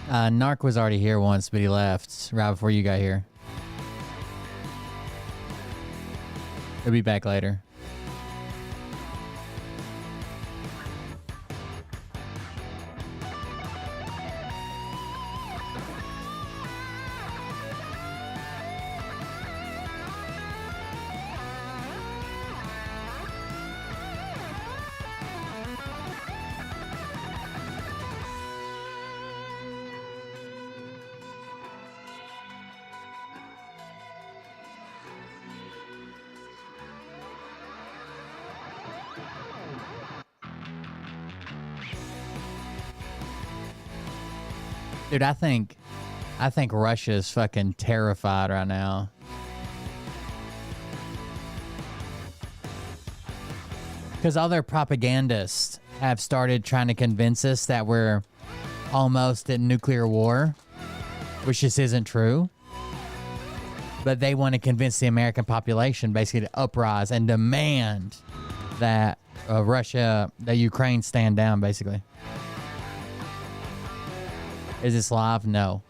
Narc was already here once, but he left right before you got here. He'll be back later. Dude, I think Russia's fucking terrified right now. Because all their propagandists have started trying to convince us that we're almost at nuclear war, which just isn't true. But they want to convince the American population basically to uprise and demand that that Ukraine stand down, basically. Is this live? No.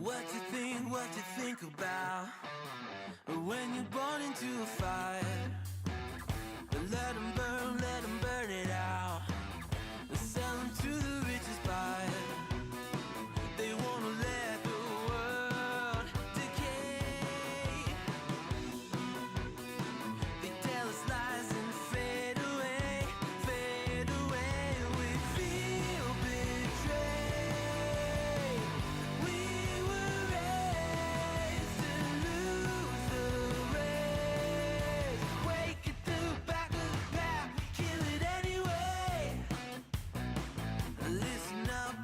What you think about when you're born into a fire? Let them burn it out. Sell them to the richest buyer. They wanna let the world decay. They tell us lies and fade away, fade away. We feel betrayed. We were raised to lose the race. Wake at the back of the pack, kill it anyway. Listen up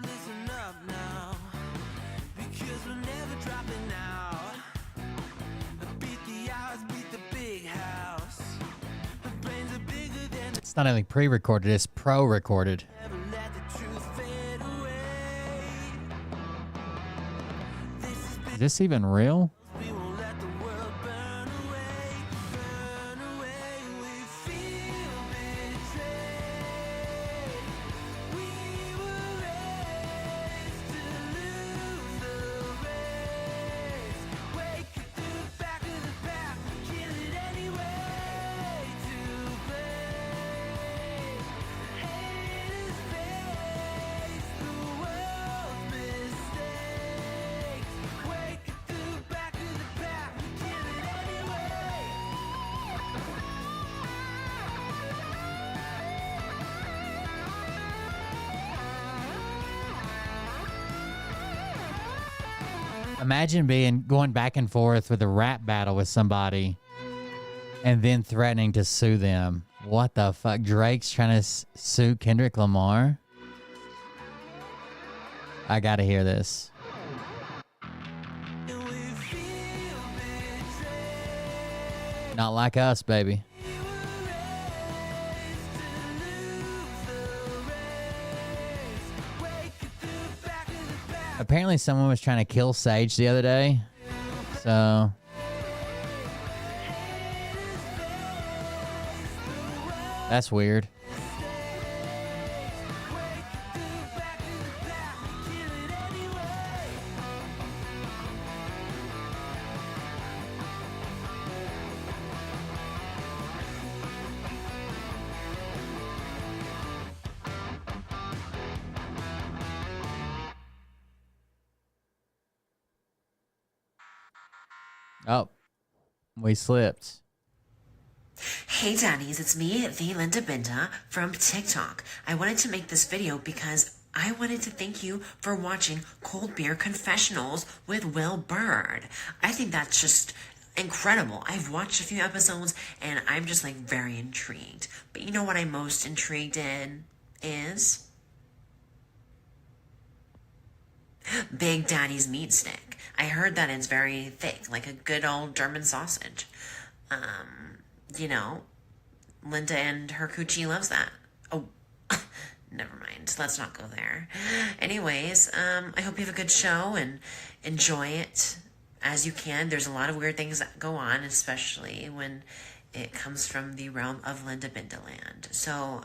now, because we're never dropping out. Beat the odds, beat the big house. The brains are bigger than It's not only pre-recorded, it's pro-recorded. never let the truth fade away. This is Is this even real? we won't let the world burn away, burn away. We feel betrayed. We were raised to lose the race. Wake at the back of the pack, kill it anyway. To blame, haters face the world's mistakes. Wake at the back of the pack, kill it anyway. Imagine going back and forth with a rap battle with somebody and then threatening to sue them. What the fuck? Drake's trying to sue Kendrick Lamar? I gotta hear this. And we feel betrayed. Not like us, baby. We were raised to lose the race. Wake at the back of the pack. Apparently someone was trying to kill Sage the other day. So that's weird. Oh, we slipped. Hey Daddies, it's me, the Linda Binda from TikTok. I wanted to make this video because I wanted to thank you for watching Cold Beer Confessionals with Will Bird. I think that's just incredible. I've watched a few episodes and I'm just like very intrigued. But you know what I'm most intrigued in is Big Daddy's meat stick. I heard that it's very thick, like a good old German sausage. You know, Linda and her coochie loves that. Oh, never mind. Let's not go there. Anyways, I hope you have a good show and enjoy it as you can. There's a lot of weird things that go on, especially when it comes from the realm of Linda Bindaland. So,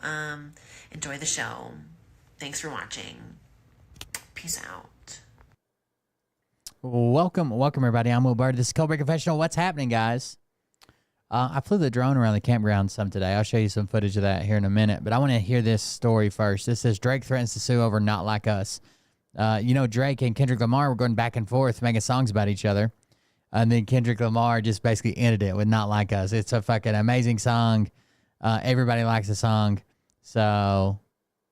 enjoy the show. Thanks for watching. Peace out. Welcome everybody. I'm Will Bird. This is Cold Beer Confessional. What's happening, guys? I flew the drone around the campground some today. I'll show you some footage of that here in a minute, but I want to hear this story first. This says Drake threatens to sue over Not Like Us. Drake and Kendrick Lamar were going back and forth making songs about each other. And then Kendrick Lamar just basically ended it with Not Like Us. It's a fucking amazing song. Everybody likes the song. So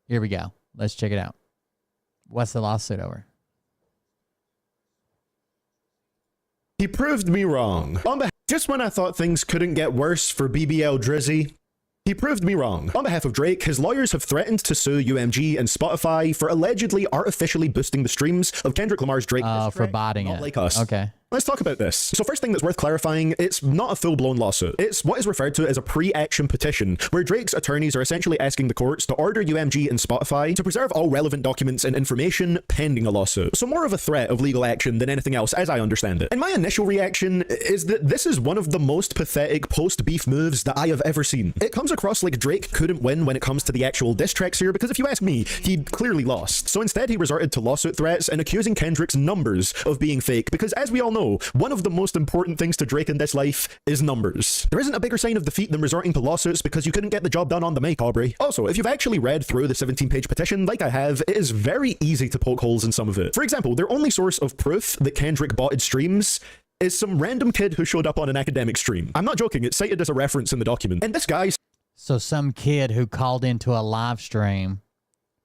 here we go. Let's check it out. What's the lawsuit over? He proved me wrong. Just when I thought things couldn't get worse for BBL Drizzy, he proved me wrong. On behalf of Drake, his lawyers have threatened to sue UMG and Spotify for allegedly artificially boosting the streams of Kendrick Lamar's Drake diss for track, botting Not it. Like Us. Okay. Let's talk about this. So first thing that's worth clarifying, it's not a full-blown lawsuit. It's what is referred to as a pre-action petition, where Drake's attorneys are essentially asking the courts to order UMG and Spotify to preserve all relevant documents and information pending a lawsuit. So more of a threat of legal action than anything else, as I understand it. And my initial reaction is that this is one of the most pathetic post-beef moves that I have ever seen. It comes across like Drake couldn't win when it comes to the actual diss tracks here, because if you ask me, he clearly lost. So instead he resorted to lawsuit threats and accusing Kendrick's numbers of being fake, because as we all know, one of the most important things to Drake in this life is numbers. There isn't a bigger sign of defeat than resorting to lawsuits because you couldn't get the job done on the mic, Aubrey. Also, if you've actually read through the 17-page petition, like I have, it is very easy to poke holes in some of it. For example, their only source of proof that Kendrick botted streams is some random kid who showed up on an academic stream. I'm not joking, it's cited as a reference in the document. And this guy... So some kid who called into a live stream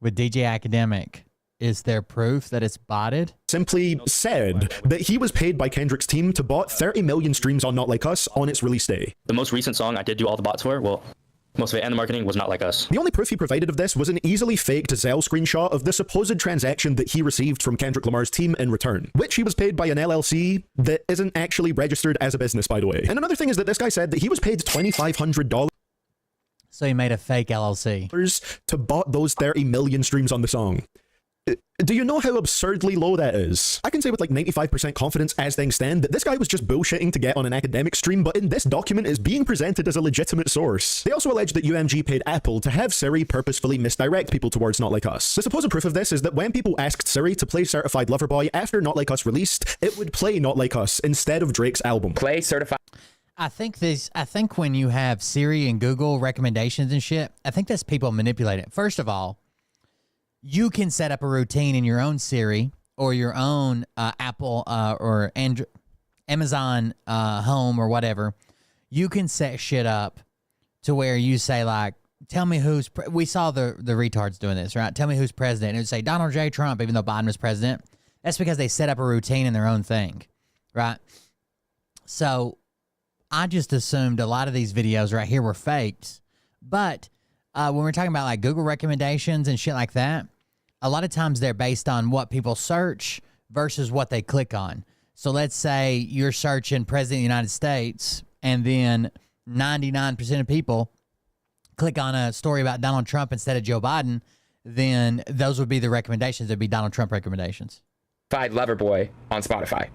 with DJ Academic is there proof that it's botted? Simply said that he was paid by Kendrick's team to bot 30 million streams on Not Like Us on its release day. The most recent song I did do all the bots for, well, most of it and the marketing was Not Like Us. The only proof he provided of this was an easily faked Zelle screenshot of the supposed transaction that he received from Kendrick Lamar's team in return, which he was paid by an LLC that isn't actually registered as a business, by the way. And another thing is that this guy said that he was paid $2,500 So he made a fake LLC to bot those 30 million streams on the song. Do you know how absurdly low that is? I can say with like 95% confidence as things stand that this guy was just bullshitting to get on an academic stream, but in this document is being presented as a legitimate source. They also allege that UMG paid Apple to have Siri purposefully misdirect people towards Not Like Us. The supposed proof of this is that when people asked Siri to play Certified Lover Boy after Not Like Us released, it would play Not Like Us instead of Drake's album. Play Certified. I think when you have Siri and Google recommendations and shit, I think that's people manipulate it. First of all, you can set up a routine in your own Siri or your own Apple or Amazon Home or whatever. You can set shit up to where you say, like, tell me who's... we saw the retards doing this, right? Tell me who's president. It would say Donald J. Trump, even though Biden was president. That's because they set up a routine in their own thing, right? So I just assumed a lot of these videos right here were faked. But when we're talking about like Google recommendations and shit like that, a lot of times they're based on what people search versus what they click on. So let's say you're searching President of the United States and then 99% of people click on a story about Donald Trump instead of Joe Biden, then those would be the recommendations. It'd be Donald Trump recommendations. Lover Boy on Spotify.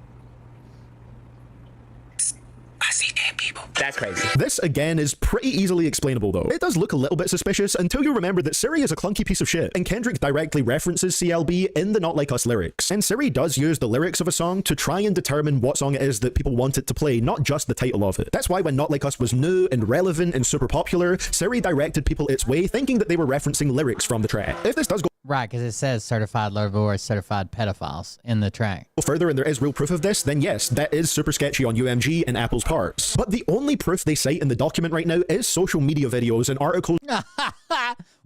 I see dead people. That's crazy. This, again, is pretty easily explainable, though. It does look a little bit suspicious until you remember that Siri is a clunky piece of shit, and Kendrick directly references CLB in the Not Like Us lyrics. And Siri does use the lyrics of a song to try and determine what song it is that people want it to play, not just the title of it. That's why when Not Like Us was new and relevant and super popular, Siri directed people its way, thinking that they were referencing lyrics from the track. If this does go Right, because it says certified lover boy, certified pedophiles in the track. further and there is real proof of this, then yes, that is super sketchy on UMG and Apple's parts. But the only proof they cite in the document right now is social media videos and articles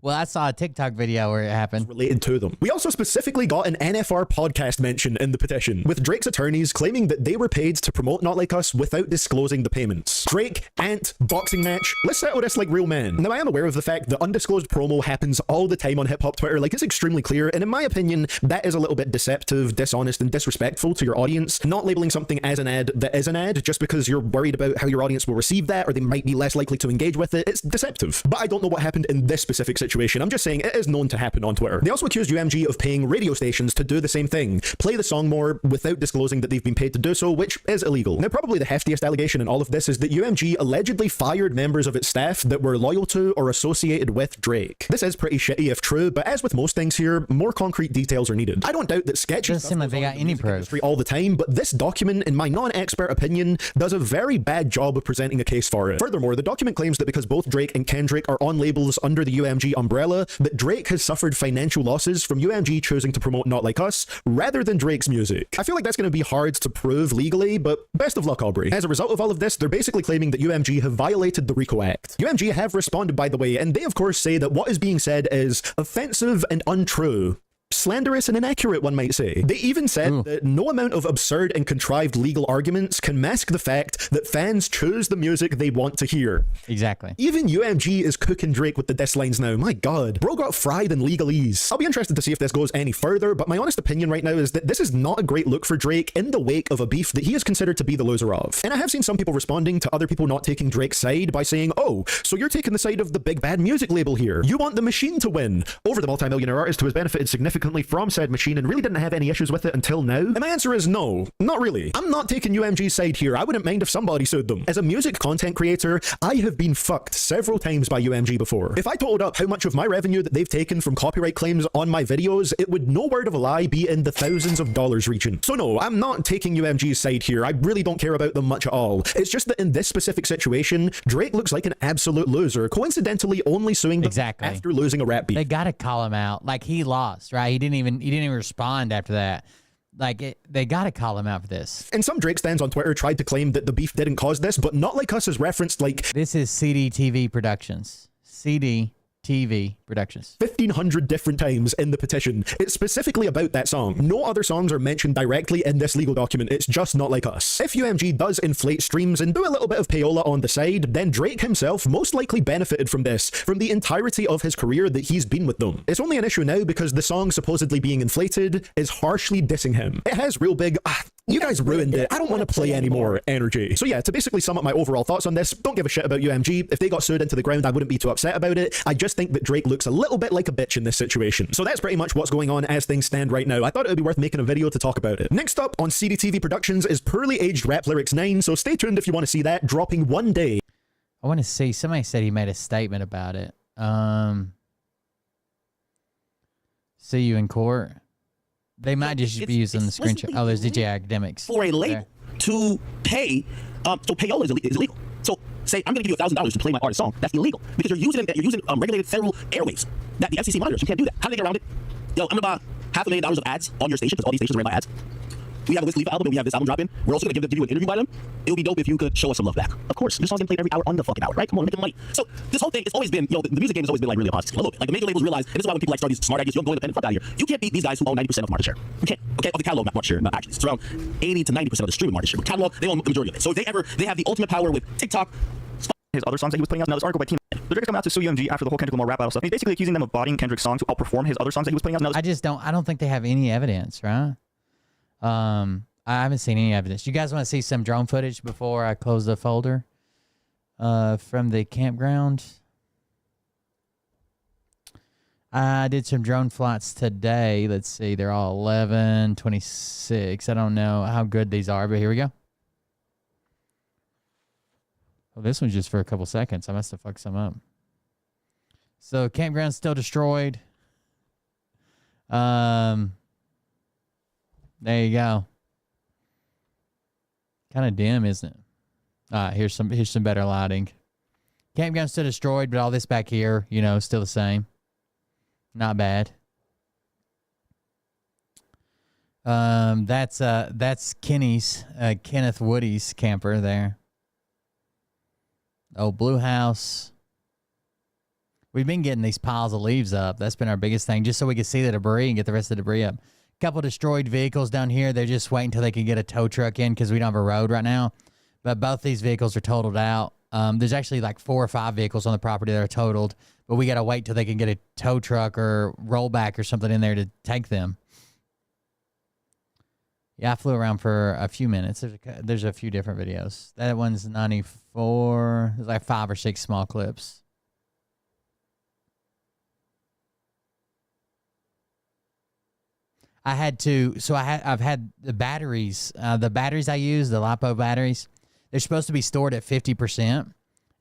Well, I saw a TikTok video where it happened. related to them. We also specifically got an NFR podcast mention in the petition, with Drake's attorneys claiming that they were paid to promote Not Like Us without disclosing the payments. Drake, Ant, boxing match, let's settle this like real men. Now, I am aware of the fact that undisclosed promo happens all the time on hip-hop Twitter, like it's extremely clear, and in my opinion, that is a little bit deceptive, dishonest, and disrespectful to your audience. Not labeling something as an ad that is an ad just because you're worried about how your audience will receive that, or they might be less likely to engage with it, it's deceptive. But I don't know what happened in this specific situation. situation. I'm just saying it is known to happen on Twitter. They also accused UMG of paying radio stations to do the same thing, play the song more without disclosing that they've been paid to do so, which is illegal. Now, probably the heftiest allegation in all of this is that UMG allegedly fired members of its staff that were loyal to or associated with Drake. This is pretty shitty if true, but as with most things here, more concrete details are needed. I don't doubt that sketchy Doesn't stuff seem like goes they on got in the any music proof. industry all the time, but this document, in my non-expert opinion, does a very bad job of presenting a case for it. Furthermore, the document claims that because both Drake and Kendrick are on labels under the UMG umbrella, that Drake has suffered financial losses from UMG choosing to promote Not Like Us rather than Drake's music. I feel like that's going to be hard to prove legally, but best of luck, Aubrey. As a result of all of this, they're basically claiming that UMG have violated the RICO Act. UMG have responded, by the way, and they of course say that what is being said is offensive and untrue. Slanderous and inaccurate, one might say. They even said that no amount of absurd and contrived legal arguments can mask the fact that fans choose the music they want to hear. Exactly. Even UMG is cooking Drake with the diss lines now. My god. Bro got fried in legalese. I'll be interested to see if this goes any further, but my honest opinion right now is that this is not a great look for Drake in the wake of a beef that he is considered to be the loser of. And I have seen some people responding to other people not taking Drake's side by saying, oh, so you're taking the side of the big bad music label here. You want the machine to win over the multi-millionaire artist who has benefited significantly from said machine and really didn't have any issues with it until now? And my answer is no, not really. I'm not taking UMG's side here. I wouldn't mind if somebody sued them. As a music content creator, I have been fucked several times by UMG before. If I totaled up how much of my revenue that they've taken from copyright claims on my videos, it would, no word of a lie, be in the thousands of dollars region. So no, I'm not taking UMG's side here. I really don't care about them much at all. It's just that in this specific situation, Drake looks like an absolute loser, coincidentally only suing them after losing a rap beef. They gotta call him out. Like, he lost, right? He didn't even respond after that. Like, they gotta call him out for this. And some Drake stands on Twitter tried to claim that the beef didn't cause this, but Not Like Us is referenced like this is CDTV Productions. CDTV Productions. 1,500 different times in the petition. It's specifically about that song. No other songs are mentioned directly in this legal document. It's just Not Like Us. If UMG does inflate streams and do a little bit of payola on the side, then Drake himself most likely benefited from this, from the entirety of his career that he's been with them. It's only an issue now because the song supposedly being inflated is harshly dissing him. It has real big, you guys ruined it, I don't want to play anymore energy. So yeah, to basically sum up my overall thoughts on this, don't give a shit about UMG. If they got sued into the ground, I wouldn't be too upset about it. I just think that Drake looks a little bit like a bitch in this situation. So that's pretty much what's going on as things stand right now. I thought it would be worth making a video to talk about it. Next up on CDTV Productions is Poorly Aged Rap Lyrics 9, so stay tuned if you want to see that, dropping one day. I want to see, somebody said he made a statement about it. See you in court. They might just be using the screenshot. Oh, there's DJ Academics. For a label to pay, so payola is illegal. So say I'm going to give you $1,000 to play my artist's song. That's illegal because you're using regulated federal airwaves that the FCC monitors. You can't do that. How do they get around it? Yo, I'm going to buy $500,000 of ads on your station because all these stations are ran by ads. We have a Wiz Khalifa album and we have this album dropping. We're also going to give you an interview by them. It would be dope if you could show us some love back. Of course, your song's getting played every hour on the fucking hour, right? Come on, we're making money. So this whole thing, it's always been, the music game has always been like really a Ponzi scheme. A little bit. Like the major labels realize, and this is why when people like start these smart ideas, you don't go independent, fuck out of here. You can't beat these guys who own 90% of market share. You can't. Okay, of the catalog market share, not actually. It's around 80 to 90% of the streaming market share. But catalog, they own the majority of it. So if they have the ultimate power with TikTok, his other songs that he was putting out. Now this article by Team. The Drake's coming out to sue UMG after the whole Kendrick Lamar rap battle stuff. He's basically accusing them of bodying Kendrick's song to outperform his other songs that he was putting out. Now I don't think they have any evidence, right? I haven't seen any evidence. You guys want to see some drone footage before I close the folder from the campground? I did some drone flights today. Let's see. They're all 11:26. I don't know how good these are, but here we go. Well, this one's just for a couple seconds. I must have fucked some up. So campground's still destroyed. There you go. Kind of dim, isn't it? Here's some better lighting. Campground's still destroyed, but all this back here, still the same. Not bad. That's Kenny's, Kenneth Woody's camper there. Oh, Blue House. We've been getting these piles of leaves up. That's been our biggest thing, just so we can see the debris and get the rest of the debris up. Couple destroyed vehicles down here. They're just waiting until they can get a tow truck in because we don't have a road right now. But both these vehicles are totaled out. There's actually like 4 or 5 vehicles on the property that are totaled, but we got to wait till they can get a tow truck or rollback or something in there to take them. Yeah, I flew around for a few minutes. There's a few different videos. That one's 94. There's like 5 or 6 small clips. I've had the batteries I use, the LiPo batteries, they're supposed to be stored at 50%.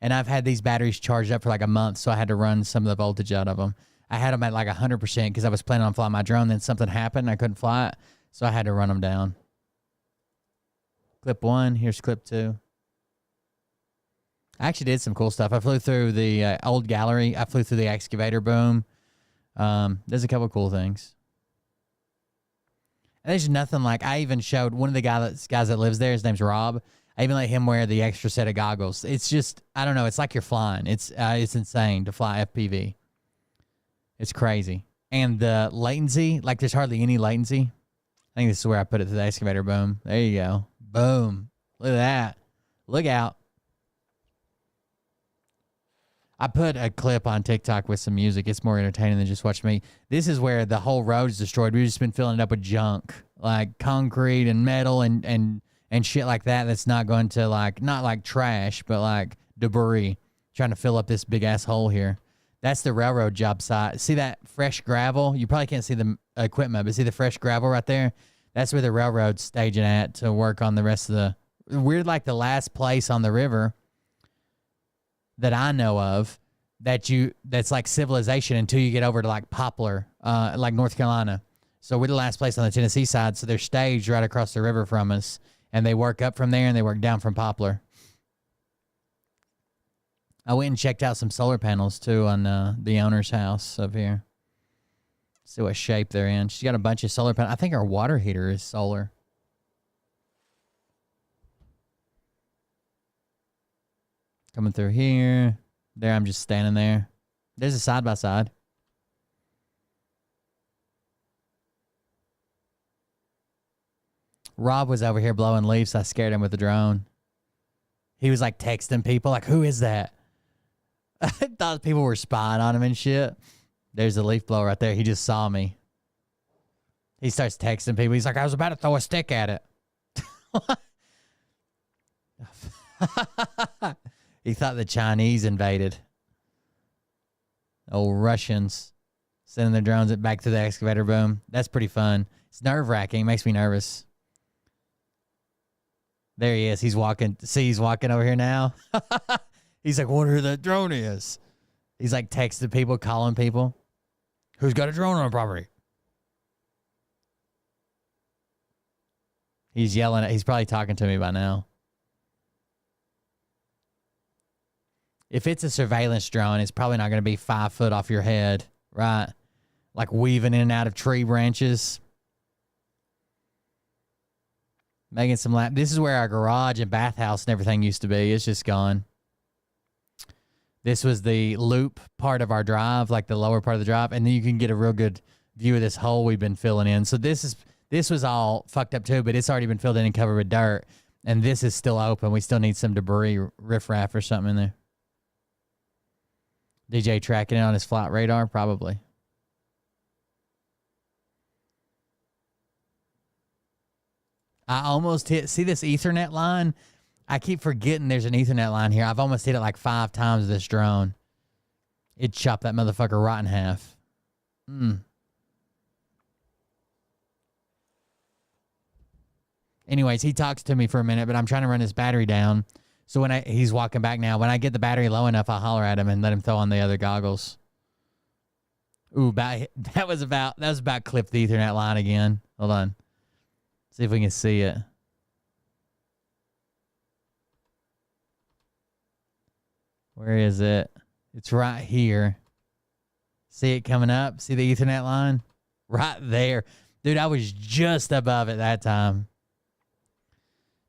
And I've had these batteries charged up for like a month, so I had to run some of the voltage out of them. I had them at like 100% because I was planning on flying my drone. Then something happened. I couldn't fly it, so I had to run them down. Clip 1. Here's clip 2. I actually did some cool stuff. I flew through the old gallery. I flew through the excavator boom. There's a couple cool things. And there's nothing like, I even showed one of the guys that lives there. His name's Rob. I even let him wear the extra set of goggles. It's just, I don't know. It's like you're flying. It's insane to fly FPV. It's crazy. And the latency, like there's hardly any latency. I think this is where I put it to the excavator boom. There you go. Boom. Look at that. Look out. I put a clip on TikTok with some music. It's more entertaining than just watch me. This is where the whole road is destroyed. We've just been filling it up with junk, like concrete and metal and shit like that. That's not going to like, not like trash, but like debris. Trying to fill up this big ass hole here. That's the railroad job site. See that fresh gravel? You probably can't see the equipment, but see the fresh gravel right there? That's where the railroad's staging at to work on the rest of the... We're like the last place on the river that I know of that's like civilization until you get over to like Poplar, like North Carolina. So we're the last place on the Tennessee side. So they're staged right across the river from us, and they work up from there and they work down from Poplar. I went and checked out some solar panels too on the owner's house up here. See what shape they're in. She's got a bunch of solar panels. I think our water heater is solar. Coming through here. There, I'm just standing there. There's a side-by-side. Rob was over here blowing leaves. I scared him with the drone. He was like texting people, like, who is that? I thought people were spying on him and shit. There's the leaf blower right there. He just saw me. He starts texting people. He's like, I was about to throw a stick at it. He thought the Chinese invaded. Old Russians sending their drones back to the excavator boom. That's pretty fun. It's nerve-wracking. Makes me nervous. There he is. He's walking. See, he's walking over here now. He's like, wonder who that drone is. He's like texting people, calling people. Who's got a drone on property? He's yelling. He's probably talking to me by now. If it's a surveillance drone, it's probably not going to be 5 foot off your head, right? Like weaving in and out of tree branches. Making some laps. This is where our garage and bathhouse and everything used to be. It's just gone. This was the loop part of our drive, like the lower part of the drive, and then you can get a real good view of this hole we've been filling in. So this was all fucked up too, but it's already been filled in and covered with dirt, and this is still open. We still need some debris, riffraff or something in there. DJ tracking it on his flight radar, probably. I almost hit, see this Ethernet line? I keep forgetting there's an Ethernet line here. I've almost hit it like 5 times with this drone. It chopped that motherfucker right in half. Anyways, he talks to me for a minute, but I'm trying to run his battery down. So when he's walking back now, when I get the battery low enough, I'll holler at him and let him throw on the other goggles. Ooh, that was about clip the Ethernet line again. Hold on. See if we can see it. Where is it? It's right here. See it coming up? See the Ethernet line? Right there. Dude, I was just above it that time.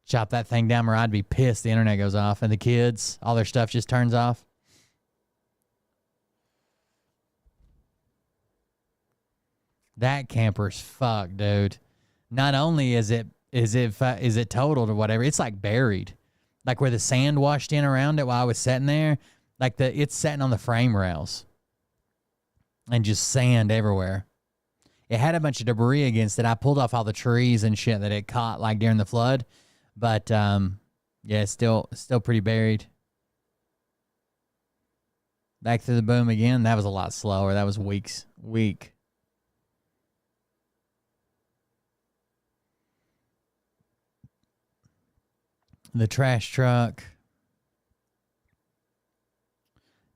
Chop that thing down or I'd be pissed the internet goes off and the kids, all their stuff just turns off. That camper's fucked, dude. Not only is it totaled or whatever, it's like buried. Like where the sand washed in around it while I was sitting there, like it's sitting on the frame rails. And just sand everywhere. It had a bunch of debris against it. I pulled off all the trees and shit that it caught like during the flood. But yeah, it's still pretty buried. Back through the boom again. That was a lot slower. That was weak. The trash truck.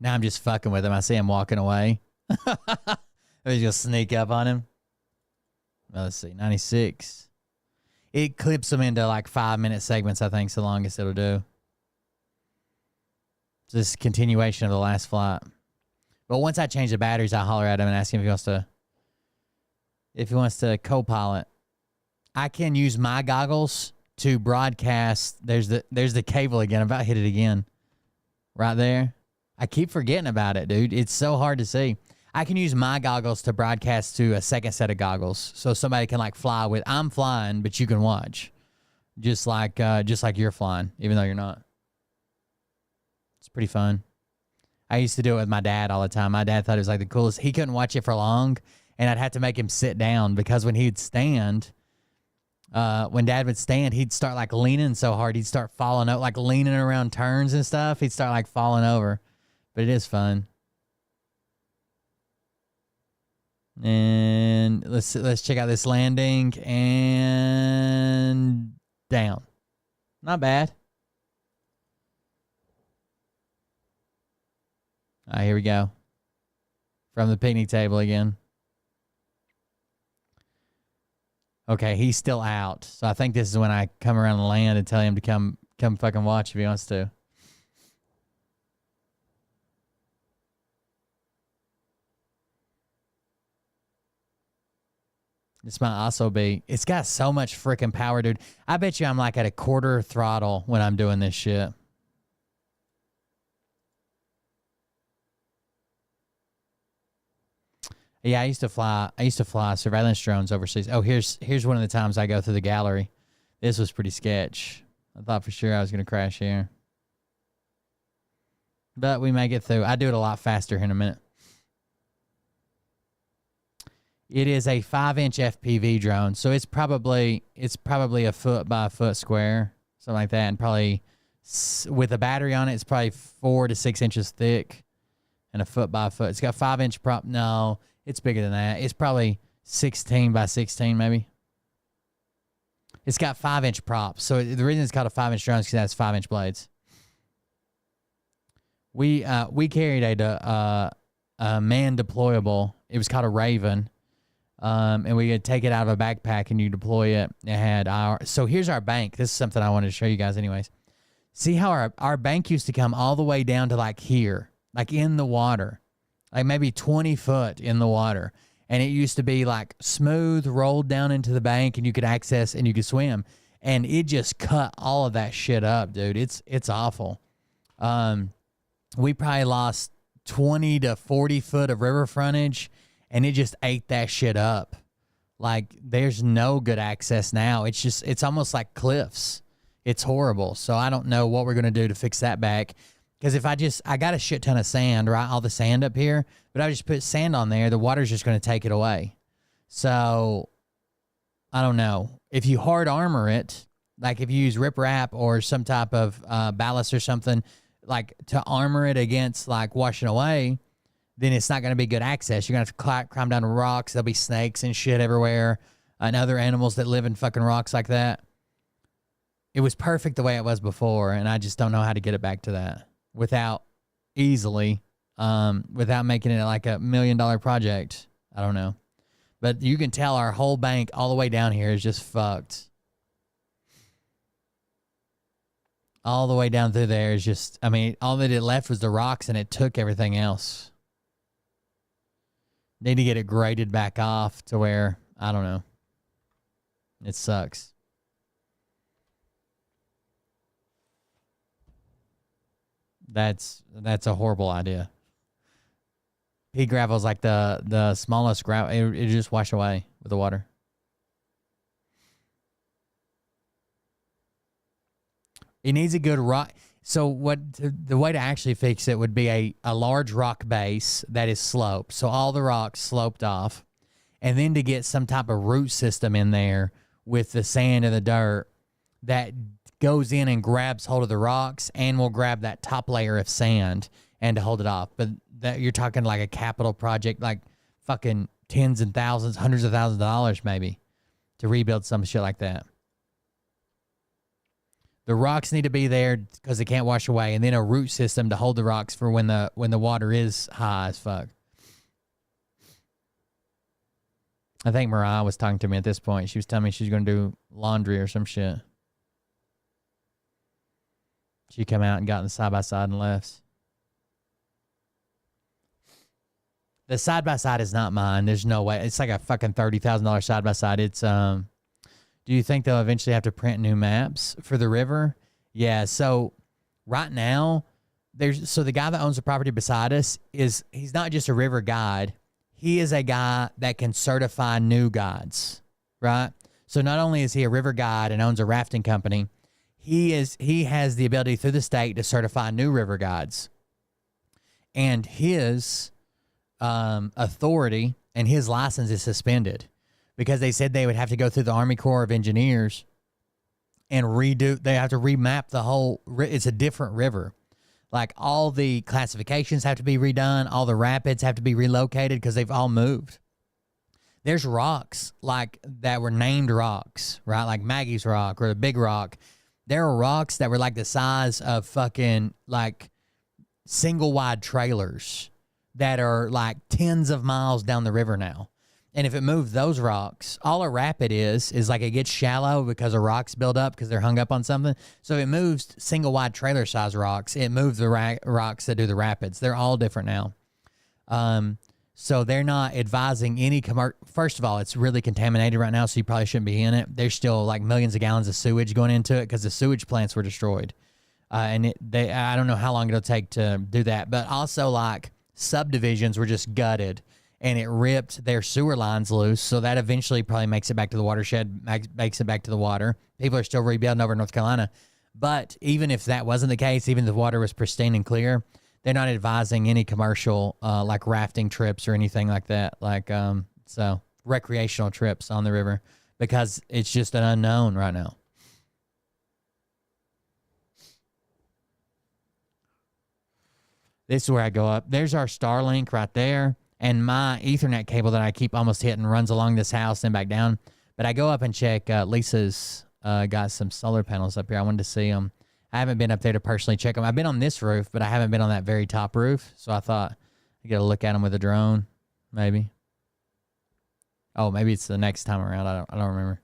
Now I'm just fucking with him. I see him walking away. I'm just gonna sneak up on him. Well, let's see, 96. It clips them into like 5-minute segments, I think, is the longest it'll do. It's this continuation of the last flight. But once I change the batteries, I holler at him and ask him if he wants to co-pilot. I can use my goggles to broadcast. There's the cable again. I'm about to hit it again. Right there. I keep forgetting about it, dude. It's so hard to see. I can use my goggles to broadcast to a second set of goggles, so somebody can like fly with. I'm flying, but you can watch, just like you're flying, even though you're not. It's pretty fun. I used to do it with my dad all the time. My dad thought it was like the coolest. He couldn't watch it for long, and I'd have to make him sit down because when he'd stand, when Dad would stand, he'd start like leaning so hard he'd start falling out, like leaning around turns and stuff. He'd start like falling over. But it is fun. And let's check out this landing and down. Not bad. All right, here we go. From the picnic table again. Okay, he's still out. So I think this is when I come around the land and tell him to come fucking watch if he wants to. This might also be. It's got so much freaking power, dude. I bet you I'm like at a quarter throttle when I'm doing this shit. Yeah, I used to fly surveillance drones overseas. Oh, here's one of the times I go through the gallery. This was pretty sketch. I thought for sure I was gonna crash here. But we may get through. I do it a lot faster here in a minute. It is a 5-inch FPV drone, so it's probably a foot by a foot square, something like that, and probably with a battery on it, it's probably 4 to 6 inches thick, and a foot by a foot. It's got 5-inch prop. No, it's bigger than that. It's probably 16 by 16, maybe. It's got 5-inch props, so the reason it's called a 5-inch drone is because it has 5-inch blades. We carried a man deployable. It was called a Raven. And we could take it out of a backpack and you deploy it. It had so here's our bank. This is something I wanted to show you guys anyways. See how our bank used to come all the way down to like here, like in the water, like maybe 20 foot in the water. And it used to be like smooth, rolled down into the bank and you could access and you could swim. And it just cut all of that shit up, dude. It's awful. We probably lost 20 to 40 foot of river frontage. And it just ate that shit up. Like, there's no good access now. It's almost like cliffs. It's horrible. So I don't know what we're going to do to fix that back. Because if I got a shit ton of sand, right? All the sand up here. But I just put sand on there. The water's just going to take it away. So, I don't know. If you hard armor it, like if you use riprap or some type of ballast or something, like to armor it against like washing away, then it's not going to be good access. You're going to have to climb down rocks. There'll be snakes and shit everywhere and other animals that live in fucking rocks like that. It was perfect the way it was before, and I just don't know how to get it back to that without making it like $1 million project. I don't know. But you can tell our whole bank all the way down here is just fucked. All the way down through there is just, I mean, all that it left was the rocks, and it took everything else. Need to get it graded back off to where, I don't know. It sucks. That's a horrible idea. Pea gravel is like the smallest gravel. It just wash away with the water. It needs a good rock. So the way to actually fix it would be a large rock base that is sloped. So all the rocks sloped off. And then to get some type of root system in there with the sand and the dirt that goes in and grabs hold of the rocks and will grab that top layer of sand and to hold it off. But that you're talking like a capital project, like fucking tens and thousands, hundreds of thousands of dollars maybe to rebuild some shit like that. The rocks need to be there because they can't wash away, and then a root system to hold the rocks for when the water is high as fuck. I think Mariah was talking to me at this point. She was telling me she's going to do laundry or some shit. She come out and got in the side-by-side and left. The side-by-side is not mine. There's no way. It's like a fucking $30,000 side-by-side. It's, do you think they'll eventually have to print new maps for the river? Yeah, so right now, so the guy that owns the property beside us he's not just a river guide. He is a guy that can certify new guides, right? So not only is he a river guide and owns a rafting company, he has the ability through the state to certify new river guides. And his authority and his license is suspended because they said they would have to go through the Army Corps of Engineers and they have to remap the whole, it's a different river. Like all the classifications have to be redone. All the rapids have to be relocated because they've all moved. There's rocks like that were named rocks, right? Like Maggie's Rock or the Big Rock. There are rocks that were like the size of fucking like single wide trailers that are like tens of miles down the river now. And if it moved those rocks, all a rapid is like it gets shallow because the rocks build up because they're hung up on something. So it moves single wide trailer size rocks. It moves the rocks that do the rapids. They're all different now. So they're not advising any First of all, it's really contaminated right now, so you probably shouldn't be in it. There's still like millions of gallons of sewage going into it because the sewage plants were destroyed. I don't know how long it'll take to do that. But also like subdivisions were just gutted. And it ripped their sewer lines loose, so that eventually probably makes it back to the watershed, makes it back to the water. People are still rebuilding over North Carolina. But even if that wasn't the case, even if the water was pristine and clear, they're not advising any commercial, like rafting trips or anything like that, like so recreational trips on the river, because it's just an unknown right now. This is where I go up. There's our Starlink right there. And my Ethernet cable that I keep almost hitting runs along this house and back down. But I go up and check. Lisa's got some solar panels up here. I wanted to see them. I haven't been up there to personally check them. I've been on this roof, but I haven't been on that very top roof. So I thought I'd get a look at them with a drone, maybe. Oh, maybe it's the next time around. I don't remember.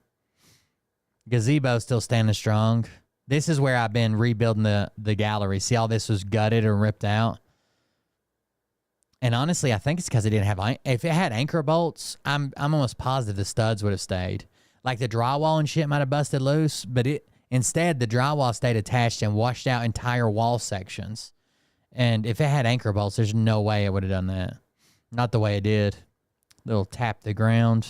Gazebo's still standing strong. This is where I've been rebuilding the gallery. See, all this was gutted or ripped out. And honestly, I think it's because it didn't have. If it had anchor bolts, I'm almost positive the studs would have stayed. Like the drywall and shit might have busted loose, but instead the drywall stayed attached and washed out entire wall sections. And if it had anchor bolts, there's no way it would have done that. Not the way it did. Little tap the ground.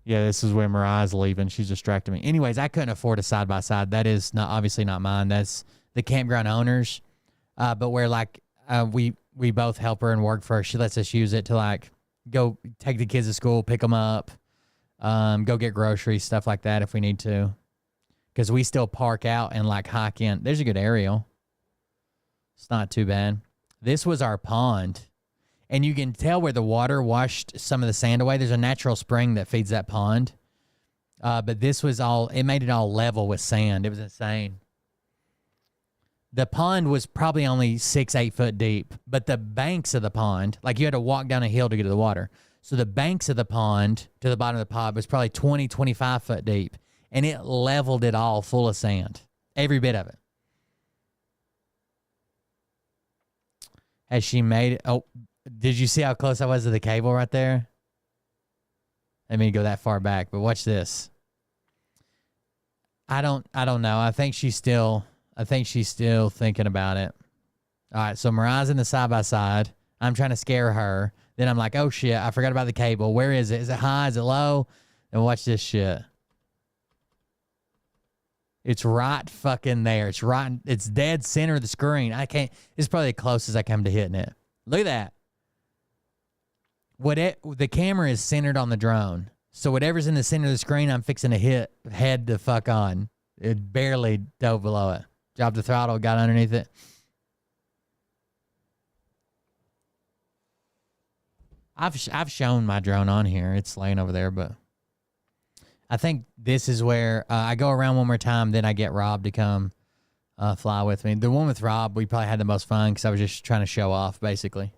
Yeah, this is where Mariah's leaving. She's distracting me. Anyways, I couldn't afford a side-by-side. That is obviously not mine. That's the campground owners. But where, like, we both help her and work for her. She lets us use it to, like, go take the kids to school, pick them up, go get groceries, stuff like that if we need to. Because we still park out and, like, hike in. There's a good aerial. It's not too bad. This was our pond. And you can tell where the water washed some of the sand away. There's a natural spring that feeds that pond. But this was it made it all level with sand. It was insane. The pond was probably only 6-8 foot deep. But the banks of the pond, like you had to walk down a hill to get to the water. So the banks of the pond to the bottom of the pond was probably 20-25 foot deep. And it leveled it all full of sand. Every bit of it. Has she made it? Oh, did you see how close I was to the cable right there? I mean, go that far back, but watch this. I don't know. I think she's still thinking about it. All right, so Mariah's in the side-by-side. I'm trying to scare her. Then I'm like, oh, shit, I forgot about the cable. Where is it? Is it high? Is it low? And watch this shit. It's right fucking there. It's dead center of the screen. It's probably the closest I come to hitting it. Look at that. The camera is centered on the drone. So whatever's in the center of the screen, I'm fixing to hit head to fuck on. It barely dove below it. Dropped the throttle, got underneath it. I've shown my drone on here. It's laying over there, but I think this is where I go around one more time, then I get Rob to come fly with me. The one with Rob, we probably had the most fun because I was just trying to show off, basically.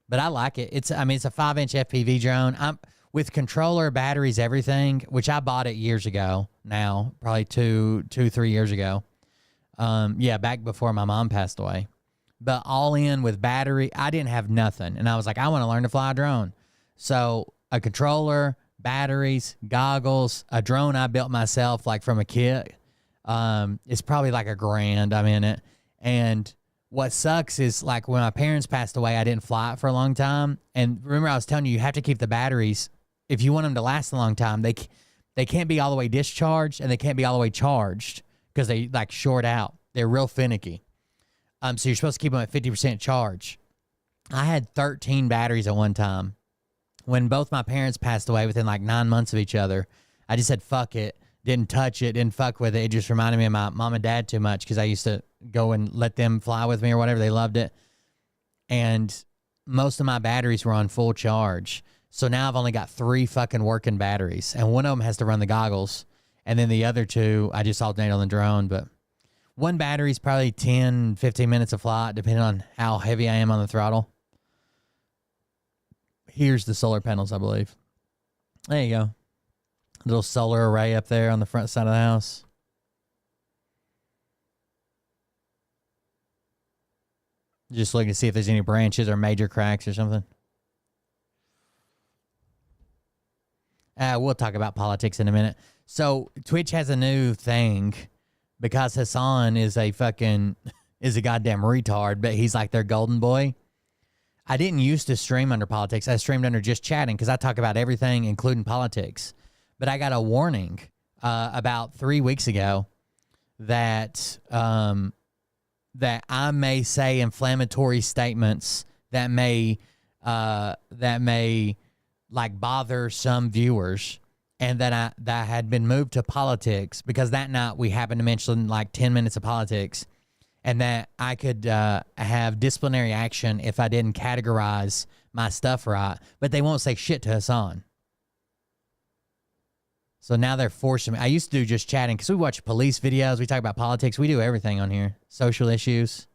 But I like it. It's a 5-inch FPV drone. I'm with controller, batteries, everything, which I bought it years ago. Now, probably 3 years ago. Back before my mom passed away. But all in with battery, I didn't have nothing, and I was like, I want to learn to fly a drone. So a controller, batteries, goggles, a drone I built myself, like from a kit. It's probably like $1,000. I'm in it, and what sucks is like when my parents passed away, I didn't fly it for a long time. And remember, I was telling you, you have to keep the batteries if you want them to last a long time. They can't be all the way discharged and they can't be all the way charged because they like short out. They're real finicky. So you're supposed to keep them at 50% charge. I had 13 batteries at one time. When both my parents passed away within like 9 months of each other, I just said, fuck it. Didn't touch it, didn't fuck with it. It just reminded me of my mom and dad too much because I used to go and let them fly with me or whatever. They loved it. And most of my batteries were on full charge. So now I've only got 3 fucking working batteries. And one of them has to run the goggles. And then the other 2, I just alternate on the drone. But one battery is probably 10, 15 minutes of flight, depending on how heavy I am on the throttle. Here's the solar panels, I believe. There you go. Little solar array up there on the front side of the house. Just looking to see if there's any branches or major cracks or something. We'll talk about politics in a minute. So Twitch has a new thing because Hassan is a goddamn retard, but he's like their golden boy. I didn't used to stream under politics. I streamed under just chatting because I talk about everything, including politics. But I got a warning about 3 weeks ago that that I may say inflammatory statements that may like bother some viewers, and that I had been moved to politics because that night we happened to mention like 10 minutes of politics, and that I could have disciplinary action if I didn't categorize my stuff right. But they won't say shit to Hassan. So now they're forcing me. I used to do just chatting because we watch police videos. We talk about politics. We do everything on here. Social issues.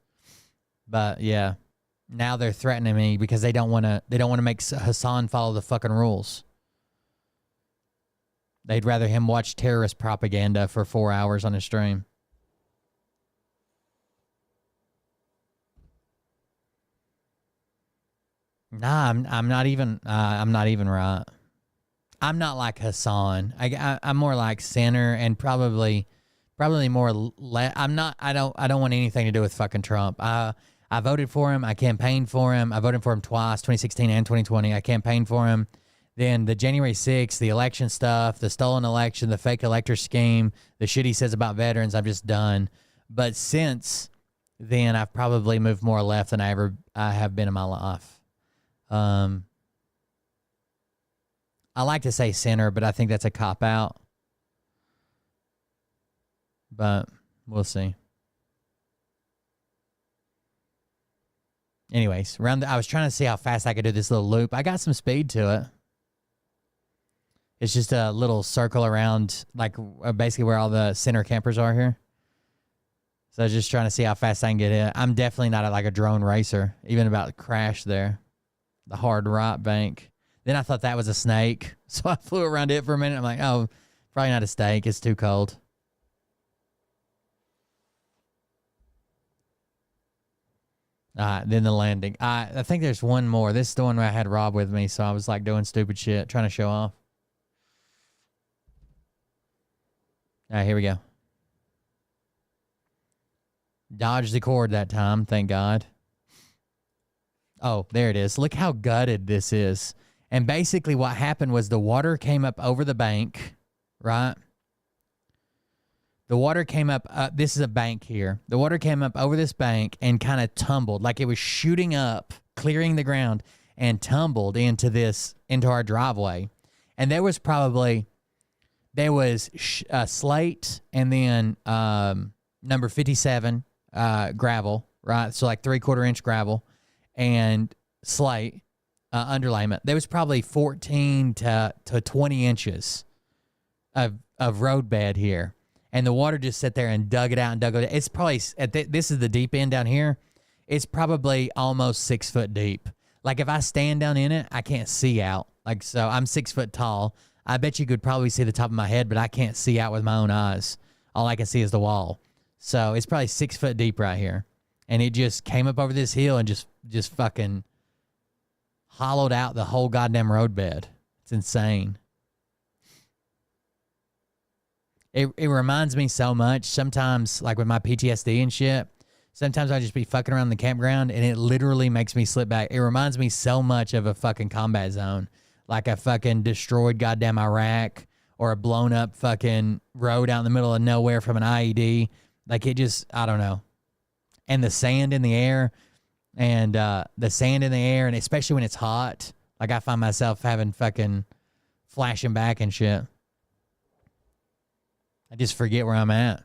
But yeah, now they're threatening me because they don't want to make Hassan follow the fucking rules. They'd rather him watch terrorist propaganda for 4 hours on his stream. Nah, I'm not even right. I'm not like Hassan. I'm more like center and probably more. I don't want anything to do with fucking Trump. I voted for him. I campaigned for him. I voted for him twice, 2016 and 2020. I campaigned for him. Then the January 6th, the election stuff, the stolen election, the fake elector scheme, the shit he says about veterans, I'm just done. But since then, I've probably moved more left than I have been in my life. I like to say center, but I think that's a cop-out. But we'll see. Anyways, I was trying to see how fast I could do this little loop. I got some speed to it. It's just a little circle around, like basically where all the center campers are here. So I was just trying to see how fast I can get it. I'm definitely not like a drone racer, even about to crash there. The hard right bank. Then I thought that was a snake, so I flew around it for a minute. I'm like, oh, probably not a snake. It's too cold. All right, then the landing. I think there's one more. This is the one where I had Rob with me, so I was like doing stupid shit, trying to show off. All right, here we go. Dodged the cord that time, thank God. Oh, there it is. Look how gutted this is. And basically what happened was the water came up over the bank, right? The water came up, this is a bank here. The water came up over this bank and kind of tumbled, like it was shooting up, clearing the ground, and tumbled into our driveway. And there was slate and then number 57 gravel, right? So like 3/4 inch gravel and slate underlayment. There was probably 14 to 20 inches of road bed here, and the water just sat there and dug it out and dug it out. It's probably this is the deep end down here. It's probably almost 6 foot deep. Like if I stand down in it, I can't see out. Like so, I'm 6 foot tall. I bet you could probably see the top of my head, but I can't see out with my own eyes. All I can see is the wall. So it's probably 6 foot deep right here, and it just came up over this hill and just fucking hollowed out the whole goddamn road bed. It's insane. It reminds me so much. Sometimes, like with my PTSD and shit, sometimes I just be fucking around the campground and it literally makes me slip back. It reminds me so much of a fucking combat zone. Like a fucking destroyed goddamn Iraq or a blown up fucking road out in the middle of nowhere from an IED. Like it just, I don't know. And the sand in the air and and especially when it's hot, like I find myself having fucking flashing back and shit. I just forget where I'm at.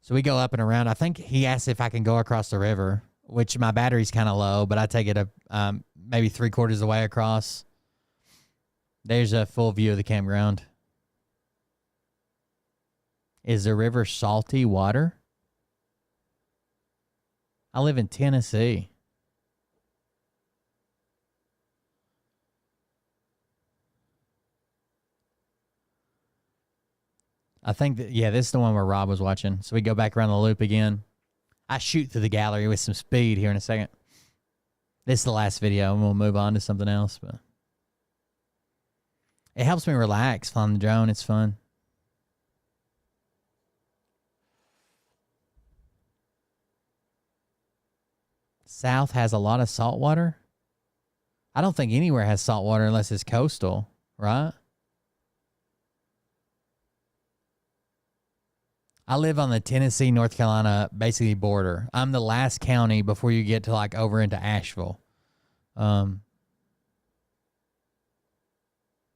So we go up and around. I think he asked if I can go across the river, which my battery's kind of low, but I take it maybe 3/4 of the way across. There's a full view of the campground. Is the river salty water? I live in Tennessee. I think that, yeah, this is the one where Rob was watching. So we go back around the loop again. I shoot through the gallery with some speed here in a second. This is the last video, and we'll move on to something else. But it helps me relax flying the drone. It's fun. South has a lot of salt water. I don't think anywhere has salt water unless it's coastal, right? I live on the Tennessee, North Carolina, basically border. I'm the last county before you get to like over into Asheville.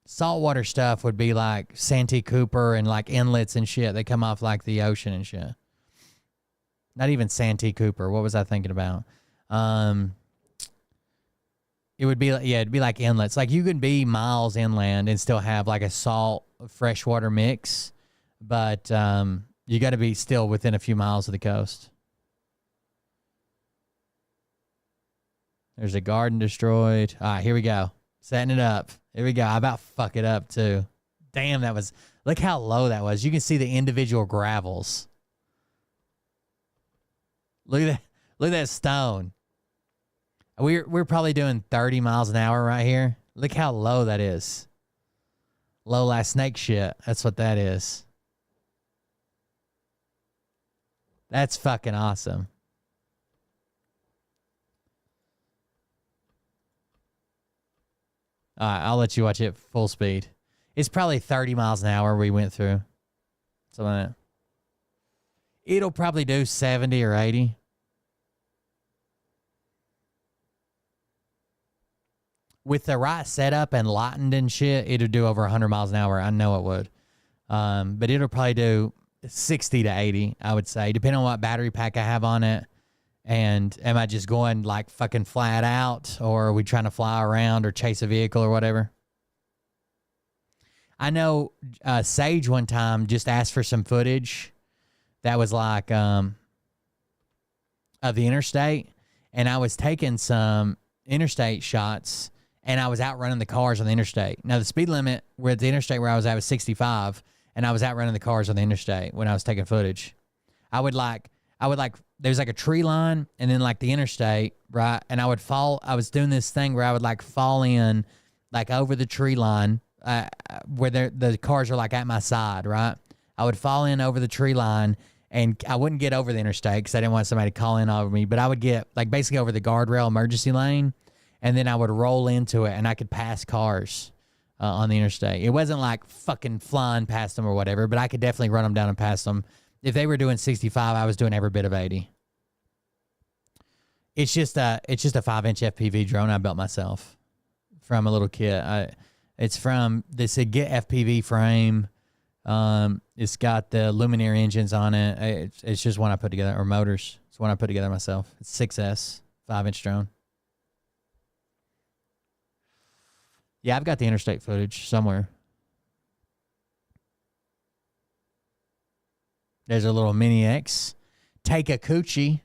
Saltwater stuff would be like Santee Cooper and like inlets and shit. They come off like the ocean and shit. Not even Santee Cooper. What was I thinking about? It would be, yeah, it'd be like inlets. Like you could be miles inland and still have like a salt freshwater mix, but you got to be still within a few miles of the coast. There's a garden destroyed. All right, here we go. Setting it up. Here we go. I about fuck it up too. Damn, that was, look how low that was. You can see the individual gravels. Look at that. Look at that stone. We're probably doing 30 miles an hour right here. Look how low that is. Low life snake shit. That's what that is. That's fucking awesome. All right, I'll let you watch it full speed. It's probably 30 miles an hour we went through. Something like that. It'll probably do 70 or 80. With the right setup and lightened and shit, it'll do over 100 miles an hour. I know it would. But it'll probably do 60 to 80, I would say, depending on what battery pack I have on it. And am I just going like fucking flat out, or are we trying to fly around or chase a vehicle or whatever? I know Sage one time just asked for some footage that was like of the interstate, and I was taking some interstate shots, and I was outrunning the cars on the interstate. Now the speed limit where the interstate where I was at was 65, and I was outrunning the cars on the interstate when I was taking footage. I would like there's like a tree line and then like the interstate, right? And I was doing this thing where I would like fall in like over the tree line where the cars are like at my side, right? I would fall in over the tree line, and I wouldn't get over the interstate because I didn't want somebody to call in over me, but I would get like basically over the guardrail emergency lane, and then I would roll into it and I could pass cars on the interstate. It wasn't like fucking flying past them or whatever, but I could definitely run them down and pass them. If they were doing 65, I was doing every bit of 80. It's just a 5-inch FPV drone I built myself from a little kit. It's from this FPV frame. It's got the Luminaire engines on it. It's just one I put together, or motors. It's one I put together myself. It's 6S, 5-inch drone. Yeah, I've got the interstate footage somewhere. There's a little Mini X. Takakuchi,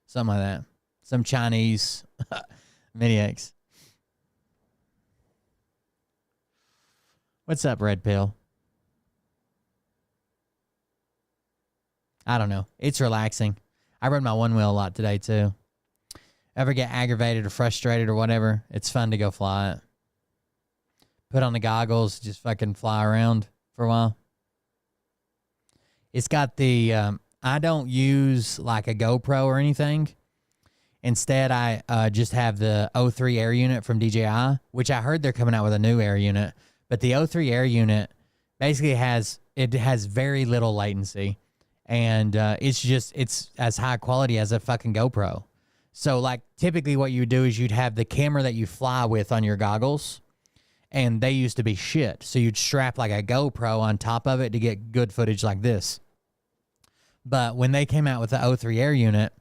something like that. Some Chinese Mini X. What's up, Red Pill? I don't know. It's relaxing. I rode my one wheel a lot today, too. Ever get aggravated or frustrated or whatever, it's fun to go fly it. Put on the goggles, just fucking fly around for a while. It's got the, I don't use like a GoPro or anything. Instead, I just have the O3 air unit from DJI, which I heard they're coming out with a new air unit. But the O3 air unit basically has very little latency. And it's as high quality as a fucking GoPro. So like typically what you would do is you'd have the camera that you fly with on your goggles. And they used to be shit. So you'd strap like a GoPro on top of it to get good footage like this. But when they came out with the O3 air unit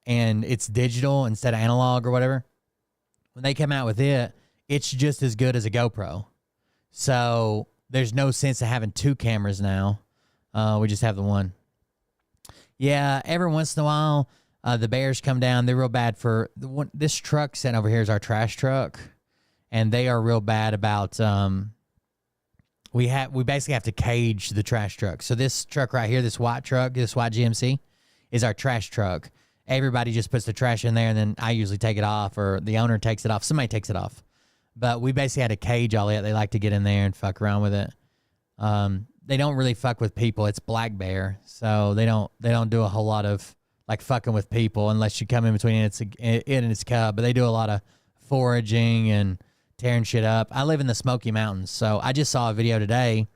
and it's digital instead of analog or whatever, when they came out with it, it's just as good as a GoPro. So there's no sense of having two cameras now. We just have the one. Yeah, every once in a while, the bears come down. They're real bad for the one. This truck sitting over here is our trash truck. And they are real bad about, we basically have to cage the trash truck. So this truck right here, this white truck, this white GMC, is our trash truck. Everybody just puts the trash in there, and then I usually take it off, or the owner takes it off. Somebody takes it off. But we basically had to cage all it. They like to get in there and fuck around with it. They don't really fuck with people. It's black bear, so they don't do a whole lot of like fucking with people unless you come in between it and its cub. But they do a lot of foraging and tearing shit up. I live in the Smoky Mountains, so I just saw a video today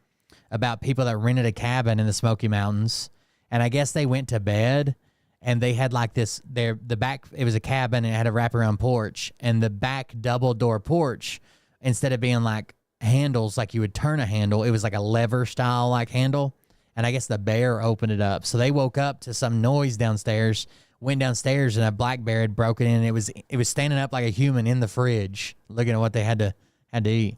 about people that rented a cabin in the Smoky Mountains, and I guess they went to bed, and they had like this, the back, it was a cabin, and it had a wraparound porch, and the back double door porch, instead of being like handles like you would turn a handle, it was like a lever style like handle, and I guess the bear opened it up. So they woke up to some noise downstairs, went downstairs, and a black bear had broken in. It was standing up like a human in the fridge, looking at what they had to eat.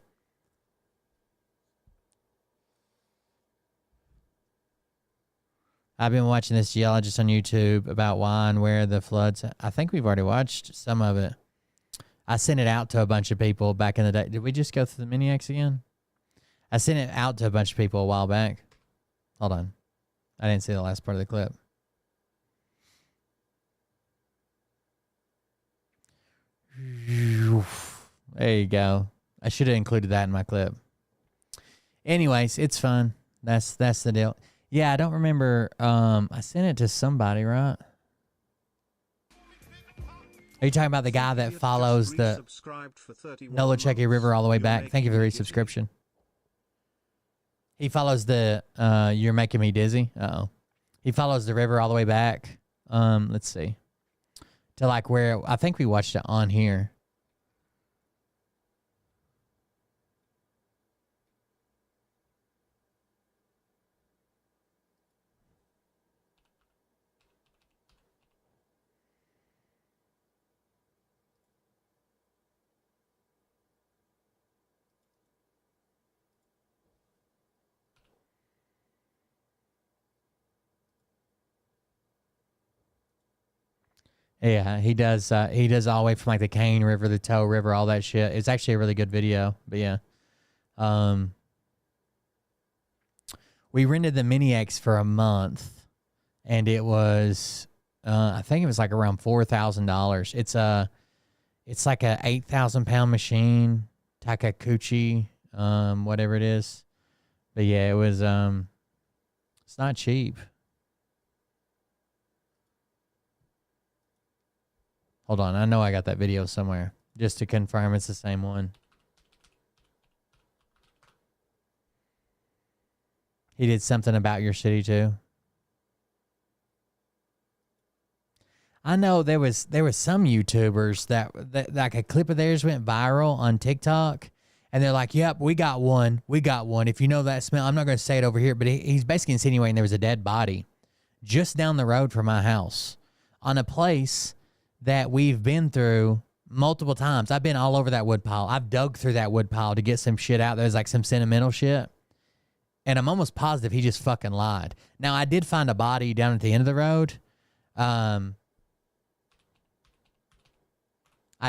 I've been watching this geologist on YouTube about why and where the floods. I think we've already watched some of it. I sent it out to a bunch of people back in the day. Did we just go through the Mini X again? I sent it out to a bunch of people a while back. Hold on. I didn't see the last part of the clip. There you go. I should have included that in my clip. Anyways, it's fun. That's the deal. Yeah, I don't remember. I sent it to somebody, right? Are you talking about the guy that follows the Nolichucky River all the way back? Thank you for the resubscription. He follows the, you're making me dizzy. Uh-oh. He follows the river all the way back. Let's see. To like where, I think we watched it on here. Yeah, he does. He does all the way from like the Cane River, the Tow River, all that shit. It's actually a really good video. But yeah, we rented the Mini X for a month, and it was, I think it was like around $4,000. It's like a 8,000-pound machine, Takakuchi, whatever it is. But yeah, it was. It's not cheap. Hold on, I know I got that video somewhere, just to confirm it's the same one. He did something about your city too. I know there was some YouTubers that like a clip of theirs went viral on TikTok, and they're like, "Yep, we got one. If you know that smell, I'm not going to say it over here, but he's basically insinuating there was a dead body just down the road from my house on a place that we've been through multiple times. I've been all over that wood pile. I've dug through that wood pile to get some shit out. There's like some sentimental shit. And I'm almost positive he just fucking lied. Now, I did find a body down at the end of the road. I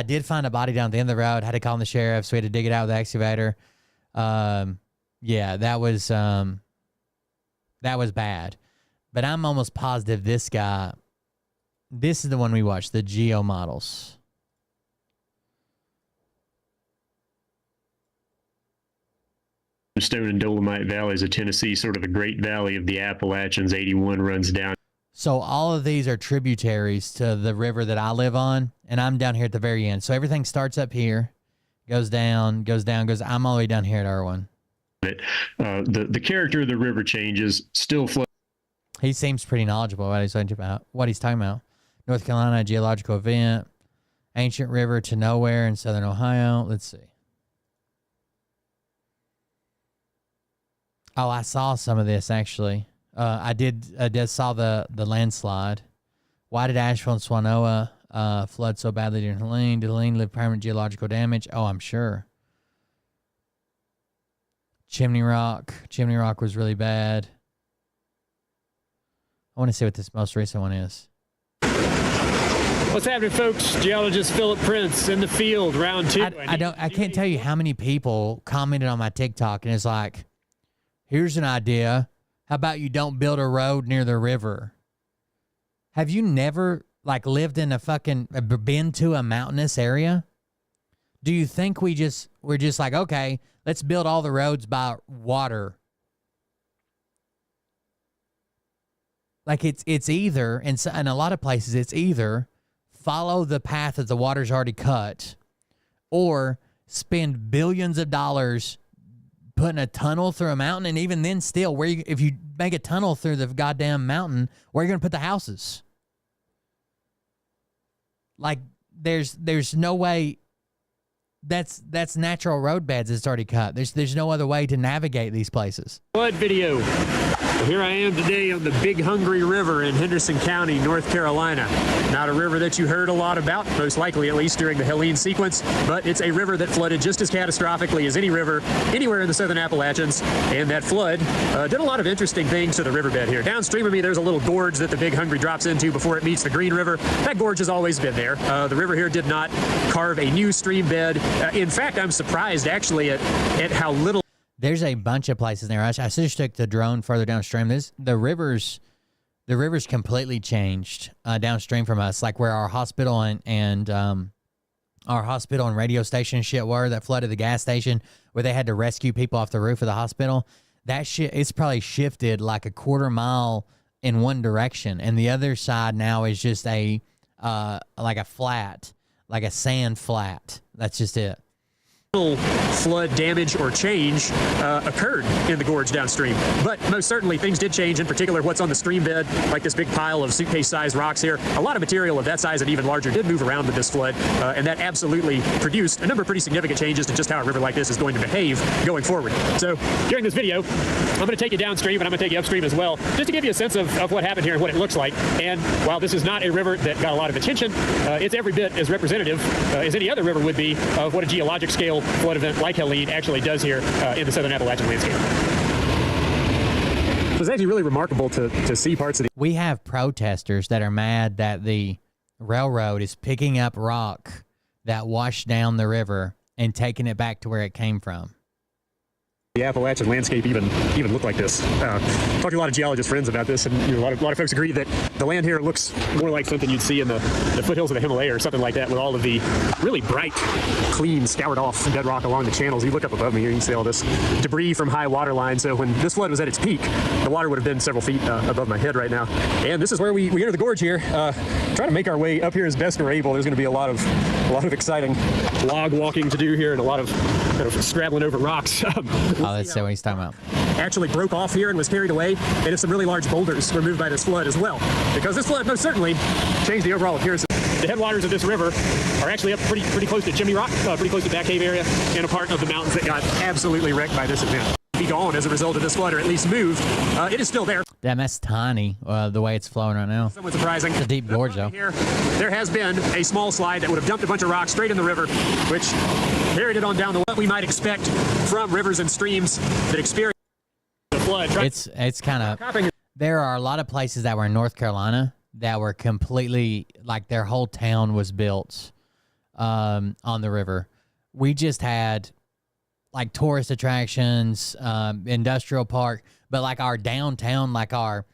did find a body down at the end of the road. Had to call in the sheriff, so we had to dig it out with the excavator. Yeah, that was bad. But I'm almost positive this guy, this is the one we watched, the Geo models. Stone and Dolomite Valleys of Tennessee, sort of the Great Valley of the Appalachians. 81 runs down. So all of these are tributaries to the river that I live on, and I'm down here at the very end. So everything starts up here, goes down, I'm all the way down here at R1. The character of the river changes, still flows. He seems pretty knowledgeable about what he's talking about. North Carolina geological event, ancient river to nowhere in southern Ohio. Let's see. Oh, I saw some of this actually. I saw the landslide. Why did Asheville and Swanoa flood so badly during Helene? Did Helene leave permanent geological damage? Oh, I'm sure. Chimney Rock was really bad. I want to see what this most recent one is. What's happening, folks? Geologist Philip Prince in the field, round 2. I can't tell you how many people commented on my TikTok, and it's like, here's an idea. How about you don't build a road near the river? Have you never lived in been to a mountainous area? Do you think we're just like, okay, let's build all the roads by water? Like it's either, in a lot of places, it's either follow the path that the water's already cut, or spend billions of dollars putting a tunnel through a mountain. And even then still, if you make a tunnel through the goddamn mountain, where are you going to put the houses? Like, there's no way. That's natural road beds that's already cut. There's no other way to navigate these places. Flood video. Here I am today on the Big Hungry River in Henderson County, North Carolina. Not a river that you heard a lot about, most likely at least during the Helene sequence, but it's a river that flooded just as catastrophically as any river anywhere in the southern Appalachians, and that flood did a lot of interesting things to the riverbed here. Downstream of me, there's a little gorge that the Big Hungry drops into before it meets the Green River. That gorge has always been there. The river here did not carve a new stream bed. In fact, I'm surprised actually at how little. There's a bunch of places there. I just took the drone further downstream. The rivers completely changed downstream from us, like where our hospital and radio station shit were that flooded the gas station, where they had to rescue people off the roof of the hospital. That shit, it's probably shifted like a quarter mile in one direction, and the other side now is just like a flat, like a sand flat. That's just it. Flood damage or change occurred in the gorge downstream, but most certainly things did change. In particular, what's on the stream bed, like this big pile of suitcase-sized rocks here, a lot of material of that size and even larger did move around with this flood, and that absolutely produced a number of pretty significant changes to just how a river like this is going to behave going forward. So during this video, I'm going to take you downstream, and I'm going to take you upstream as well, just to give you a sense of what happened here and what it looks like. And while this is not a river that got a lot of attention, it's every bit as representative as any other river would be of what a geologic scale flood event like Helene actually does here in the southern Appalachian landscape. It was actually really remarkable to see parts of the. We have protesters that are mad that the railroad is picking up rock that washed down the river and taking it back to where it came from. The Appalachian landscape even looked like this. Talked to a lot of geologist friends about this, and a lot of folks agree that the land here looks more like something you'd see in the foothills of the Himalaya or something like that, with all of the really bright, clean, scoured off bedrock along the channels. You look up above me here, you can see all this debris from high water line. So when this flood was at its peak, the water would have been several feet above my head right now. And this is where we enter the gorge here. Trying to make our way up here as best we're able. There's going to be a lot of exciting log walking to do here, and a lot of kind of straddling over rocks. Let's see what he's talking about. Actually broke off here and was carried away, and if some really large boulders were moved by this flood as well, because this flood most certainly changed the overall appearance. The headwaters of this river are actually up pretty close to Chimney Rock, pretty close to Back Cave area, and a part of the mountains that got absolutely wrecked by this event. Be gone as a result of this flood, or at least moved. It is still there. Damn, that's tiny, the way it's flowing right now. Somewhat surprising. It's a deep gorge, though. Here, there has been a small slide that would have dumped a bunch of rocks straight in the river, which carried it on down to what we might expect from rivers and streams that experience flood. It's kind of, there are a lot of places that were in North Carolina that were completely, like their whole town was built on the river. We just had like tourist attractions, industrial park, but like our downtown, like our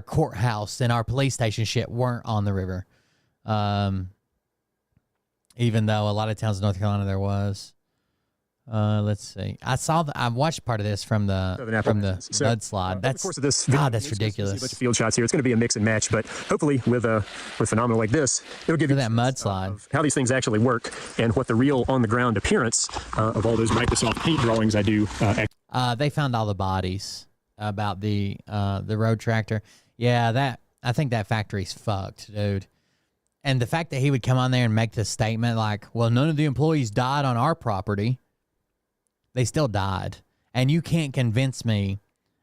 courthouse and our police station shit weren't on the river. Even though a lot of towns in North Carolina there was. Let's see. I watched part of this from the mudslide. That's, course of this God, that's a bunch ridiculous. of field shots here. It's going to be a mix and match, but hopefully with phenomenon like this, it'll give you that mudslide of how these things actually work and what the real on the ground appearance of all those Microsoft Paint drawings I do. They found all the bodies about the road tractor. Yeah, I think that factory's fucked, dude. And the fact that he would come on there and make this statement like, well, none of the employees died on our property. They still died. And you can't convince me.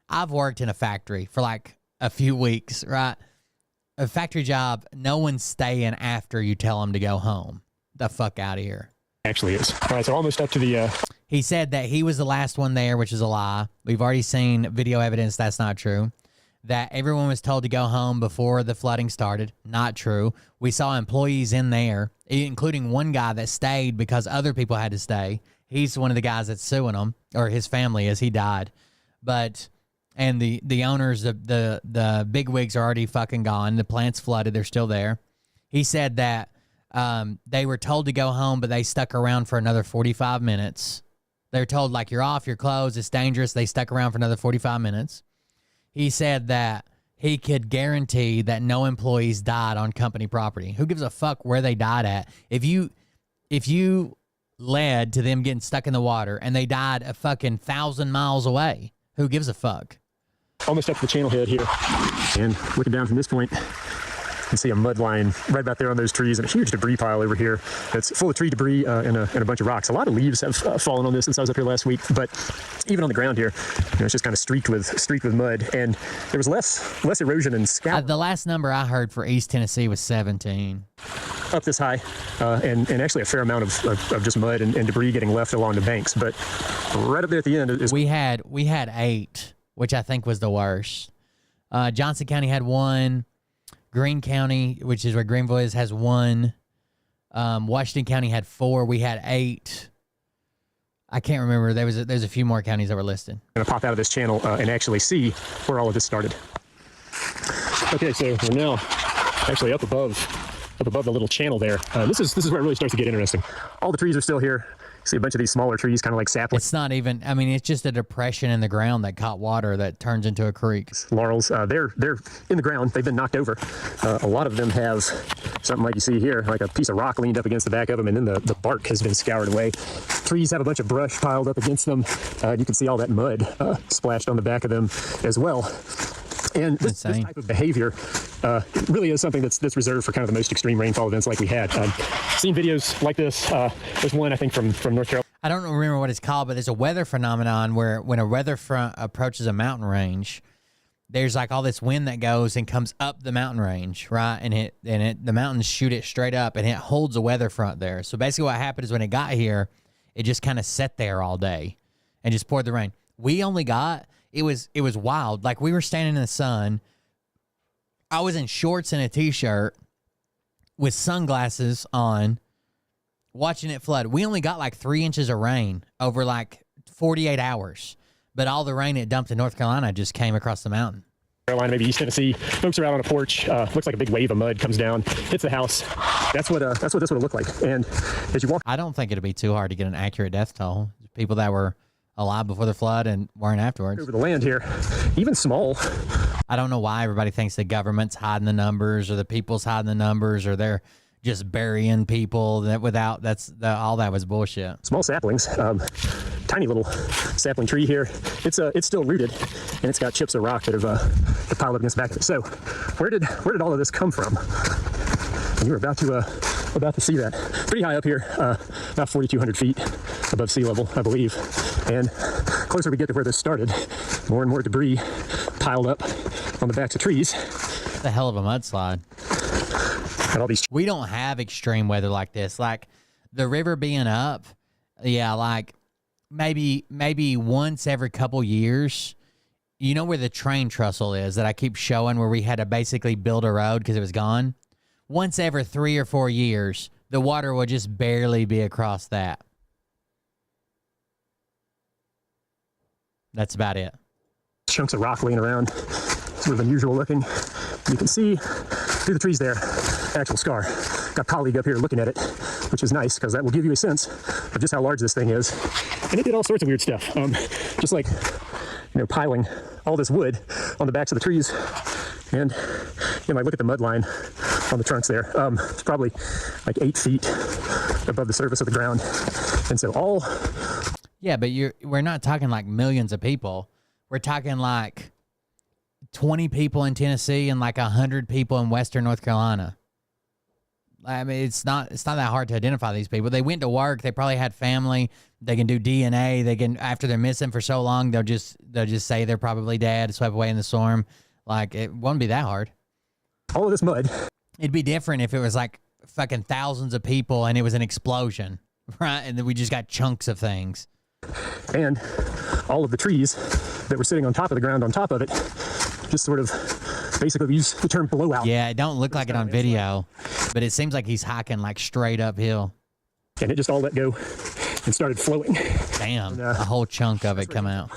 I've worked in a factory for like a few weeks, right? A factory job, no one's staying after you tell them to go home. The fuck out of here. Actually is. All right, so almost up to the... He said that he was the last one there, which is a lie. We've already seen video evidence that's not true. That everyone was told to go home before the flooding started. Not true. We saw employees in there, including one guy that stayed because other people had to stay. He's one of the guys that's suing him, or his family, as he died. And the owners, the bigwigs are already fucking gone. The plant's flooded. They're still there. He said that they were told to go home, but they stuck around for another 45 minutes. They were told, like, you're off, you're closed, it's dangerous. They stuck around for another 45 minutes. He said that he could guarantee that no employees died on company property. Who gives a fuck where they died at? If you led to them getting stuck in the water and they died a fucking 1,000 miles away, who gives a fuck? Almost up to the channel head here. And looking down from this point, you can see a mud line right about there on those trees and a huge debris pile over here that's full of tree debris and a bunch of rocks. A lot of leaves have fallen on this since I was up here last week, but even on the ground here, it's just kind of streaked with mud, and there was less erosion and scour. The last number I heard for East Tennessee was 17. Up this high, and actually a fair amount of just mud and debris getting left along the banks. But right up there at the end is... We had 8, which I think was the worst. Johnson County had 1. Greene County, which is where Greenville is, has 1. Washington County had 4. We had 8. I can't remember. There's a few more counties that were listed. I'm going to pop out of this channel and actually see where all of this started. Okay, so we're now actually up above the little channel there. This is where it really starts to get interesting. All the trees are still here. See a bunch of these smaller trees, kind of like saplings. It's not even, I mean, it's just a depression in the ground that caught water that turns into a creek. Laurels, they're in the ground. They've been knocked over. A lot of them have something like you see here, like a piece of rock leaned up against the back of them, and then the bark has been scoured away. Trees have a bunch of brush piled up against them. You can see all that mud splashed on the back of them as well. And this type of behavior really is something that's reserved for kind of the most extreme rainfall events like we had. Seen videos like this. There's one, I think, from North Carolina. I don't remember what it's called, but there's a weather phenomenon where when a weather front approaches a mountain range, there's like all this wind that goes and comes up the mountain range, right? And the mountains shoot it straight up, and it holds a weather front there. So basically what happened is when it got here, it just kind of sat there all day and just poured the rain. We only got... It was wild. Like, we were standing in the sun. I was in shorts and a t-shirt with sunglasses on, watching it flood. We only got like 3 inches of rain over like 48 hours. But all the rain it dumped in North Carolina just came across the mountain. Carolina, maybe East Tennessee. Folks are out on a porch. Looks like a big wave of mud comes down, hits the house. That's what this would have looked like. And as you walk... I don't think it'd be too hard to get an accurate death toll. People that were alive before the flood and weren't afterwards. Over the land here, even small. I don't know why everybody thinks the government's hiding the numbers or the people's hiding the numbers or they're just burying people all that was bullshit. Small saplings, tiny little sapling tree here. It's still rooted and it's got chips of rock that have piled up against the back of it. So where did all of this come from? And you're about to see that. Pretty high up here, about 4,200 feet above sea level, I believe. And closer we get to where this started, more and more debris piled up on the backs of trees. It's a hell of a mudslide. And all these... We don't have extreme weather like this. Like, the river being up, yeah, like maybe once every couple years you know where the train trestle is that I keep showing where we had to basically build a road because it was gone? Once every 3 or 4 years, the water will just barely be across that. That's about it. Chunks of rock laying around, sort of unusual looking. You can see through the trees there, actual scar. Got a colleague up here looking at it, which is nice because that will give you a sense of just how large this thing is. And it did all sorts of weird stuff, just like, piling all this wood on the backs of the trees. And like look at the mud line on the trunks there. It's probably like 8 feet above the surface of the ground. And so all... Yeah, but we're not talking like millions of people. We're talking like 20 people in Tennessee and like 100 people in Western North Carolina. I mean, it's not that hard to identify these people. They went to work. They probably had family. They can do DNA. They can, after they're missing for so long, they'll just say they're probably dead, swept away in the storm. Like, it won't be that hard. All of this mud. It'd be different if it was like fucking thousands of people and it was an explosion, right? And then we just got chunks of things. And all of the trees that were sitting on top of the ground on top of it just sort of basically use the term blowout. Yeah, it don't look like it on video, but it seems like he's hiking like straight uphill. And it just all let go and started flowing. Damn, And, a whole chunk of it come out.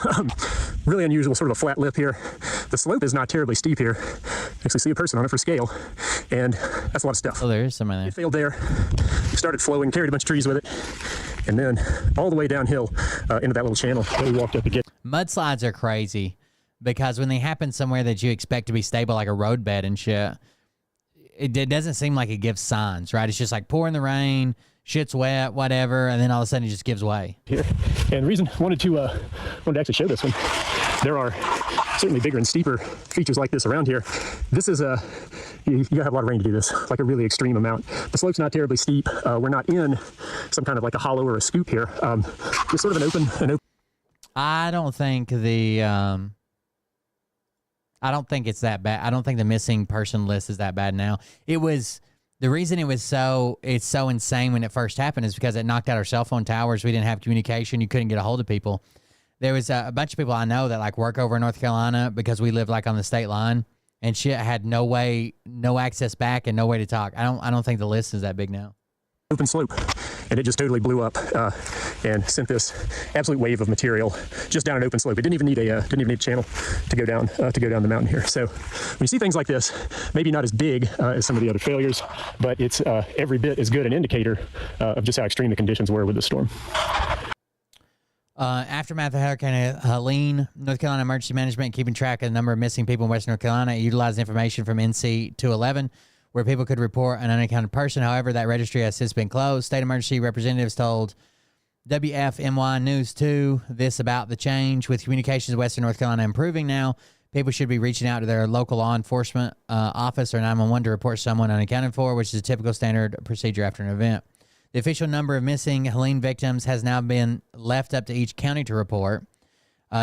Really unusual, sort of a flat lip here. The slope is not terribly steep here. Actually see a person on it for scale. And that's a lot of stuff. Oh, there is somebody there. It failed there. Started flowing, carried a bunch of trees with it. And then all the way downhill into that little channel that we walked up again. Mudslides are crazy because when they happen somewhere that you expect to be stable, like a roadbed and shit, it doesn't seem like it gives signs, right? It's just like pouring the rain, shit's wet, whatever, and then all of a sudden it just gives way. Here. And the reason I wanted to actually show this one, there are certainly bigger and steeper features like this around here. This is you gotta have a lot of rain to do this, like a really extreme amount. The slope's not terribly steep. We're not in some kind of like a hollow or a scoop here. Just sort of an open. I don't think it's that bad. I don't think the missing person list is that bad now. It was the reason it's so insane when it first happened is because it knocked out our cell phone towers. We didn't have communication. You couldn't get a hold of people. There was a bunch of people I know that like work over in North Carolina because we live like on the state line, and shit had no access back and no way to talk. I don't think the list is that big now. Open slope, and it just totally blew up and sent this absolute wave of material just down an open slope. It didn't even need a channel to go down the mountain here. So when you see things like this, maybe not as big as some of the other failures, but it's every bit as good an indicator of just how extreme the conditions were with the storm. Aftermath of Hurricane Helene, North Carolina Emergency Management keeping track of the number of missing people in Western North Carolina. It utilized information from NC 211 where people could report an unaccounted person. However, that registry has since been closed. State emergency representatives told WFMY News 2 this about the change. With communications in Western North Carolina improving now, people should be reaching out to their local law enforcement office or 911 to report someone unaccounted for, which is a typical standard procedure after an event. The official number of missing Helene victims has now been left up to each county to report.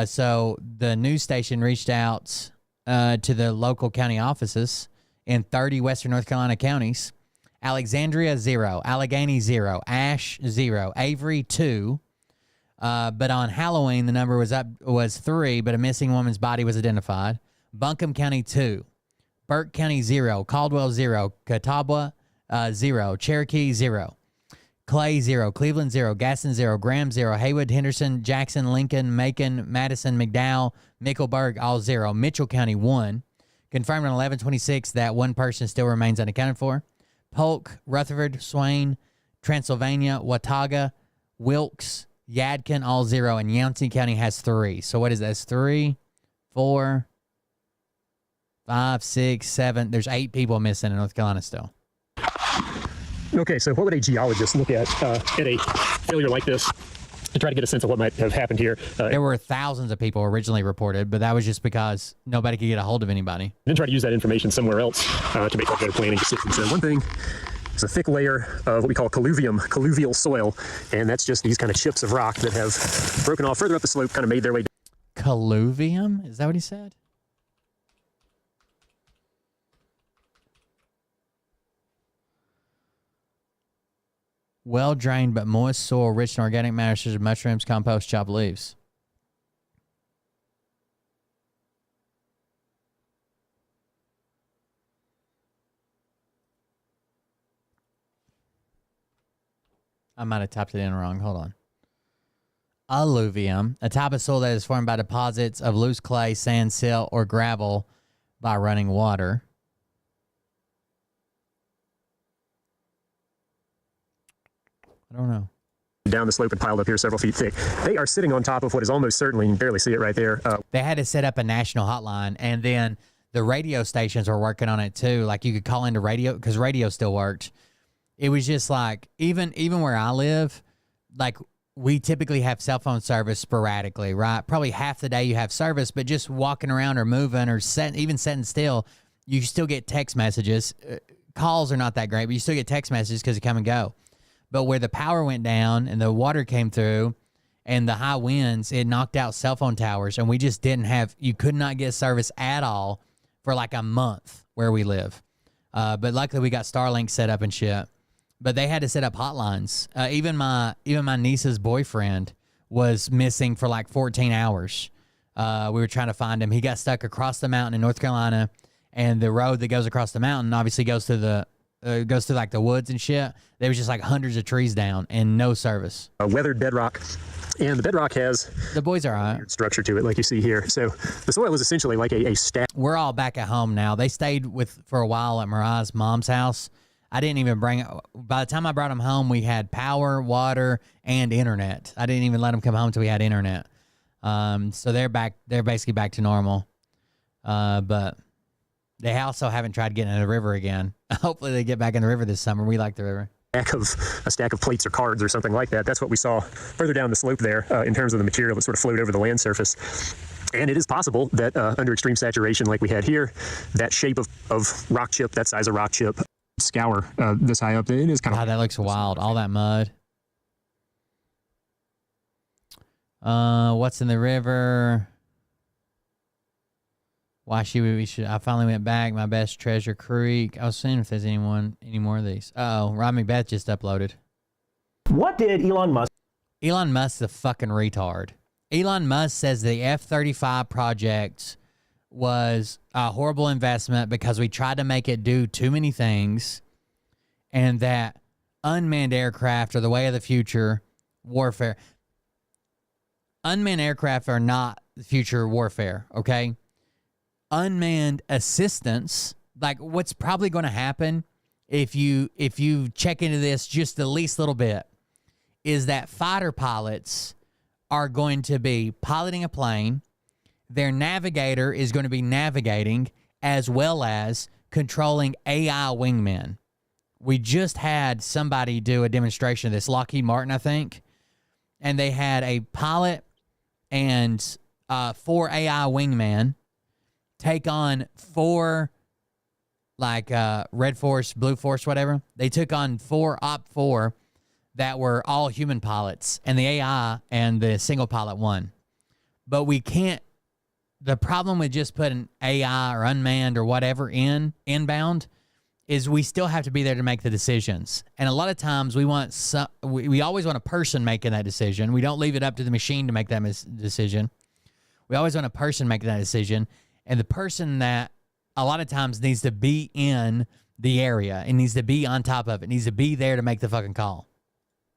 So the news station reached out to the local county offices in 30 Western North Carolina counties. Alexandria, 0. Allegheny, 0. Ash, 0. Avery, 2. But on Halloween, the number was 3, but a missing woman's body was identified. Buncombe County, 2. Burke County, 0. Caldwell, 0. Catawba, 0. Cherokee, 0. Clay, 0. Cleveland, 0. Gaston, 0. Graham, 0. Haywood, Henderson, Jackson, Lincoln, Macon, Madison, McDowell, Mickleburg, all 0. Mitchell County, 1. Confirmed on 11/26 that one person still remains unaccounted for. Polk, Rutherford, Swain, Transylvania, Watauga, Wilkes, Yadkin, all 0. And Yancey County has 3. So what is that? 3, 4, 5, 6, 7. There's 8 people missing in North Carolina still. Okay, so what would a geologist look at a failure like this to try to get a sense of what might have happened here? There were thousands of people originally reported, but that was just because nobody could get a hold of anybody. And then try to use that information somewhere else to make better planning decisions. So one thing is a thick layer of what we call colluvial soil, and that's just these kind of chips of rock that have broken off further up the slope, kind of made their way down. Colluvium? Is that what he said? Well-drained but moist soil rich in organic matter such as mushrooms, compost, chopped leaves. I might have typed it in wrong. Hold on. Alluvium, a type of soil that is formed by deposits of loose clay, sand, silt, or gravel by running water. I don't know. Down the slope and piled up here several feet thick. They are sitting on top of what is almost certainly, you can barely see it right there. They had to set up a national hotline, and then the radio stations were working on it too. Like you could call into radio because radio still worked. It was just like even where I live, like we typically have cell phone service sporadically, right? Probably half the day you have service, but just walking around or moving or even sitting still, you still get text messages. Calls are not that great, but you still get text messages because they come and go. But where the power went down and the water came through and the high winds, it knocked out cell phone towers, and we just didn't have, you could not get service at all for like a month where we live. But luckily we got Starlink set up and shit. But they had to set up hotlines. Even my niece's boyfriend was missing for like 14 hours. We were trying to find him. He got stuck across the mountain in North Carolina, and the road that goes across the mountain obviously goes to like the woods and shit. There was just like hundreds of trees down and no service. Weathered bedrock, and the bedrock has the boys are all right. Weird structure to it, like you see here. So the soil is essentially like a stack. We're all back at home now. They stayed for a while at Mariah's mom's house. I didn't even by the time I brought them home, we had power, water, and internet. I didn't even let them come home till we had internet. So they're basically back to normal. But they also haven't tried getting in the river again. Hopefully they get back in the river this summer. We like the river. A stack of plates or cards or something like that. That's what we saw further down the slope there in terms of the material that sort of flowed over the land surface. And it is possible that under extreme saturation like we had here, that shape of rock chip, that size of rock chip, scour this high up, it is kind of... Wow, that looks wild. All that mud. What's in the river? Why I finally went back. My best treasure Creek. I was seeing if there's any more of these. Uh-oh, Rob McBeth just uploaded. What did Elon Musk? Elon Musk's a fucking retard. Elon Musk says the F-35 project was a horrible investment because we tried to make it do too many things, and that unmanned aircraft are the way of the future warfare. Unmanned aircraft are not the future warfare, okay? Unmanned assistance, like what's probably going to happen if you check into this just the least little bit, is that fighter pilots are going to be piloting a plane. Their navigator is going to be navigating as well as controlling AI wingmen. We just had somebody do a demonstration of this, Lockheed Martin, I think, and they had a pilot and 4 AI wingmen take on 4, like Red Force, Blue Force, whatever. They took on 4 Op-4 that were all human pilots, and the AI and the single pilot won. But we can't, the problem with just putting AI or unmanned or whatever inbound is we still have to be there to make the decisions. And a lot of times we always want a person making that decision. We don't leave it up to the machine to make that decision. We always want a person making that decision. And the person that a lot of times needs to be in the area, it needs to be on top of it, needs to be there to make the fucking call.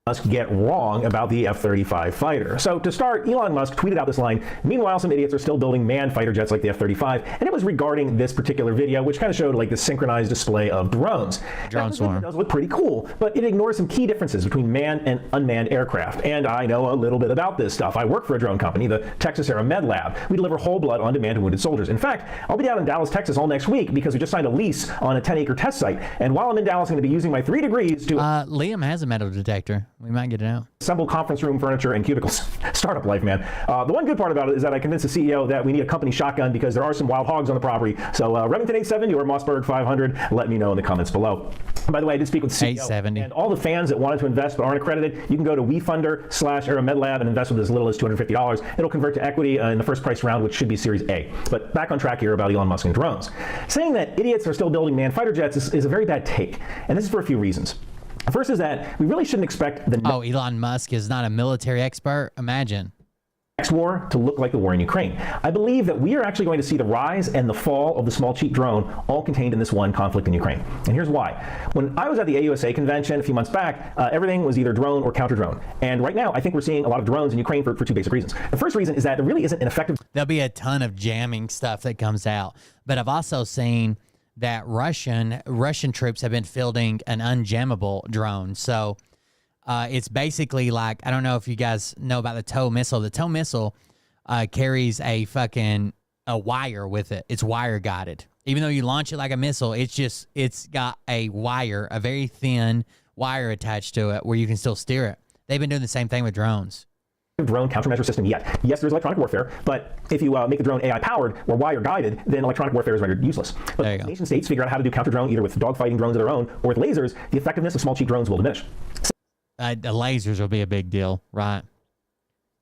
Musk get wrong about the F-35 fighter. So to start, Elon Musk tweeted out this line, "Meanwhile, some idiots are still building manned fighter jets like the F-35," and it was regarding this particular video, which kind of showed like the synchronized display of drones. Drone swarm. It does look pretty cool, but it ignores some key differences between manned and unmanned aircraft. And I know a little bit about this stuff. I work for a drone company, the Texas Aero Med Lab. We deliver whole blood on demand to wounded soldiers. In fact, I'll be down in Dallas, Texas all next week because we just signed a lease on a 10-acre test site. And while I'm in Dallas, I'm going to be using my 3 degrees to... Liam has a metal detector. We might get it out. Assemble conference room furniture and cubicles. Startup life, man. The one good part about it is that I convinced the CEO that we need a company shotgun because there are some wild hogs on the property. So Remington 870 or Mossberg 500, let me know in the comments below. By the way, I did speak with the CEO 870. And all the fans that wanted to invest but aren't accredited, you can go to WeFunder/AeroMedLab and invest with as little as $250. It'll convert to equity in the first price round, which should be Series A. But back on track here about Elon Musk and drones. Saying that idiots are still building manned fighter jets is a very bad take, and this is for a few reasons. First is that we really shouldn't expect the... Oh, Elon Musk is not a military expert? Imagine. next war to look like the war in Ukraine. I believe that we are actually going to see the rise and the fall of the small cheap drone all contained in this one conflict in Ukraine. And here's why. When I was at the AUSA convention a few months back, everything was either drone or counter drone. And right now, I think we're seeing a lot of drones in Ukraine for two basic reasons. The first reason is that there really isn't an effective... There'll be a ton of jamming stuff that comes out. But I've also seen that Russian troops have been fielding an unjammable drone. So it's basically like, I don't know if you guys know about the TOW missile. The TOW missile carries a wire with it. It's wire guided. Even though you launch it like a missile, it's got a wire, a very thin wire attached to it where you can still steer it. They've been doing the same thing with drones. Drone countermeasure system yet. Yes, there's electronic warfare, but if you make the drone AI powered or wire guided, then electronic warfare is rendered useless. But nation states figure out how to do counter drone either with dogfighting drones of their own or with lasers, the effectiveness of small cheap drones will diminish. The lasers will be a big deal, right?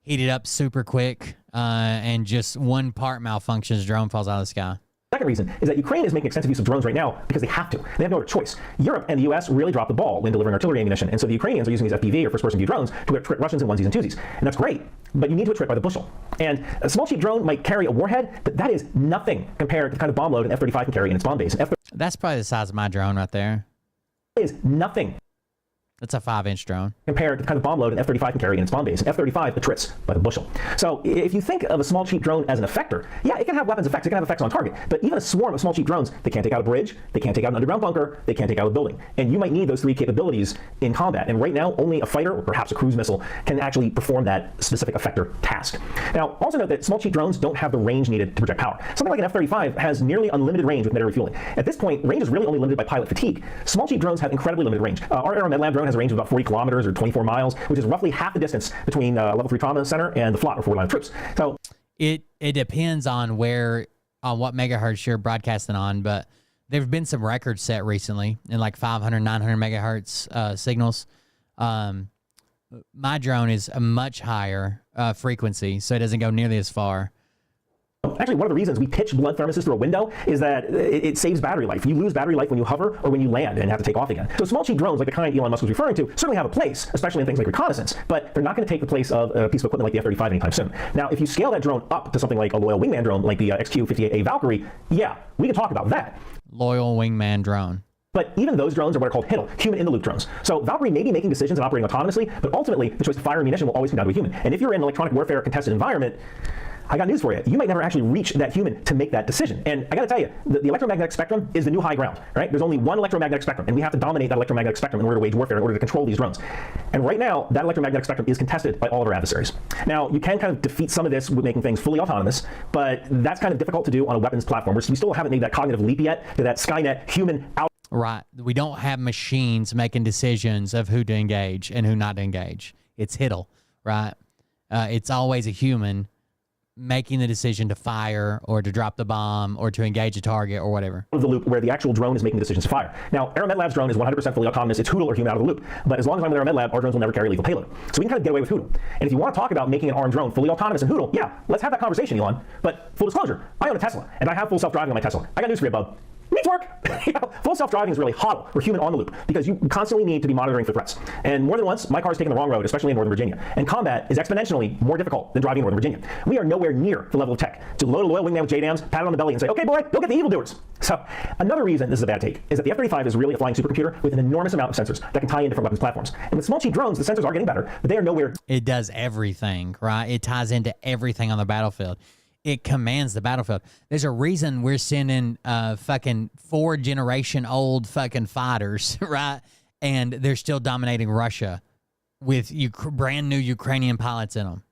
Heat it up super quick, and just one part malfunctions, drone falls out of the sky. Second reason is that Ukraine is making extensive use of drones right now because they have to. They have no other choice. Europe and the US really dropped the ball when delivering artillery ammunition, and so the Ukrainians are using these FPV or first-person view drones to trick Russians in onesies and twosies. And that's great, but you need to trick by the bushel. And a small cheap drone might carry a warhead, but that is nothing compared to the kind of bomb load an F-35 can carry in its bomb base. That's probably the size of my drone right there. Is nothing. That's a 5-inch drone. Compared to the kind of bomb load an F-35 can carry in its bomb base. An F-35 attrits by the bushel. So if you think of a small cheap drone as an effector, yeah, it can have weapons effects. It can have effects on target. But even a swarm of small cheap drones, they can't take out a bridge. They can't take out an underground bunker. They can't take out a building. And you might need those three capabilities in combat. And right now, only a fighter or perhaps a cruise missile can actually perform that specific effector task. Now, also note that small cheap drones don't have the range needed to project power. Something like an F-35 has nearly unlimited range with mid-air refueling. At this point, range is really only limited by pilot fatigue. Small cheap drones have incredibly limited range. Our Aero Med Lab drone has a range of about 40 kilometers or 24 miles, which is roughly half the distance between Level 3 Trauma Center and the FLOT or forward line of troops. So it depends on what megahertz you're broadcasting on, but there have been some records set recently in like 500, 900 megahertz signals. My drone is a much higher frequency, so it doesn't go nearly as far. Actually, one of the reasons we pitch blood thermoses through a window is that it saves battery life. You lose battery life when you hover or when you land and have to take off again. So small cheap drones, like the kind Elon Musk was referring to, certainly have a place, especially in things like reconnaissance, but they're not going to take the place of a piece of equipment like the F-35 anytime soon. Now, if you scale that drone up to something like a loyal wingman drone like the XQ-58A Valkyrie, yeah, we can talk about that. Loyal wingman drone. But even those drones are what are called HITL, human-in-the-loop drones. So Valkyrie may be making decisions and operating autonomously, but ultimately the choice to fire ammunition will always come down to a human. And if you're in an electronic warfare contested environment, I got news for you. You might never actually reach that human to make that decision. And I got to tell you, the electromagnetic spectrum is the new high ground, right? There's only one electromagnetic spectrum, and we have to dominate that electromagnetic spectrum in order to wage warfare, in order to control these drones. And right now, that electromagnetic spectrum is contested by all of our adversaries. Now, you can kind of defeat some of this with making things fully autonomous, but that's kind of difficult to do on a weapons platform. We still haven't made that cognitive leap yet to that Skynet human out. Right. We don't have machines making decisions of who to engage and who not to engage. It's HITL, right? It's always a human making the decision to fire or to drop the bomb or to engage a target or whatever. Of the loop where the actual drone is making decisions to fire. Now, Aero Med Lab's drone is 100% fully autonomous. It's HOODL or human out of the loop. But as long as I'm with Aero Med Lab, our drones will never carry lethal payload. So we can kind of get away with HOODL. And if you want to talk about making an armed drone fully autonomous and HOODL, yeah, let's have that conversation, Elon. But full disclosure, I own a Tesla, and I have full self-driving on my Tesla. I got news for you, bub. Needs work. Full self-driving is really HODL, or human on the loop, because you constantly need to be monitoring for threats. And more than once, my car's taken the wrong road, especially in Northern Virginia. And combat is exponentially more difficult than driving in Northern Virginia. We are nowhere near the level of tech to load a loyal wingman with JDAMs, pat it on the belly, and say, okay, boy, go get the evildoers. So another reason this is a bad take is that the F-35 is really a flying supercomputer with an enormous amount of sensors that can tie in different weapons platforms. And with small cheap drones, the sensors are getting better, but they are nowhere. It does everything, right? It ties into everything on the battlefield. It commands the battlefield. There's a reason we're sending fucking 4-generation-old fucking fighters, right? And they're still dominating Russia with brand new Ukrainian pilots in them.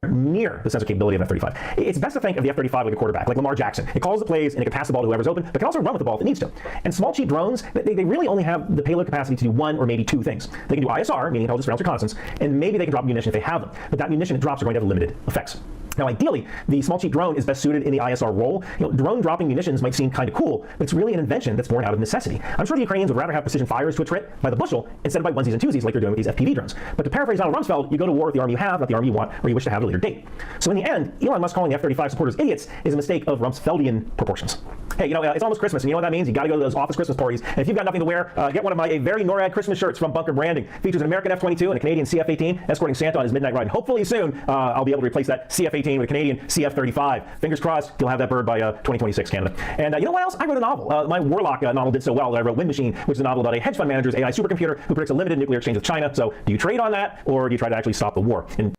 Near the sensor capability of F-35. It's best to think of the F-35 like a quarterback, like Lamar Jackson. It calls the plays and it can pass the ball to whoever's open, but can also run with the ball if it needs to. And small cheap drones, they really only have the payload capacity to do one or maybe two things. They can do ISR, meaning intelligence surveillance reconnaissance, and maybe they can drop munition if they have them. But that munition it drops are going to have limited effects. Now, ideally, the small cheap drone is best suited in the ISR role. Drone dropping munitions might seem kind of cool, but it's really an invention that's born out of necessity. I'm sure the Ukrainians would rather have precision fires to a trit by the bushel instead of by onesies and twosies like they're doing with these FPV drones. But to paraphrase Donald Rumsfeld, you go to war with the army you have, not the army you want or you wish to have at a later date. So in the end, Elon Musk calling the F-35 supporters idiots is a mistake of Rumsfeldian proportions. Hey, it's almost Christmas, and you know what that means? You got to go to those office Christmas parties. And if you've got nothing to wear, get one of my very NORAD Christmas shirts from Bunker Branding. Features an American F-22 and a Canadian CF-18 escorting Santa on his midnight ride. Hopefully soon, I'll be able to replace that CF-18 with a Canadian CF-35. Fingers crossed, you'll have that bird by 2026, Canada. And you know what else? I wrote a novel. My Warlock novel did so well that I wrote Wind Machine, which is a novel about a hedge fund manager's AI supercomputer who predicts a limited nuclear exchange with China. So do you trade on that, or do you try to actually stop the war? And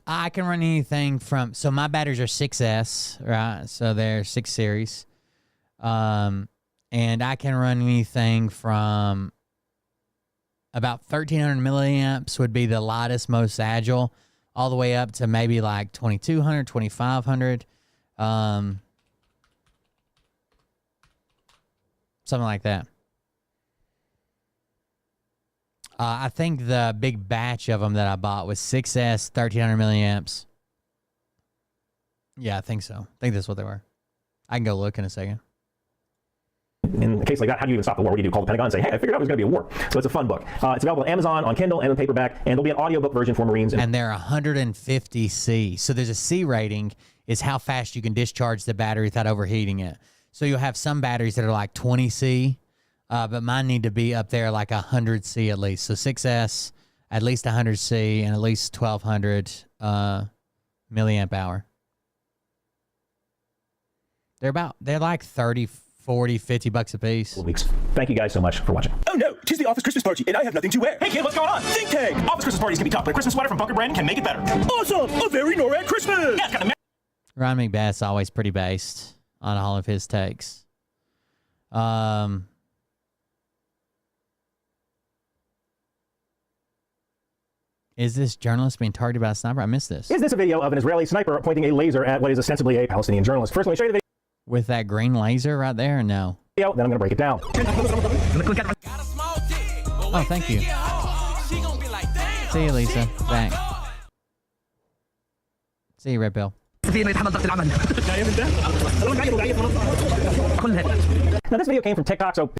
I can run anything from, so my batteries are 6S, right? So they're 6 series. And I can run anything from about 1,300 milliamps would be the lightest, most agile, all the way up to maybe like 2,200, 2,500. Something like that. I think the big batch of them that I bought was 6S, 1,300 milliamps. Yeah, I think so. I think that's what they were. I can go look in a second. in a case like that, how do you even stop the war? What do you do? Call the Pentagon and say, hey, I figured out there's going to be a war. So it's a fun book. It's available on Amazon, on Kindle, and on paperback, and there'll be an audiobook version for Marines. And they're 150 C. So there's a C rating is how fast you can discharge the battery without overheating it. So you'll have some batteries that are like 20 C, but mine need to be up there like 100 C at least. So 6S, at least 100 C, and at least 1,200 milliamp hour. They're like 30, 40, 50 bucks a piece. Weeks. Thank you guys so much for watching. Oh no, 'tis the office Christmas party and I have nothing to wear. Hey kid, what's going on? Think tank! Office Christmas parties can be tough, but a Christmas sweater from Bunker Brand can make it better. Awesome! A very NORAD Christmas! Yeah, it's got the Ryan McBath's always pretty based on all of his takes. Is this journalist being targeted by a sniper? I missed this. Is this a video of an Israeli sniper pointing a laser at what is ostensibly a Palestinian journalist? First, let me show you the With that green laser right there, or no? video, then I'm going to break it down. Oh, thank you. See you, Lisa. Back. See you, Red Pill. Now, this video came from TikTok, so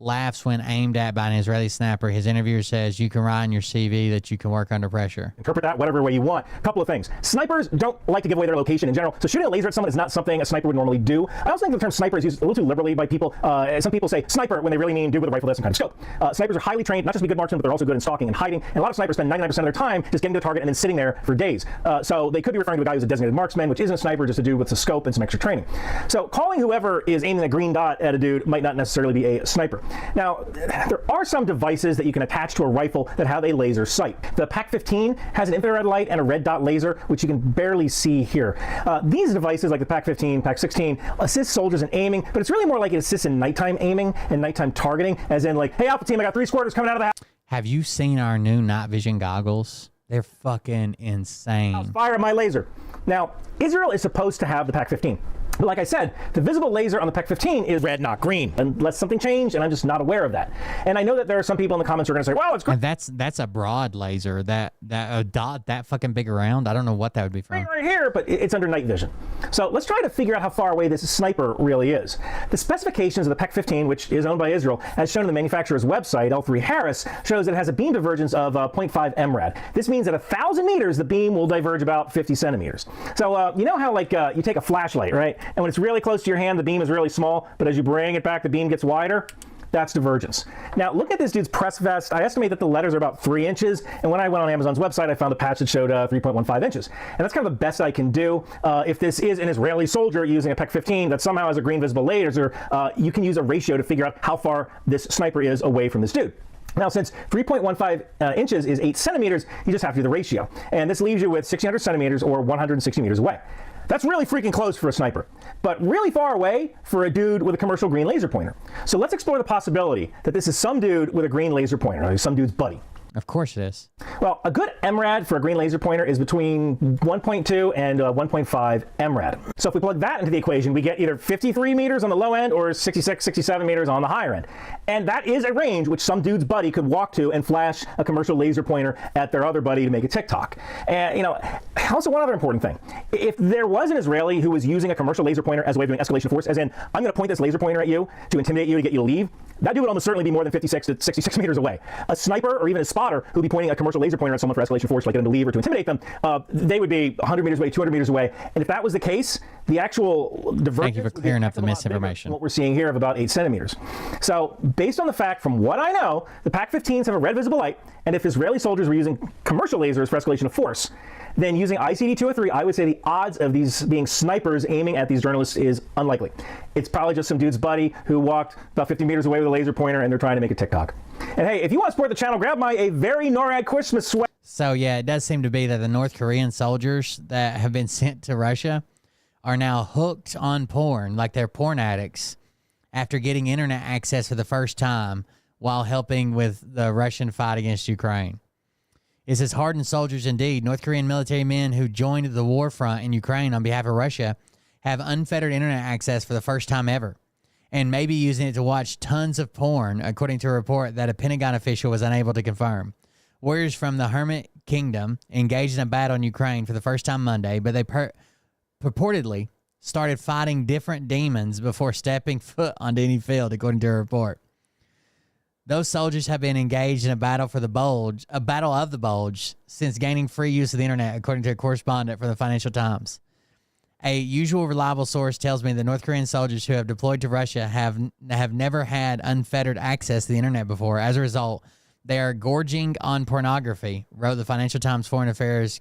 Laughs when aimed at by an Israeli sniper. His interviewer says you can write in your CV that you can work under pressure. Interpret that whatever way you want. A couple of things. Snipers don't like to give away their location in general, so shooting a laser at someone is not something a sniper would normally do. I also think the term sniper is used a little too liberally by people. Some people say sniper when they really mean dude with a rifle that's some kind of scope. Snipers are highly trained, not just to be good marksmen, but they're also good in stalking and hiding. And a lot of snipers spend 99% of their time just getting to the target and then sitting there for days. So they could be referring to a guy who's a designated marksman, which isn't a sniper, just a dude with a scope and some extra training. So calling whoever is aiming a green dot at a dude might not necessarily be a sniper. Now, there are some devices that you can attach to a rifle that have a laser sight. The PAC-15 has an infrared light and a red dot laser, which you can barely see here. These devices, like the PAC-15, PAC-16, assist soldiers in aiming, but it's really more like it assists in nighttime aiming and nighttime targeting, as in like, hey, Alpha Team, I got 3 squirters coming out of the house. Have you seen our new night vision goggles? They're fucking insane. Fire at my laser. Now, Israel is supposed to have the PAC-15. But like I said, the visible laser on the PAC-15 is red, not green, unless something changed, and I'm just not aware of that. And I know that there are some people in the comments who are going to say, well, it's green. And that's a broad laser. That a dot that fucking big around. I don't know what that would be from. Right here, but it's under night vision. So let's try to figure out how far away this sniper really is. The specifications of the PAC-15, which is owned by Israel, as shown in the manufacturer's website, L3 Harris, shows that it has a beam divergence of 0.5 MRAD. This means at 1,000 meters, the beam will diverge about 50 centimeters. So you know how like you take a flashlight, right? And when it's really close to your hand, the beam is really small, but as you bring it back, the beam gets wider? That's divergence. Now, look at this dude's press vest. I estimate that the letters are about 3 inches, and when I went on Amazon's website, I found a patch that showed 3.15 inches. And that's kind of the best I can do. If this is an Israeli soldier using a PAC-15 that somehow has a green visible laser, you can use a ratio to figure out how far this sniper is away from this dude. Now, since 3.15 inches is 8 centimeters, you just have to do the ratio. And this leaves you with 1,600 centimeters or 160 meters away. That's really freaking close for a sniper, but really far away for a dude with a commercial green laser pointer. So let's explore the possibility that this is some dude with a green laser pointer, or some dude's buddy. Of course it is. Well, a good MRAD for a green laser pointer is between 1.2 and 1.5 MRAD. So if we plug that into the equation, we get either 53 meters on the low end or 66, 67 meters on the higher end. And that is a range which some dude's buddy could walk to and flash a commercial laser pointer at their other buddy to make a TikTok. And, you know, also one other important thing. If there was an Israeli who was using a commercial laser pointer as a way of doing escalation of force, as in, I'm going to point this laser pointer at you to intimidate you to get you to leave, that dude would almost certainly be more than 56 to 66 meters away. A sniper or even a spotter who'd be pointing a commercial laser pointer at someone for escalation force, like get them to leave or to intimidate them, they would be 100 meters away, 200 meters away. And if that was the case, the actual divergence... Thank you for clearing up the misinformation. What we're seeing here of about 8 centimeters. So based on the fact, from what I know, the PAC-15s have a red visible light, and if Israeli soldiers were using commercial lasers for escalation of force, then using ICD-203, I would say the odds of these being snipers aiming at these journalists is unlikely. It's probably just some dude's buddy who walked about 50 meters away with a laser pointer and they're trying to make a TikTok. And hey, if you want to support the channel, grab my A Very NORAD Christmas sweater. So yeah, it does seem to be that the North Korean soldiers that have been sent to Russia are now hooked on porn, like they're porn addicts, after getting internet access for the first time while helping with the Russian fight against Ukraine. It says hardened soldiers indeed. North Korean military men who joined the war front in Ukraine on behalf of Russia have unfettered internet access for the first time ever, and may be using it to watch tons of porn, according to a report that a Pentagon official was unable to confirm. Warriors from the Hermit Kingdom engaged in a battle in Ukraine for the first time Monday, but they purportedly started fighting different demons before stepping foot onto any field, according to a report. Those soldiers have been engaged in a battle of the bulge, since gaining free use of the internet, according to a correspondent for the Financial Times. A usual reliable source tells me that North Korean soldiers who have deployed to Russia have never had unfettered access to the internet before. As a result, they are gorging on pornography, wrote the Financial Times foreign affairs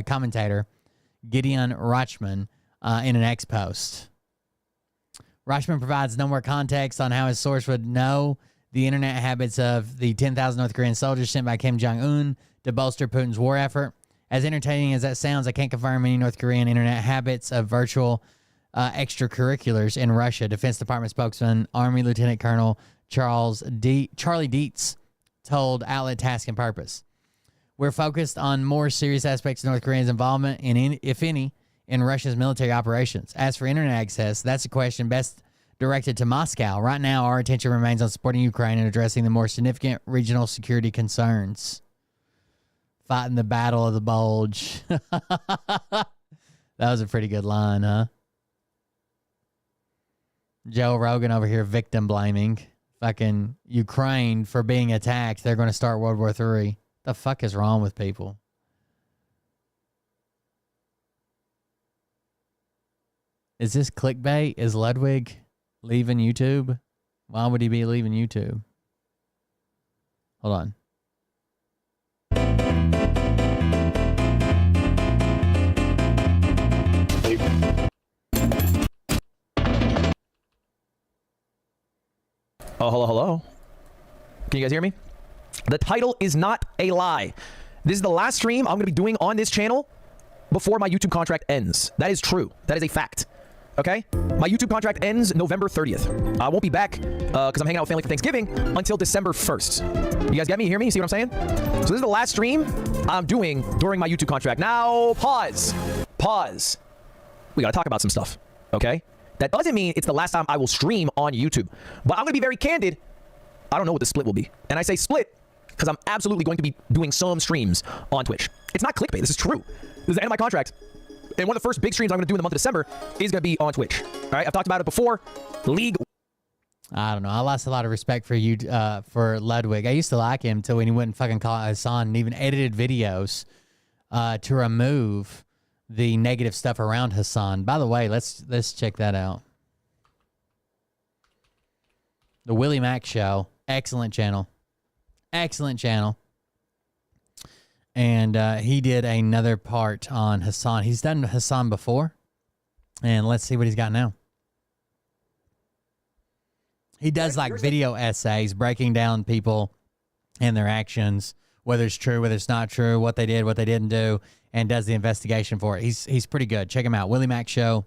commentator Gideon Rachman in an X post. Rachman provides no more context on how his source would know the internet habits of the 10,000 North Korean soldiers sent by Kim Jong-un to bolster Putin's war effort. As entertaining as that sounds, I can't confirm any North Korean internet habits of virtual extracurriculars in Russia. Defense Department spokesman Army Lieutenant Colonel Charlie Dietz told outlet Task and Purpose. We're focused on more serious aspects of North Korea's involvement, if any, in Russia's military operations. As for internet access, that's a question best directed to Moscow. Right now, our attention remains on supporting Ukraine and addressing the more significant regional security concerns. Fighting the battle of the bulge. That was a pretty good line, huh? Joe Rogan over here victim blaming. Fucking Ukraine for being attacked. They're going to start World War III. The fuck is wrong with people? Is this clickbait? Is Ludwig leaving YouTube? Why would he be leaving YouTube? Hold on. Oh, hello. Can you guys hear me? The title is not a lie. This is the last stream I'm going to be doing on this channel before my YouTube contract ends. That is true. That is a fact. Okay? My YouTube contract ends November 30th. I won't be back because I'm hanging out with family for Thanksgiving until December 1st. You guys get me? Hear me? See what I'm saying? So this is the last stream I'm doing during my YouTube contract. Now, pause. Pause. We got to talk about some stuff. Okay? That doesn't mean it's the last time I will stream on YouTube. But I'm going to be very candid. I don't know what the split will be. And I say split because I'm absolutely going to be doing some streams on Twitch. It's not clickbait. This is true. This is the end of my contract. And one of the first big streams I'm going to do in the month of December is going to be on Twitch. All right? I've talked about it before. League. I don't know. I lost a lot of respect for you, for Ludwig. I used to like him until when he wouldn't fucking call it Hassan and even edited videos to remove the negative stuff around Hassan. By the way, let's check that out. The Willie Mack Show. Excellent channel. Excellent channel. And he did another part on Hassan. He's done Hassan before. And let's see what he's got now. He does like video essays breaking down people and their actions, whether it's true, whether it's not true, what they did, what they didn't do, and does the investigation for it. He's pretty good. Check him out. Willie Mack Show.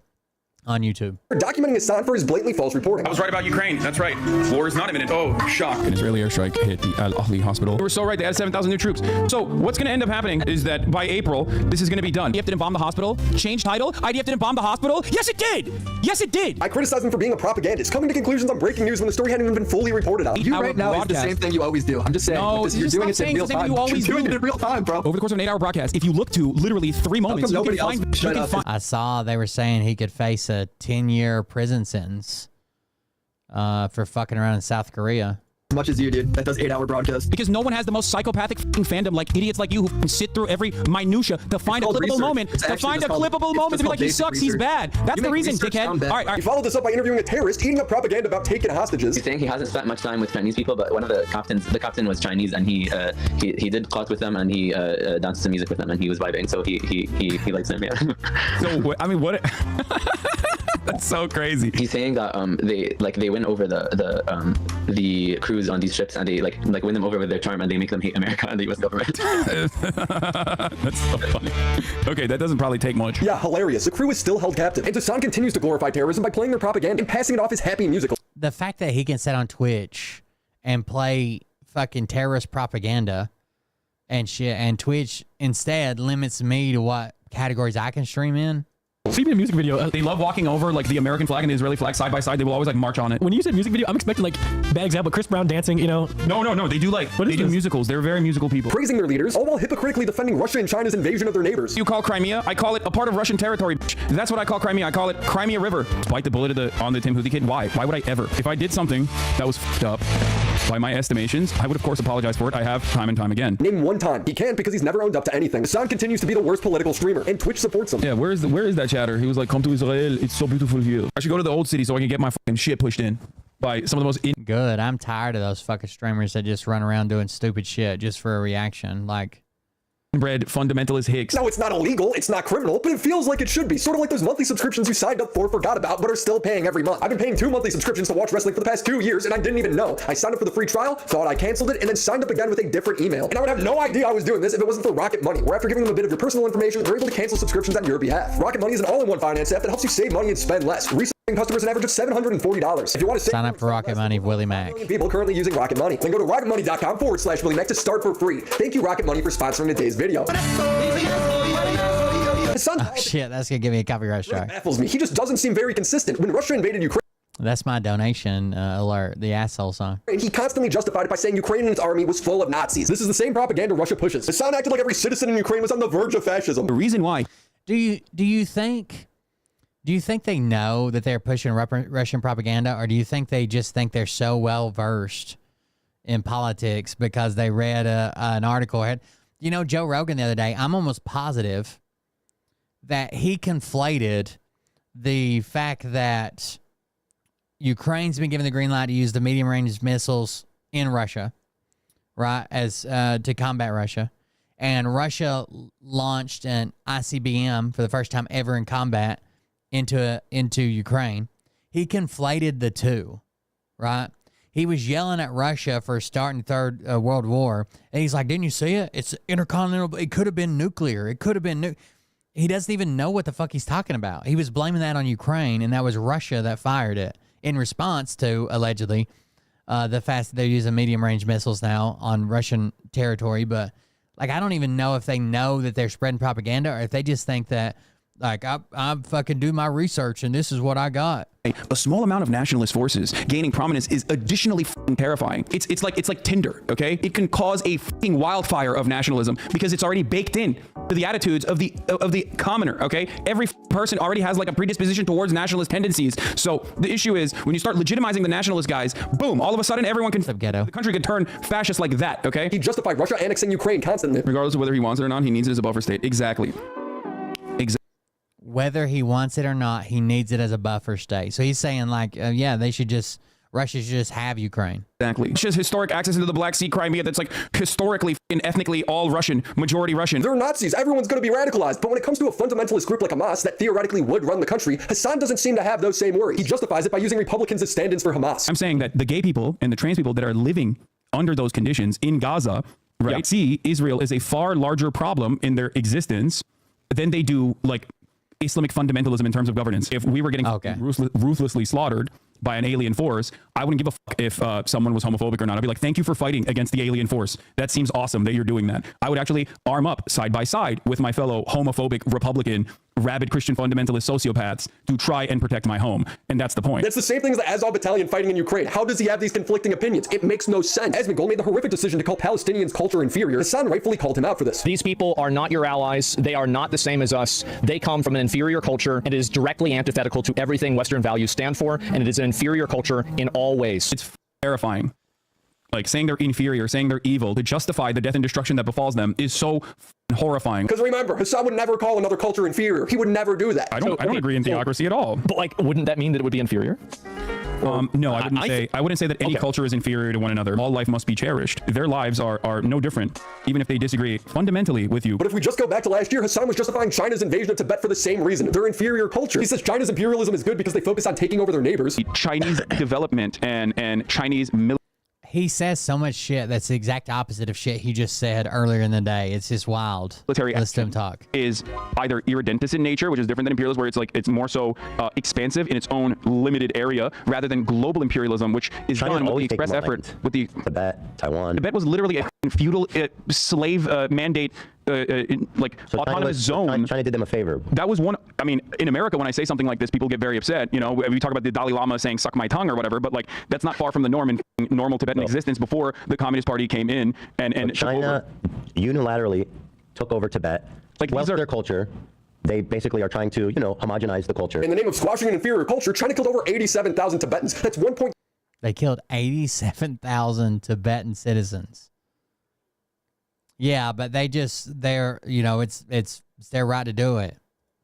on YouTube. Documenting Hassan for his blatantly false reporting. I was right about Ukraine. That's right. War is not imminent. Oh, shock. An Israeli airstrike hit the Al Ahli hospital. We were so right. They had 7,000 new troops. So what's going to end up happening is that by April, this is going to be done. IDF didn't bomb the hospital. Change title. IDF didn't bomb the hospital. Yes, it did. Yes, it did. I criticize him for being a propagandist, coming to conclusions on breaking news when the story hadn't even been fully reported on. You right now is the same thing you always do. I'm just saying. No, you're doing it in real time. You're doing it in real time, bro. Over the course of an 8-hour broadcast, if you look to literally 3 moments, you can find. I saw they were saying he could face a 10-year prison sentence for fucking around in South Korea. As much as you, dude. That does 8-hour broadcast. Because no one has the most psychopathic fandom like idiots like you who sit through every minutia to find a clippable moment. To find a clippable moment to be like, he sucks, he's bad. That's the reason, dickhead. All right. He followed this up by interviewing a terrorist, eating up propaganda about taking hostages. He's saying he hasn't spent much time with Chinese people, but one of the captain was Chinese, and he did clout with them, and he danced some music with them, and he was vibing, so he likes them, yeah. So, I mean, what? That's so crazy. He's saying that they win over the crews on these ships, and they like win them over with their charm, and they make them hate America and the U.S. government. That's so funny. Okay, that doesn't probably take much. Yeah, hilarious. The crew is still held captive, and Hassan continues to glorify terrorism by playing their propaganda and passing it off as happy musical. The fact that he can sit on Twitch and play fucking terrorist propaganda and shit, and Twitch instead limits me to what categories I can stream in. Speaking of music video, they love walking over like the American flag and the Israeli flag side by side. They will always like march on it. When you said music video, I'm expecting like bad example, Chris Brown dancing, you know. No. They do musicals. They're very musical people. Praising their leaders, all while hypocritically defending Russia and China's invasion of their neighbors. You call Crimea? I call it a part of Russian territory. That's what I call Crimea. I call it Crimea River. Bite the bullet on the Tim Houthi kid. Why? Why would I ever? If I did something that was fucked up by my estimations, I would of course apologize for it. I have time and time again. Name one time. He can't because he's never owned up to anything. Hassan continues to be the worst political streamer, and Twitch supports him. Yeah, where is that chatter? He was like, come to Israel. It's so beautiful here. I should go to the old city so I can get my fucking shit pushed in by some of the most Good. I'm tired of those fucking streamers that just run around doing stupid shit just for a reaction. Like, bred fundamentalist hicks. No, it's not illegal, it's not criminal, but it feels like it should be. Sort of like those monthly subscriptions you signed up for, forgot about, but are still paying every month. I've been paying 2 monthly subscriptions to watch wrestling for the past 2 years, and I didn't even know. I signed up for the free trial, thought I canceled it, and then signed up again with a different email. And I would have no idea I was doing this if it wasn't for Rocket Money, where after giving them a bit of your personal information, they're able to cancel subscriptions on your behalf. Rocket Money is an all-in-one finance app that helps you save money and spend less. Customers an average of $740. If you want to sign up for Rocket Money, Willie Mac. People currently using Rocket Money. Then go to rocketmoney.com/Willie Mac to start for free. Thank you, Rocket Money, for sponsoring today's video. Oh shit, that's gonna give me a copyright strike. Baffles me. He just doesn't seem very consistent. When Russia invaded Ukraine, that's my donation alert, the asshole song. He constantly justified it by saying Ukraine and its army was full of Nazis. This is the same propaganda Russia pushes. Hassan acted like every citizen in Ukraine was on the verge of fascism. The reason why. Do you think they know that they're pushing Russian propaganda, or do you think they just think they're so well versed in politics because they read an article? You know, Joe Rogan the other day, I'm almost positive that he conflated the fact that Ukraine's been given the green light to use the medium-range missiles in Russia, right, as to combat Russia, and Russia launched an ICBM for the first time ever in combat into Ukraine. He conflated the two, right? He was yelling at Russia for starting the Third World War, and he's like, "Didn't you see it? It's intercontinental. It could have been nuclear. It could have been He doesn't even know what the fuck he's talking about. He was blaming that on Ukraine, and that was Russia that fired it in response to, allegedly, the fact that they're using medium-range missiles now on Russian territory. But, like, I don't even know if they know that they're spreading propaganda, or if they just think that, like, I fucking do my research, and this is what I got. A small amount of nationalist forces gaining prominence is additionally terrifying. It's like Tinder, okay? It can cause a wildfire of nationalism because it's already baked in to the attitudes of the commoner, okay? Every person already has like a predisposition towards nationalist tendencies. So the issue is when you start legitimizing the nationalist guys, boom, all of a sudden everyone can ghetto. The country could turn fascist like that, okay? He justified Russia annexing Ukraine constantly. Regardless of whether he wants it or not, he needs it as a buffer state. Exactly. Whether he wants it or not, he needs it as a buffer state. So he's saying, like, yeah, Russia should just have Ukraine. Exactly. Russia's historic access into the Black Sea, Crimea, that's like historically and ethnically all Russian, majority Russian. They're Nazis. Everyone's going to be radicalized. But when it comes to a fundamentalist group like Hamas that theoretically would run the country, Hassan doesn't seem to have those same worries. He justifies it by using Republicans as stand-ins for Hamas. I'm saying that the gay people and the trans people that are living under those conditions in Gaza, right, see Israel as a far larger problem in their existence than they do, like, Islamic fundamentalism in terms of governance. If we were getting ruthlessly slaughtered by an alien force, I wouldn't give a fuck if someone was homophobic or not. I'd be like, thank you for fighting against the alien force. That seems awesome that you're doing that. I would actually arm up side by side with my fellow homophobic Republican rabid Christian fundamentalist sociopaths to try and protect my home. And that's the point. That's the same thing as the Azov battalion fighting in Ukraine. How does he have these conflicting opinions? It makes no sense. Asmongold made the horrific decision to call Palestinians culture inferior. Hassan rightfully called him out for this. These people are not your allies. They are not the same as us. They come from an inferior culture. It is directly antithetical to everything Western values stand for, and it is an inferior culture in all ways. It's terrifying. Like, saying they're inferior, saying they're evil to justify the death and destruction that befalls them is so horrifying. Because remember, Hassan would never call another culture inferior. He would never do that. I don't agree in theocracy at all. But like, wouldn't that mean that it would be inferior? No, I wouldn't say that any culture is inferior to one another. All life must be cherished. Their lives are no different, even if they disagree fundamentally with you. But if we just go back to last year, Hassan was justifying China's invasion of Tibet for the same reason. Their inferior culture. He says China's imperialism is good because they focus on taking over their neighbors. Chinese development and Chinese military. He says so much shit that's the exact opposite of shit he just said earlier in the day. It's just wild. Military Listen to him talk. Is either irredentist in nature, which is different than imperialism, where it's more so expansive in its own limited area, rather than global imperialism, which is done with the express effort with the Tibet, Taiwan. Tibet was literally a feudal slave mandate. Autonomous zone. China did them a favor. That was one. I mean, in America, when I say something like this, people get very upset. You know, we talk about the Dalai Lama saying "suck my tongue" or whatever, but like that's not far from the norm in normal Tibetan existence before the Communist Party came in and China unilaterally took over Tibet. Like their culture. They basically are trying to, homogenize the culture. In the name of squashing an inferior culture, China killed over 87,000 Tibetans. That's 1. They killed 87,000 Tibetan citizens. Yeah, but it's their right to do it.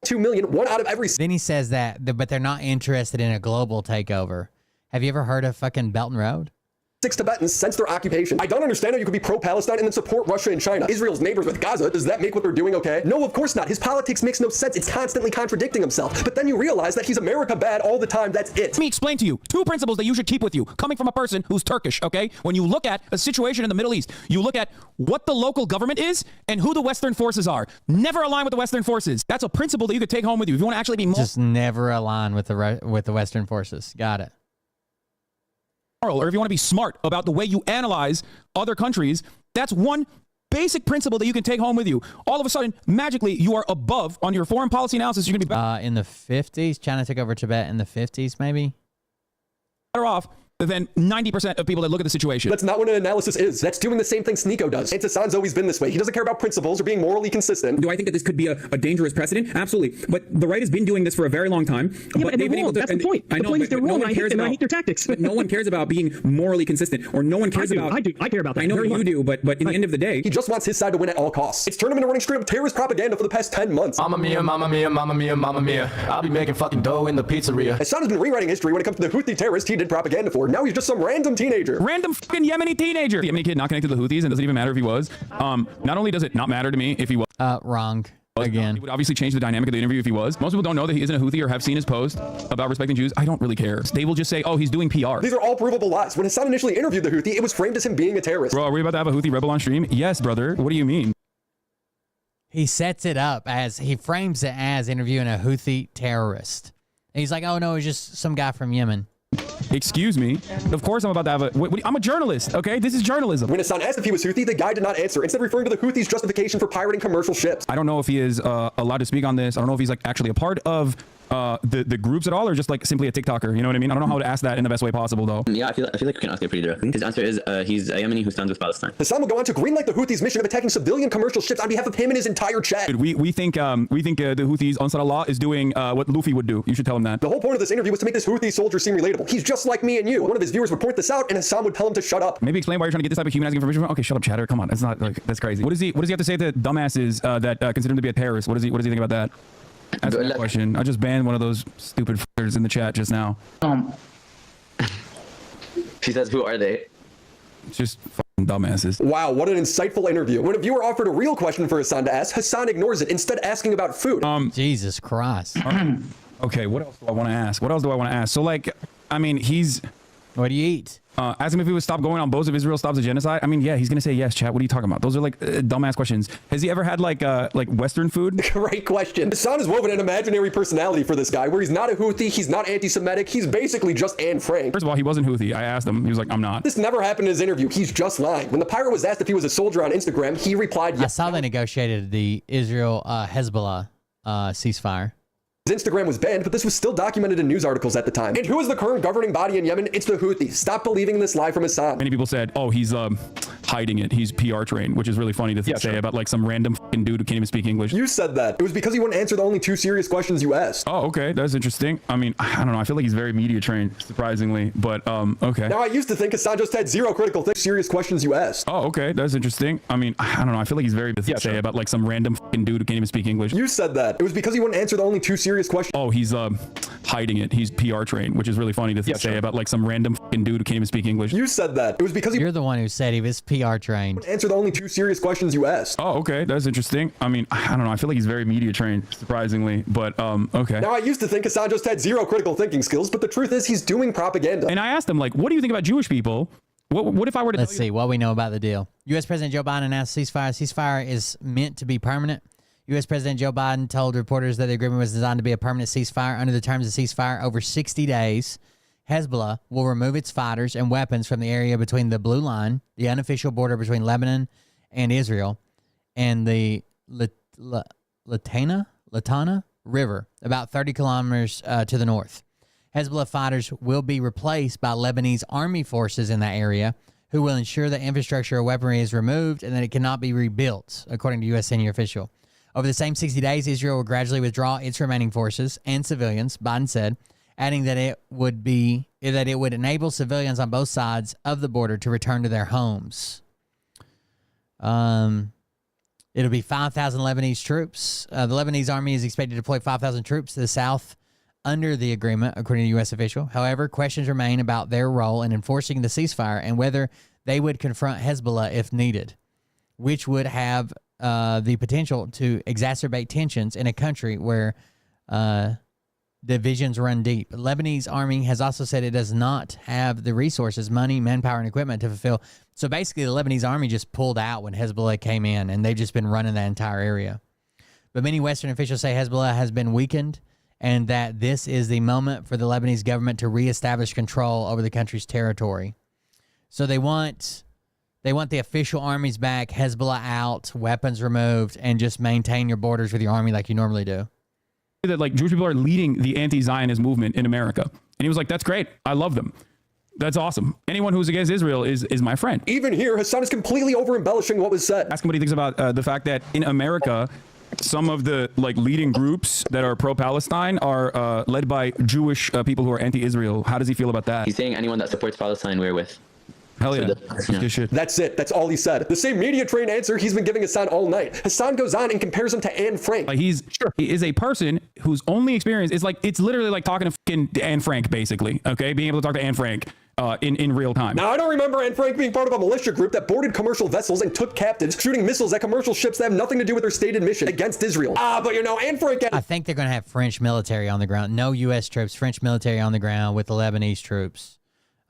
2 million, one out of every. Then he says that, but they're not interested in a global takeover. Have you ever heard of fucking Belt and Road? 6 Tibetans since their occupation. I don't understand how you could be pro-Palestine and then support Russia and China. Israel's neighbors with Gaza. Does that make what they're doing okay? No, of course not. His politics makes no sense. It's constantly contradicting himself. But then you realize that he's America bad all the time. That's it. Let me explain to you 2 principles that you should keep with you, coming from a person who's Turkish, okay? When you look at a situation in the Middle East, you look at what the local government is and who the Western forces are. Never align with the Western forces. That's a principle that you could take home with you. If you want to actually be more... Just never align with the Western forces. Got it. Or if you want to be smart about the way you analyze other countries, that's one basic principle that you can take home with you. All of a sudden, magically, you are above on your foreign policy analysis. You're going to be better. In the 50s, China took over Tibet in the 50s, maybe? Better off than 90% of people that look at the situation. That's not what an analysis is. That's doing the same thing Sneeko does. And Hassan's always been this way. He doesn't care about principles or being morally consistent. Do I think that this could be a dangerous precedent? Absolutely. But the right has been doing this for a very long time. Yeah, but they've been able to, that's the point. The point is they're wrong. I hate their tactics. But no one cares about being morally consistent, or no one cares about... I do. I care about that. I know you do, but in the end of the day... He just wants his side to win at all costs. It's turned him into running straight up terrorist propaganda for the past 10 months. Mamma mia, mamma mia, mamma mia, mamma mia. I'll be making fucking dough in the pizzeria. Hassan has been rewriting history when it comes to the Houthi terrorist he did propaganda for. Now he's just some random teenager. Random fucking Yemeni teenager. The Yemeni kid not connected to the Houthis, and doesn't even matter if he was. Not only does it not matter to me if he was. Wrong. Again. It would obviously change the dynamic of the interview if he was. Most people don't know that he isn't a Houthi or have seen his post about respecting Jews. I don't really care. They will just say, oh, he's doing PR. These are all provable lies. When Hassan initially interviewed the Houthi, it was framed as him being a terrorist. Bro, are we about to have a Houthi rebel on stream? Yes, brother. What do you mean? He sets it up he frames it as interviewing a Houthi terrorist. And he's like, oh no, it's just some guy from Yemen. Excuse me. Of course I'm about to have I'm a journalist, okay? This is journalism. When Hassan asked if he was Houthi, the guy did not answer, instead referring to the Houthis' justification for pirating commercial ships. I don't know if he is allowed to speak on this. I don't know if he's actually a part of the groups at all, or just like simply a TikToker. You know what I mean? I don't know how to ask that in the best way possible, though. Yeah, I feel like we can ask it pretty directly. His answer is he's a Yemeni who stands with Palestine. Hassan will go on to greenlight the Houthis' mission of attacking civilian commercial ships on behalf of him and his entire chat. Dude, we think the Houthis, Ansar Allah, is doing what Luffy would do. You should tell him that. The whole point of this interview was to make this Houthi soldier seem relatable. He's just like me and you. One of his viewers would point this out, and Hassan would tell him to shut up. Maybe explain why you're trying to get this type of humanizing information from. Okay, shut up, chatter. Come on, it's not like that's crazy. What does he have to say to dumbasses that consider him to be a terrorist? What does he think about that? That's a question. I just banned one of those stupid f***ers in the chat just now. She says, who are they? Just fucking dumbasses. Wow, what an insightful interview. When a viewer offered a real question for Hassan to ask, Hassan ignores it, instead asking about food. Jesus Christ. Okay, what else do I want to ask? So like, I mean, he's What do you eat? Ask him if he would stop going on boats if Israel stops the genocide. I mean, yeah, he's gonna say yes, chat. What are you talking about? Those are like dumbass questions. Has he ever had like Western food? Great question. Hassan has woven an imaginary personality for this guy where he's not a Houthi, he's not anti-Semitic, he's basically just Anne Frank. First of all, he wasn't Houthi. I asked him. He was like, I'm not. This never happened in his interview. He's just lying. When the pirate was asked if he was a soldier on Instagram, he replied, I saw they negotiated the Israel-Hezbollah ceasefire. His Instagram was banned, but this was still documented in news articles at the time. And who is the current governing body in Yemen? It's the Houthis. Stop believing this lie from Hassan. Many people said, oh, he's hiding it. He's PR trained, which is really funny to say about like some random dude who can't even speak English. You said that. It was because he wouldn't answer the only 2 serious questions you asked. Oh, okay. That's interesting. I mean, I don't know. I feel like he's very media trained, surprisingly, but okay. Now, I used to think Hassan just had 0 critical serious questions you asked. Oh, okay. That's interesting. I mean, I don't know. I feel like he's very say about like some random dude who can't even speak English. You said that. It was because he wouldn't answer the only 2 serious questions. Oh, he's hiding it. He's PR trained, which is really funny to say about like some random dude who can't even speak English. You said that. It was because you're the one who said he was PR trained. Answer the only 2 serious questions you asked. Oh, okay. That's interesting. I mean, I don't know. I feel like he's very media trained, surprisingly, but okay. Now, I used to think Hassan just had 0 critical thinking skills, but the truth is he's doing propaganda. And I asked him, like, what do you think about Jewish people? What if I were to Let's see what we know about the deal. U.S. President Joe Biden announced ceasefire. Ceasefire is meant to be permanent. U.S. President Joe Biden told reporters that the agreement was designed to be a permanent ceasefire. Under the terms of ceasefire, over 60 days, Hezbollah will remove its fighters and weapons from the area between the Blue Line, the unofficial border between Lebanon and Israel, and the Litana River, about 30 kilometers to the north. Hezbollah fighters will be replaced by Lebanese army forces in that area, who will ensure that infrastructure or weaponry is removed and that it cannot be rebuilt, according to U.S. senior official. Over the same 60 days, Israel will gradually withdraw its remaining forces and civilians, Biden said, adding that it would enable civilians on both sides of the border to return to their homes. It'll be 5,000 Lebanese troops. The Lebanese army is expected to deploy 5,000 troops to the south under the agreement, according to a U.S. official. However, questions remain about their role in enforcing the ceasefire and whether they would confront Hezbollah if needed, which would have the potential to exacerbate tensions in a country where divisions run deep. The Lebanese army has also said it does not have the resources, money, manpower, and equipment to fulfill. So basically, the Lebanese army just pulled out when Hezbollah came in, and they've just been running that entire area. But many Western officials say Hezbollah has been weakened and that this is the moment for the Lebanese government to reestablish control over the country's territory. So they want the official armies back, Hezbollah out, weapons removed, and just maintain your borders with your army like you normally do. That like Jewish people are leading the anti-Zionist movement in America. And he was like, that's great. I love them. That's awesome. Anyone who's against Israel is my friend. Even here, Hassan is completely over-embellishing what was said. Ask him what he thinks about the fact that in America, some of the like leading groups that are pro-Palestine are led by Jewish people who are anti-Israel. How does he feel about that? He's saying anyone that supports Palestine, we're with. Hell yeah. That's it. That's all he said. The same media trained answer he's been giving Hassan all night. Hassan goes on and compares him to Anne Frank. Like he is a person whose only experience is like, it's literally like talking to fucking Anne Frank, basically. Okay, being able to talk to Anne Frank in real time. Now, I don't remember Anne Frank being part of a militia group that boarded commercial vessels and took captives, shooting missiles at commercial ships that have nothing to do with their stated mission against Israel. But you know, Anne Frank. I think they're going to have French military on the ground. No U.S. troops, French military on the ground with the Lebanese troops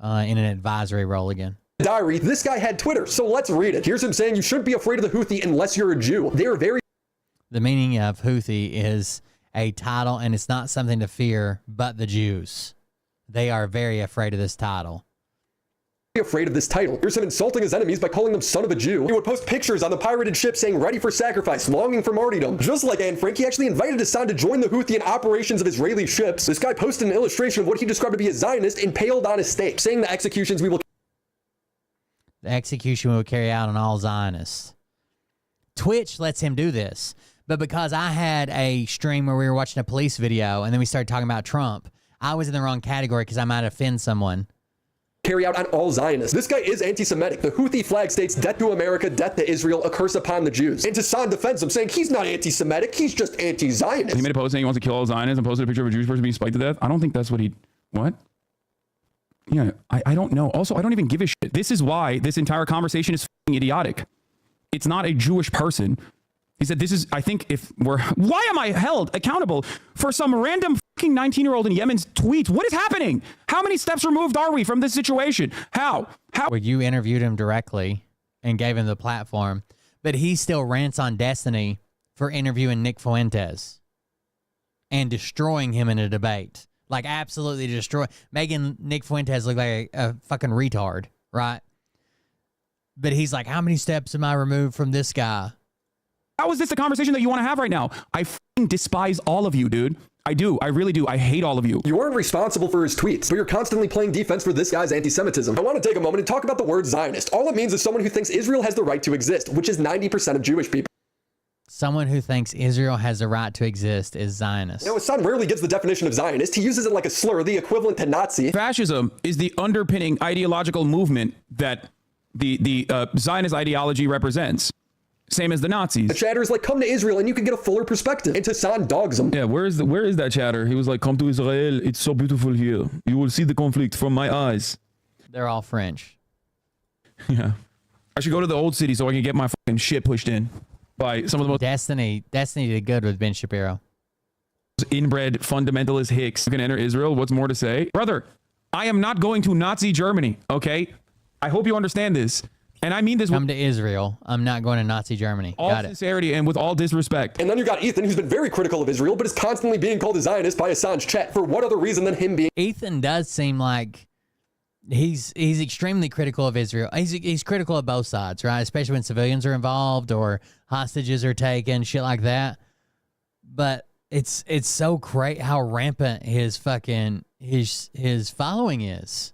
in an advisory role again. Diary, this guy had Twitter, so let's read it. Here's him saying you shouldn't be afraid of the Houthi unless you're a Jew. They're very... The meaning of Houthi is a title, and it's not something to fear but the Jews. They are very afraid of this title. Afraid of this title. Here's him insulting his enemies by calling them son of a Jew. He would post pictures on the pirated ship saying ready for sacrifice, longing for martyrdom. Just like Anne Frank, he actually invited Hassan to join the Houthi in operations of Israeli ships. This guy posted an illustration of what he described to be a Zionist impaled on a stake, saying the executions we will... The execution will carry out on all Zionists. Twitch lets him do this, but because I had a stream where we were watching a police video and then we started talking about Trump, I was in the wrong category because I might offend someone. Carry out on all Zionists. This guy is anti-Semitic. The Houthi flag states death to America, death to Israel, a curse upon the Jews. And Hassan defends him, saying he's not anti-Semitic, he's just anti-Zionist. He made a post saying he wants to kill all Zionists and posted a picture of a Jewish person being spiked to death. I don't think that's what he... What? Yeah, I don't know. Also, I don't even give a shit. This is why this entire conversation is f***ing idiotic. It's not a Jewish person. He said, this is, I think if we're... Why am I held accountable for some random f***ing fucking 19-year-old in Yemen's tweets. What is happening? How many steps removed are we from this situation? How? Well, you interviewed him directly and gave him the platform, but he still rants on Destiny for interviewing Nick Fuentes and destroying him in a debate. Like, absolutely making Nick Fuentes look like a fucking retard, right? But he's like, how many steps am I removed from this guy? How is this a conversation that you want to have right now? I fucking despise all of you, dude. I do. I really do. I hate all of you. You aren't responsible for his tweets, but you're constantly playing defense for this guy's anti-Semitism. I want to take a moment and talk about the word Zionist. All it means is someone who thinks Israel has the right to exist, which is 90% of Jewish people. Someone who thinks Israel has the right to exist is Zionist. You know, Hassan rarely gives the definition of Zionist. He uses it like a slur, the equivalent to Nazi. Fascism is the underpinning ideological movement that the Zionist ideology represents. Same as the Nazis. The chatter is like, come to Israel and you can get a fuller perspective. And Hassan dogs him. Yeah, where is that chatter? He was like, come to Israel. It's so beautiful here. You will see the conflict from my eyes. They're all French. Yeah. I should go to the old city so I can get my fucking shit pushed in by some of the most Destiny did good with Ben Shapiro. Inbred fundamentalist hicks who can enter Israel. What's more to say? Brother, I am not going to Nazi Germany, okay? I hope you understand this. And I mean this. Come to Israel. I'm not going to Nazi Germany. All sincerity and with all disrespect. And then you got Ethan, who's been very critical of Israel, but is constantly being called a Zionist by Hassan's chat. For what other reason than him being... Ethan does seem like he's extremely critical of Israel. He's critical of both sides, right? Especially when civilians are involved or hostages are taken, shit like that. But it's so great how rampant his fucking his following is.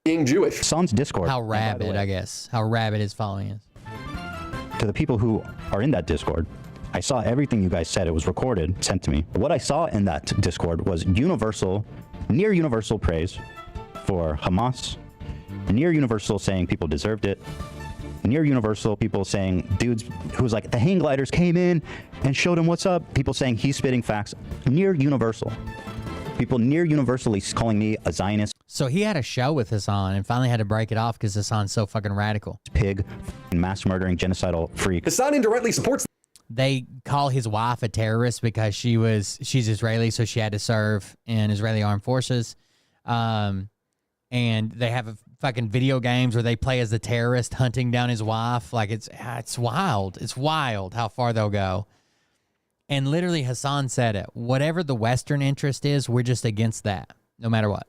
Being Jewish. Hassan's Discord. How rabid, I guess. How rabid his following is. To the people who are in that Discord, I saw everything you guys said. It was recorded, sent to me. What I saw in that Discord was near universal praise for Hamas, near universal saying people deserved it, near universal people saying dudes who was like, the hang gliders came in and showed him what's up. People saying he's spitting facts. Near universal. People near universally calling me a Zionist. So he had a show with Hassan and finally had to break it off because Hassan's so fucking radical. Pig, mass murdering, genocidal freak. Hassan indirectly supports... They call his wife a terrorist because she's Israeli, so she had to serve in Israeli armed forces. And they have fucking video games where they play as the terrorist hunting down his wife. Like, it's wild. It's wild how far they'll go. And literally Hassan said it. Whatever the Western interest is, we're just against that, no matter what.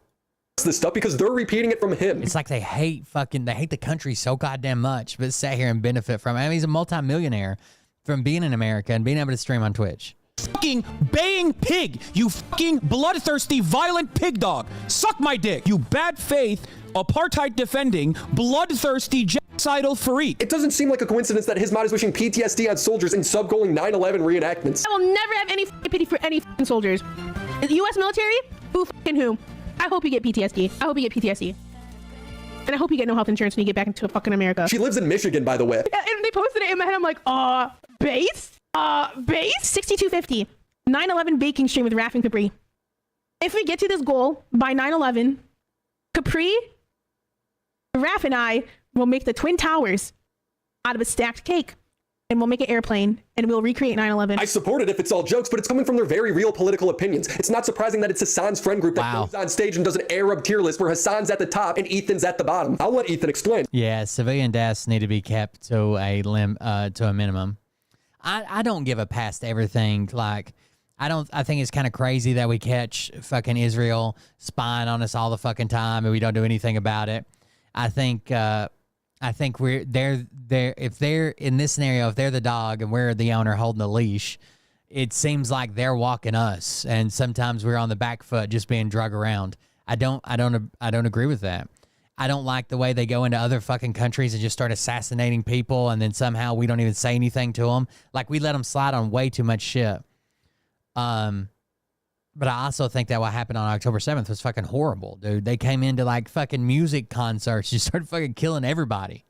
This stuff because they're repeating it from him. It's like they hate the country so goddamn much, but sit here and benefit from it. I mean, he's a multimillionaire from being in America and being able to stream on Twitch. Fucking baying pig, you fucking bloodthirsty, violent pig dog. Suck my dick, you bad faith, apartheid defending, bloodthirsty, genocidal freak. It doesn't seem like a coincidence that his mod is wishing PTSD on soldiers in subgoing 9/11 reenactments. I will never have any pity for any soldiers. The U.S. military? Who fucking who? I hope you get PTSD. I hope you get PTSD. And I hope you get no health insurance when you get back into fucking America. She lives in Michigan, by the way. And they posted it in my head. I'm like, base? Base? 6250. 9/11 baking stream with Raph and Capri. If we get to this goal by 9/11, Capri, Raph, and I will make the Twin Towers out of a stacked cake. And we'll make an airplane, and we'll recreate 9/11. I support it if it's all jokes, but it's coming from their very real political opinions. It's not surprising that it's Hassan's friend group that goes on stage and does an Arab tier list where Hassan's at the top and Ethan's at the bottom. I'll let Ethan explain. Yeah, civilian deaths need to be kept to a minimum. I don't give a past everything. Like, I think it's kind of crazy that we catch fucking Israel spying on us all the fucking time and we don't do anything about it. I think they're if they're in this scenario, if they're the dog and we're the owner holding the leash, it seems like they're walking us, and sometimes we're on the back foot just being drug around. I don't agree with that. I don't like the way they go into other fucking countries and just start assassinating people, and then somehow we don't even say anything to them. Like, we let them slide on way too much shit. But I also think that what happened on October 7th was fucking horrible, dude. They came into like fucking music concerts, just started fucking killing everybody.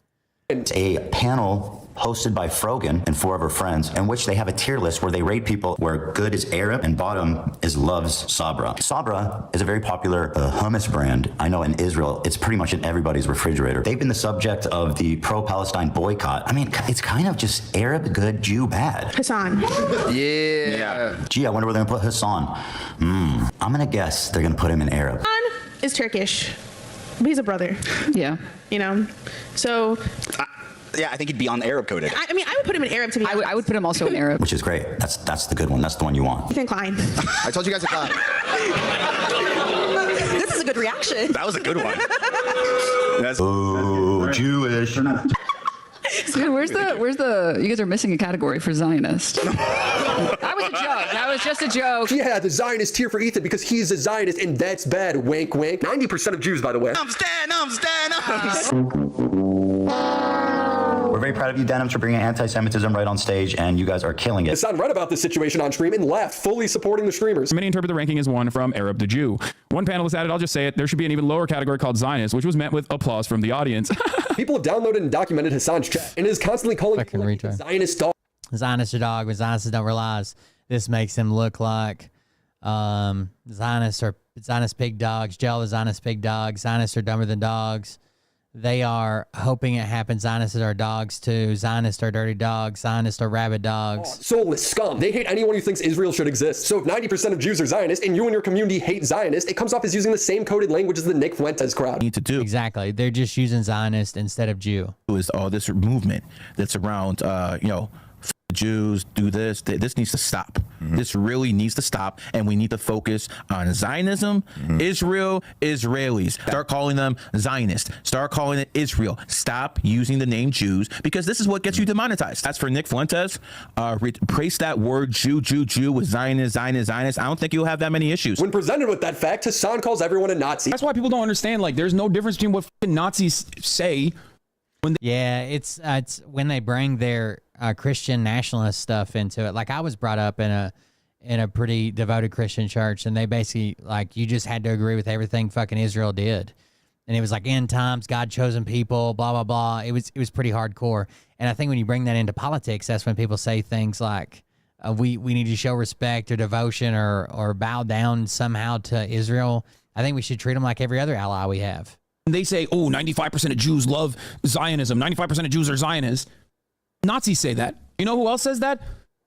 A panel hosted by Frogan and 4 of her friends, in which they have a tier list where they rate people where good is Arab and bottom is loves Sabra. Sabra is a very popular hummus brand. I know in Israel, it's pretty much in everybody's refrigerator. They've been the subject of the pro-Palestine boycott. I mean, it's kind of just Arab good, Jew bad. Hassan. Yeah. Gee, I wonder where they're gonna put Hassan. I'm gonna guess they're gonna put him in Arab. Hassan is Turkish, but he's a brother. Yeah. You know, so. Yeah, I think he'd be on Arab coded. I mean, I would put him in Arab to be honest. I would put him also in Arab. Which is great. That's the good one. That's the one you want. Ethan Klein. I told you guys to clap. This is a good reaction. That was a good one. Jewish. Dude, where's the? You guys are missing a category for Zionist. That was a joke. That was just a joke. Yeah, the Zionist tier for Ethan because he's a Zionist and that's bad. Wink, wink. 90% of Jews, by the way. We're very proud of you, Denims, for bringing anti-Semitism right on stage, and you guys are killing it. Hassan read about this situation on stream and left, fully supporting the streamers. Many interpret the ranking as one from Arab to Jew. One panelist added, I'll just say it, there should be an even lower category called Zionist, which was met with applause from the audience. People have downloaded and documented Hassan's chat and is constantly calling people like Zionist dog. Zionist dog, but Zionists don't realize this makes them look like Zionists or Zionist pig dogs. Jail is Zionist pig dogs. Zionists are dumber than dogs. They are hoping it happens. Zionists are dogs too. Zionists are dirty dogs. Zionists are rabid dogs. Soulless scum. They hate anyone who thinks Israel should exist. So if 90% of Jews are Zionists and you and your community hate Zionists, it comes off as using the same coded language as the Nick Fuentes crowd. Need to do exactly. They're just using Zionist instead of Jew. Is all this movement that's around, Jews do this. This needs to stop. This really needs to stop, and we need to focus on Zionism, Israel, Israelis. Start calling them Zionist. Start calling it Israel. Stop using the name Jews, because this is what gets you demonetized. As for Nick Fuentes, replace that word Jew with Zionist. I don't think you'll have that many issues. When presented with that fact, Hassan calls everyone a Nazi. That's why people don't understand. Like, there's no difference between what Nazis say. It's when they bring their Christian nationalist stuff into it. Like, I was brought up in a pretty devoted Christian church, and they basically, like, you just had to agree with everything fucking Israel did, and it was like end times, God chosen people, blah blah blah. It was pretty hardcore. And I think when you bring that into politics, that's when people say things like, we need to show respect or devotion or bow down somehow to Israel. I think we should treat them like every other ally we have. They say, 95% of Jews love Zionism. 95% of Jews are Zionists. Nazis say that. You know who else says that?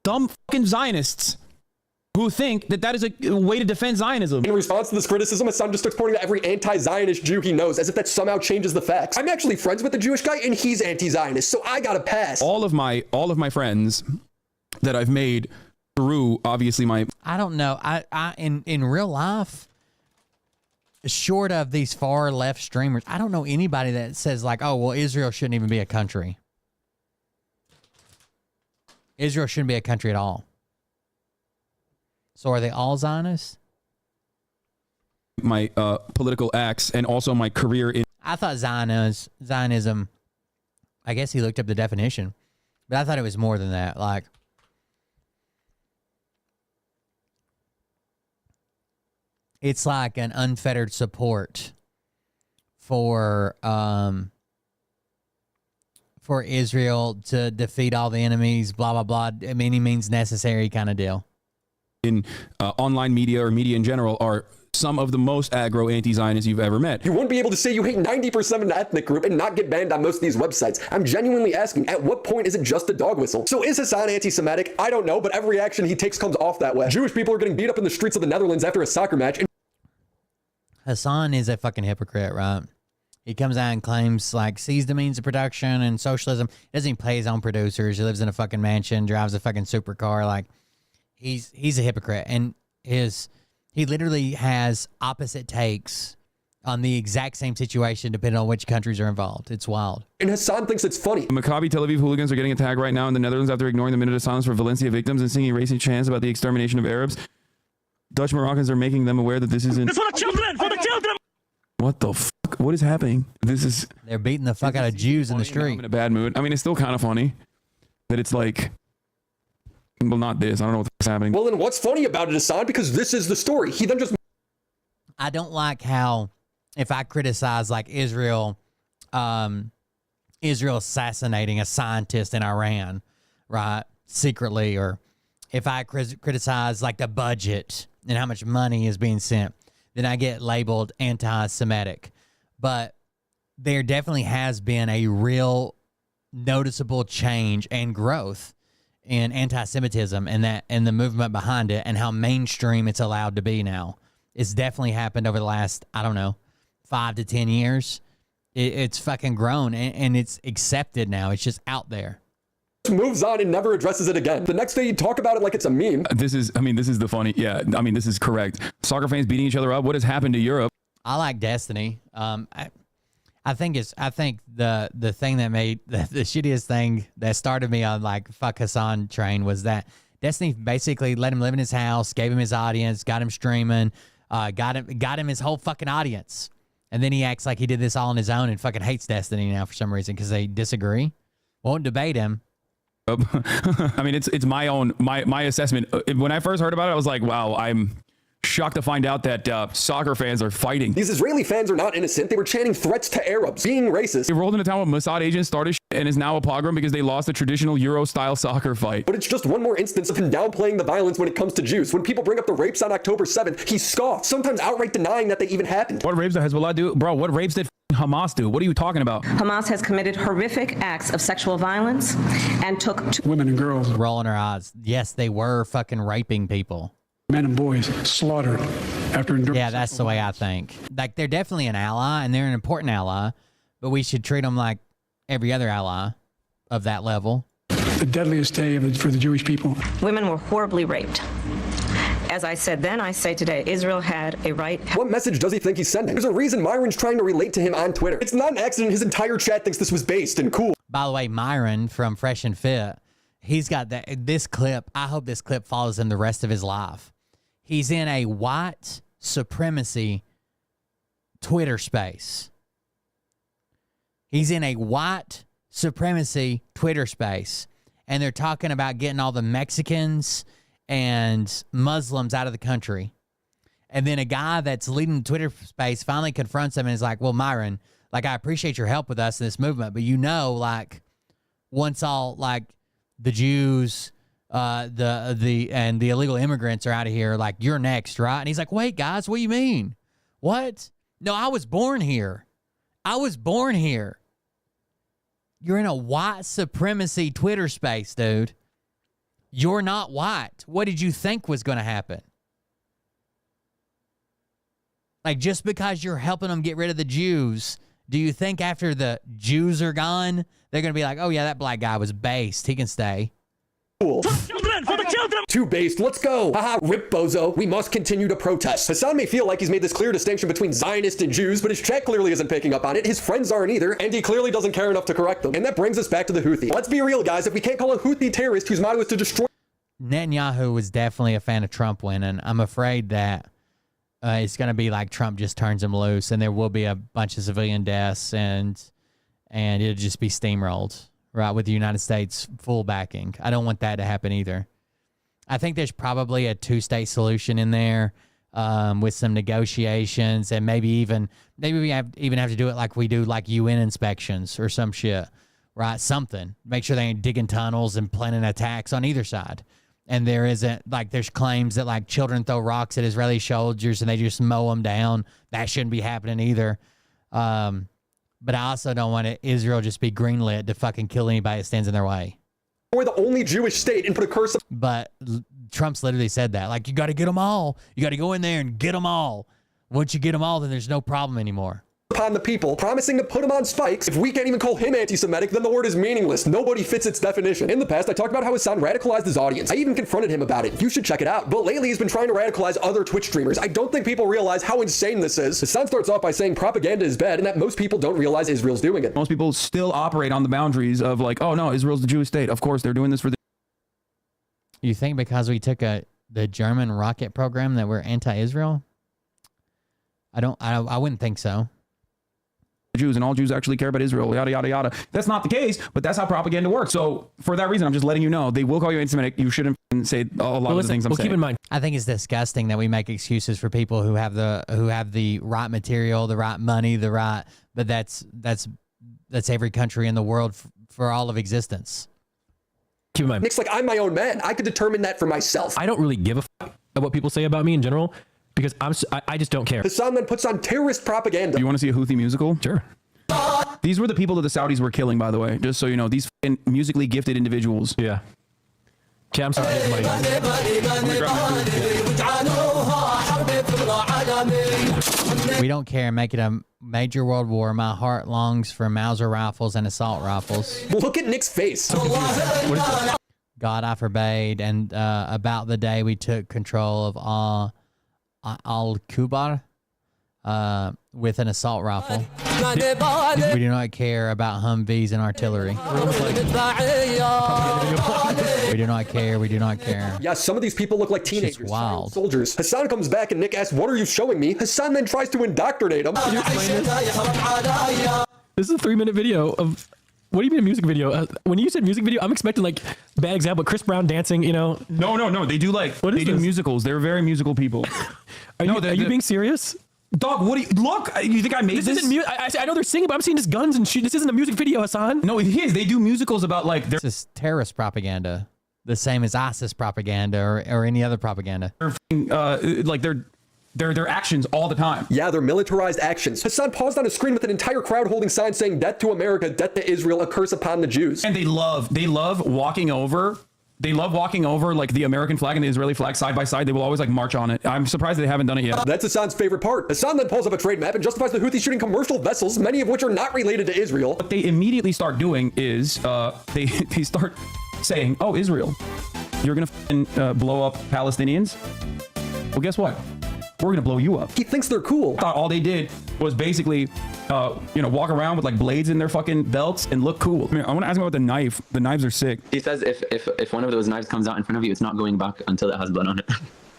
Dumb fucking Zionists who think that is a way to defend Zionism. In response to this criticism, Hassan just starts pointing to every anti-Zionist Jew he knows, as if that somehow changes the facts. I'm actually friends with the Jewish guy, and he's anti-Zionist, so I gotta pass. All of my friends that I've made through, obviously, my... I don't know. I in real life, short of these far left streamers, I don't know anybody that says like, oh, well, Israel shouldn't even be a country. Israel shouldn't be a country at all. So are they all Zionists? My political acts and also my career in... I thought Zionism, I guess he looked up the definition, but I thought it was more than that. Like, it's like an unfettered support for Israel to defeat all the enemies, blah, blah, blah, any means necessary kind of deal. In online media or media in general are some of the most aggro anti-Zionists you've ever met. You wouldn't be able to say you hate 90% of an ethnic group and not get banned on most of these websites. I'm genuinely asking, at what point is it just a dog whistle? So is Hassan anti-Semitic? I don't know, but every action he takes comes off that way. Jewish people are getting beat up in the streets of the Netherlands after a soccer match. Hassan is a fucking hypocrite, right? He comes out and claims, like, sees the means of production and socialism. He doesn't even pay his own producers. He lives in a fucking mansion, drives a fucking supercar. Like, he's a hypocrite. And he literally has opposite takes on the exact same situation depending on which countries are involved. It's wild. And Hassan thinks it's funny. Maccabi Tel Aviv hooligans are getting attacked right now in the Netherlands after ignoring the minute of silence for Valencia victims and singing racist chants about the extermination of Arabs. Dutch Moroccans are making them aware that this isn't... It's for the children! For the children! What the fuck? What is happening? They're beating the fuck out of Jews in the street. I'm in a bad mood. I mean, it's still kind of funny that it's like... Well, not this. I don't know what's happening. Well, then what's funny about it, Hassan? Because this is the story. He then just... I don't like how, if I criticize, like, Israel Israel assassinating a scientist in Iran, right, secretly, or if I criticize like the budget and how much money is being sent, then I get labeled anti-Semitic. But there definitely has been a real noticeable change and growth in anti-Semitism and the movement behind it and how mainstream it's allowed to be now. It's definitely happened over the last, I don't know, 5 to 10 years. It's fucking grown and it's accepted now. It's just out there. Moves on and never addresses it again. The next day you talk about it like it's a meme. This is the funny. Yeah, I mean, this is correct. Soccer fans beating each other up. What has happened to Europe? I like Destiny. I think the thing that made the shittiest thing that started me on like fuck Hassan train was that Destiny basically let him live in his house, gave him his audience, got him streaming, got him his whole fucking audience, and then he acts like he did this all on his own and fucking hates Destiny now for some reason because they disagree. Won't debate him. I mean, it's my assessment. When I first heard about it, I was like, wow, I'm shocked to find out that soccer fans are fighting. These Israeli fans are not innocent. They were chanting threats to Arabs, being racist. They rolled into town with Mossad agents, started shit, and is now a pogrom because they lost a traditional Euro-style soccer fight. But it's just one more instance of him downplaying the violence when it comes to Jews. When people bring up the rapes on October 7th, he scoffs, sometimes outright denying that they even happened. What rapes did Hezbollah do? Bro, what rapes did Hamas do? What are you talking about? Hamas has committed horrific acts of sexual violence and took women and girls rolling her eyes. Yes, they were fucking raping people. Men and boys slaughtered after enduring. Yeah, that's the way I think. Like, they're definitely an ally, and they're an important ally, but we should treat them like every other ally of that level. The deadliest day for the Jewish people. Women were horribly raped. As I said then, I say today, Israel had a right. What message does he think he's sending? There's a reason Myron's trying to relate to him on Twitter. It's not an accident his entire chat thinks this was based and cool. By the way, Myron from Fresh and Fit, he's got this clip. I hope this clip follows him the rest of his life. He's in a white supremacy Twitter space. He's in a white supremacy Twitter space. And they're talking about getting all the Mexicans and Muslims out of the country. And then a guy that's leading the Twitter space finally confronts him and is like, well, Myron, like, I appreciate your help with us in this movement, but like, once all, like, the Jews, the illegal immigrants are out of here, like, you're next, right? And he's like, wait, guys, what do you mean? What? No, I was born here. You're in a white supremacy Twitter space, dude. You're not white. What did you think was going to happen? Like, just because you're helping them get rid of the Jews, do you think after the Jews are gone, they're going to be like, oh, yeah, that black guy was based. He can stay. Cool. For the children! Too based, let's go. Haha, rip bozo. We must continue to protest. Hassan may feel like he's made this clear distinction between Zionists and Jews, but his chat clearly isn't picking up on it. His friends aren't either, and he clearly doesn't care enough to correct them. And that brings us back to the Houthi. Let's be real, guys. If we can't call a Houthi terrorist whose motto is to destroy... Netanyahu was definitely a fan of Trump winning. I'm afraid that it's going to be like Trump just turns him loose, and there will be a bunch of civilian deaths, and it'll just be steamrolled, right, with the United States full backing. I don't want that to happen either. I think there's probably a two-state solution in there with some negotiations, and maybe we have to do it like we do like UN inspections or some shit, right? Something. Make sure they ain't digging tunnels and planning attacks on either side. And there isn't, like, there's claims that, like, children throw rocks at Israeli soldiers and they just mow them down. That shouldn't be happening either. But I also don't want Israel just be greenlit to fucking kill anybody that stands in their way. We're the only Jewish state and put a curse. But Trump's literally said that. Like, you got to get them all. You got to go in there and get them all. Once you get them all, then there's no problem anymore. Upon the people, promising to put him on spikes. If we can't even call him anti-Semitic, then the word is meaningless. Nobody fits its definition. In the past, I talked about how Hassan radicalized his audience. I even confronted him about it. You should check it out. But lately, he's been trying to radicalize other Twitch streamers. I don't think people realize how insane this is. Hassan starts off by saying propaganda is bad and that most people don't realize Israel's doing it. Most people still operate on the boundaries of like, oh no, Israel's the Jewish state. Of course, they're doing this for the... You think because we took the German rocket program that we're anti-Israel? I wouldn't think so. Jews and all Jews actually care about Israel, yada, yada, yada. That's not the case, but that's how propaganda works. So for that reason, I'm just letting you know, they will call you anti-Semitic. You shouldn't say a lot of the things I'm saying. Keep in mind, I think it's disgusting that we make excuses for people who have the right material, the right money, but that's that's every country in the world for all of existence. Keep in mind, Nick's like, I'm my own man. I could determine that for myself. I don't really give a fuck about what people say about me in general because I just don't care. Hassan then puts on terrorist propaganda. You want to see a Houthi musical? Sure. These were the people that the Saudis were killing, by the way. Just so you know, these musically gifted individuals. Yeah. Okay, I'm sorry. We don't care. Make it a major world war. My heart longs for Mauser rifles and assault rifles. Look at Nick's face. God, I forbade. And about the day we took control of Al-Kubar with an assault rifle. We do not care about Humvees and artillery. We do not care. We do not care. Yeah, some of these people look like teenagers. Wild. Soldiers. Hassan comes back and Nick asks, what are you showing me? Hassan then tries to indoctrinate him. This is a 3-minute video of... What do you mean a music video? When you said music video, I'm expecting like bad example, Chris Brown dancing, you know? No. They do they do musicals. They're very musical people. Are you being serious? Dog, what do you look? You think I made this? Isn't I know they're singing, but I'm seeing just guns and shit. This isn't a music video, Hassan. No, it is. They do musicals about like this is terrorist propaganda, the same as ISIS propaganda or any other propaganda. Their actions all the time. Yeah, they're militarized actions. Hassan paused on a screen with an entire crowd holding signs saying "Death to America, death to Israel, a curse upon the Jews." And they love walking over. They love walking over like the American flag and the Israeli flag side by side. They will always like march on it. I'm surprised they haven't done it yet. That's Hassan's favorite part. Hassan then pulls up a trade map and justifies the Houthis shooting commercial vessels, many of which are not related to Israel. What they immediately start doing is they start saying, "Oh, Israel, you're gonna blow up Palestinians. Well, guess what? We're gonna blow you up." He thinks they're cool. Thought all they did was basically, walk around with like blades in their fucking belts and look cool. I want to ask him about the knife. The knives are sick. He says if one of those knives comes out in front of you, it's not going back until it has blood on it.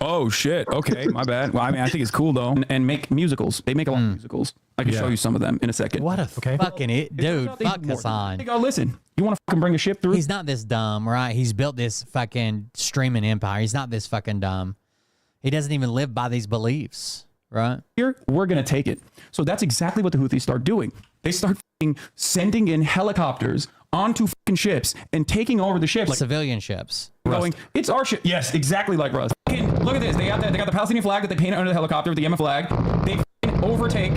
Oh shit. Okay, my bad. Well, I mean, I think it's cool though. And make musicals. They make a lot of musicals. I can show you some of them in a second. What a fucking dude. Fuck Hassan. Oh, listen. You want to fucking bring a ship through? He's not this dumb, right? He's built this fucking streaming empire. He's not this fucking dumb. He doesn't even live by these beliefs, right? Here, we're going to take it. So that's exactly what the Houthis start doing. They start sending in helicopters onto fucking ships and taking over the ships. Like civilian ships. Going, it's our ship. Yes, exactly like Rust. Look at this. They got the Palestinian flag that they painted under the helicopter with the Yemen flag. They overtake.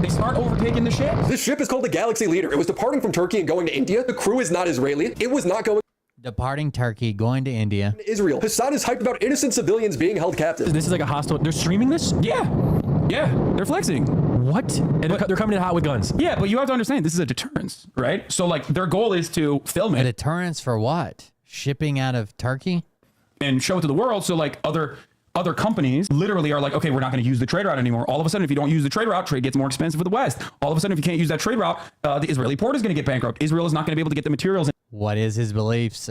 They start overtaking the ship. This ship is called the Galaxy Leader. It was departing from Turkey and going to India. The crew is not Israeli. It was not going... Departing Turkey, going to India. Israel. Hassan is hyped about innocent civilians being held captive. This is like a hostile... They're streaming this? Yeah. They're flexing. What? And they're coming in hot with guns. Yeah, but you have to understand, this is a deterrence, right? So like their goal is to film it. A deterrence for what? Shipping out of Turkey? And show it to the world. So like other companies literally are like, okay, we're not going to use the trade route anymore. All of a sudden, if you don't use the trade route, trade gets more expensive with the West. All of a sudden, if you can't use that trade route, the Israeli port is going to get bankrupt. Israel is not going to be able to get the materials. What is his beliefs?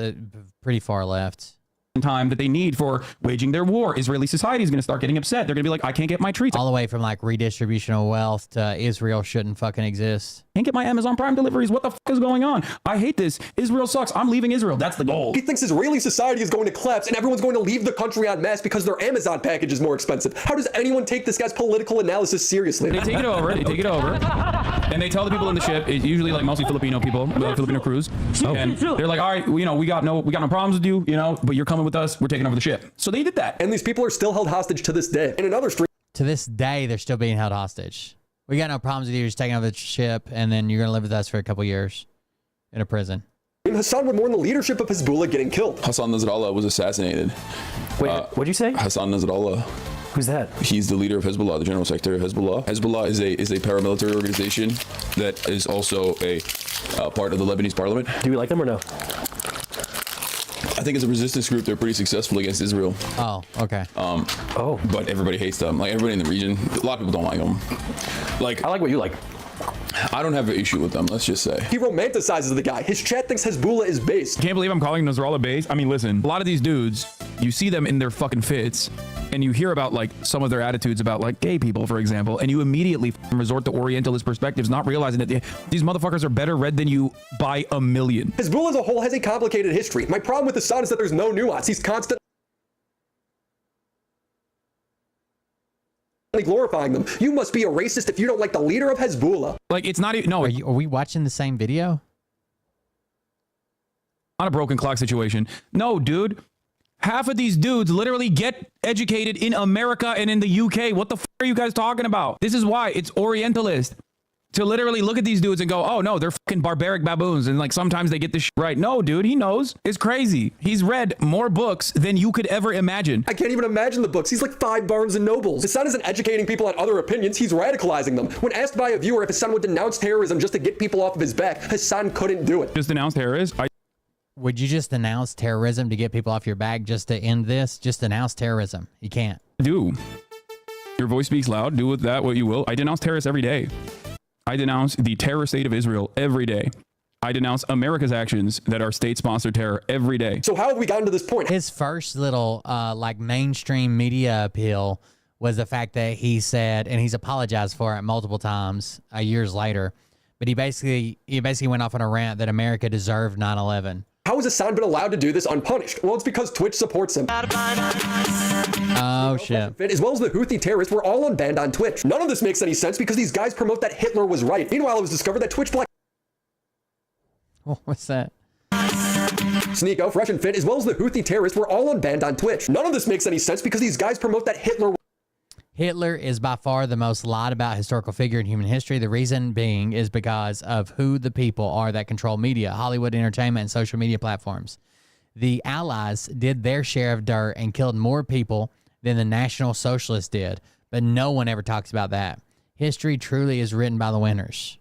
Pretty far left. Time that they need for waging their war. Israeli society is going to start getting upset. They're going to be like, I can't get my treats. All the way from like redistribution of wealth to Israel shouldn't fucking exist. Can't get my Amazon Prime deliveries. What the fuck is going on? I hate this. Israel sucks. I'm leaving Israel. That's the goal. He thinks Israeli society is going to collapse and everyone's going to leave the country en masse because their Amazon package is more expensive. How does anyone take this guy's political analysis seriously? They take it over. And they tell the people in the ship, it's usually like mostly Filipino people, Filipino crews. And they're like, all right, we got no problems with you, but you're coming with us. We're taking over the ship. So they did that. And these people are still held hostage to this day. In another stream. To this day, they're still being held hostage. We got no problems with you. You're just taking over the ship, and then you're going to live with us for a couple years in a prison. Hassan would mourn the leadership of Hezbollah getting killed. Hassan Nasrallah was assassinated. Wait, what'd you say? Hassan Nasrallah. Who's that? He's the leader of Hezbollah, the general secretary of Hezbollah. Hezbollah is a paramilitary organization that is also a part of the Lebanese parliament. Do we like them or no? I think as a resistance group, they're pretty successful against Israel. Oh, okay. But everybody hates them. Like everybody in the region, a lot of people don't like them. Like I like what you like. I don't have an issue with them, let's just say. He romanticizes the guy. His chat thinks Hezbollah is based. Can't believe I'm calling Nasrallah based. I mean, listen, a lot of these dudes, you see them in their fucking fits, and you hear about like some of their attitudes about like gay people, for example, and you immediately resort to Orientalist perspectives, not realizing that these motherfuckers are better read than you by a million. Hezbollah as a whole has a complicated history. My problem with Assad is that there's no nuance. He's constant. glorifying them. You must be a racist if you don't like the leader of Hezbollah. Like, it's not even, no. Are we watching the same video? Not a broken clock situation. No, dude. Half of these dudes literally get educated in America and in the UK. What the f are you guys talking about? This is why it's Orientalist to literally look at these dudes and go, oh no, they're fucking barbaric baboons. And like sometimes they get this shit right. No, dude, he knows. It's crazy. He's read more books than you could ever imagine. I can't even imagine the books. He's like 5 Barnes and Nobles. His son isn't educating people on other opinions. He's radicalizing them. When asked by a viewer if his son would denounce terrorism just to get people off of his back, his son couldn't do it. Just denounce terrorists? Would you just denounce terrorism to get people off your back just to end this? Just denounce terrorism. You can't. Do. Your voice speaks loud. Do with that what you will. I denounce terrorists every day. I denounce the terror state of Israel every day. I denounce America's actions that are state-sponsored terror every day. So how have we gotten to this point? His first little like mainstream media appeal was the fact that he said, and he's apologized for it multiple times years later, but he basically went off on a rant that America deserved 9/11. How has Hassan been allowed to do this unpunished? Well, it's because Twitch supports him. Oh, shit. As well as the Houthi terrorists were all unbanned on Twitch. None of this makes any sense because these guys promote that Hitler was right. Meanwhile, it was discovered that Twitch blocked... What's that? Sneeko, Fresh and Fit, as well as the Houthi terrorists were all unbanned on Twitch. None of this makes any sense because these guys promote that Hitler is by far the most lied about historical figure in human history. The reason being is because of who the people are that control media, Hollywood, entertainment, and social media platforms. The Allies did their share of dirt and killed more people than the National Socialists did, but no one ever talks about that. History truly is written by the winners.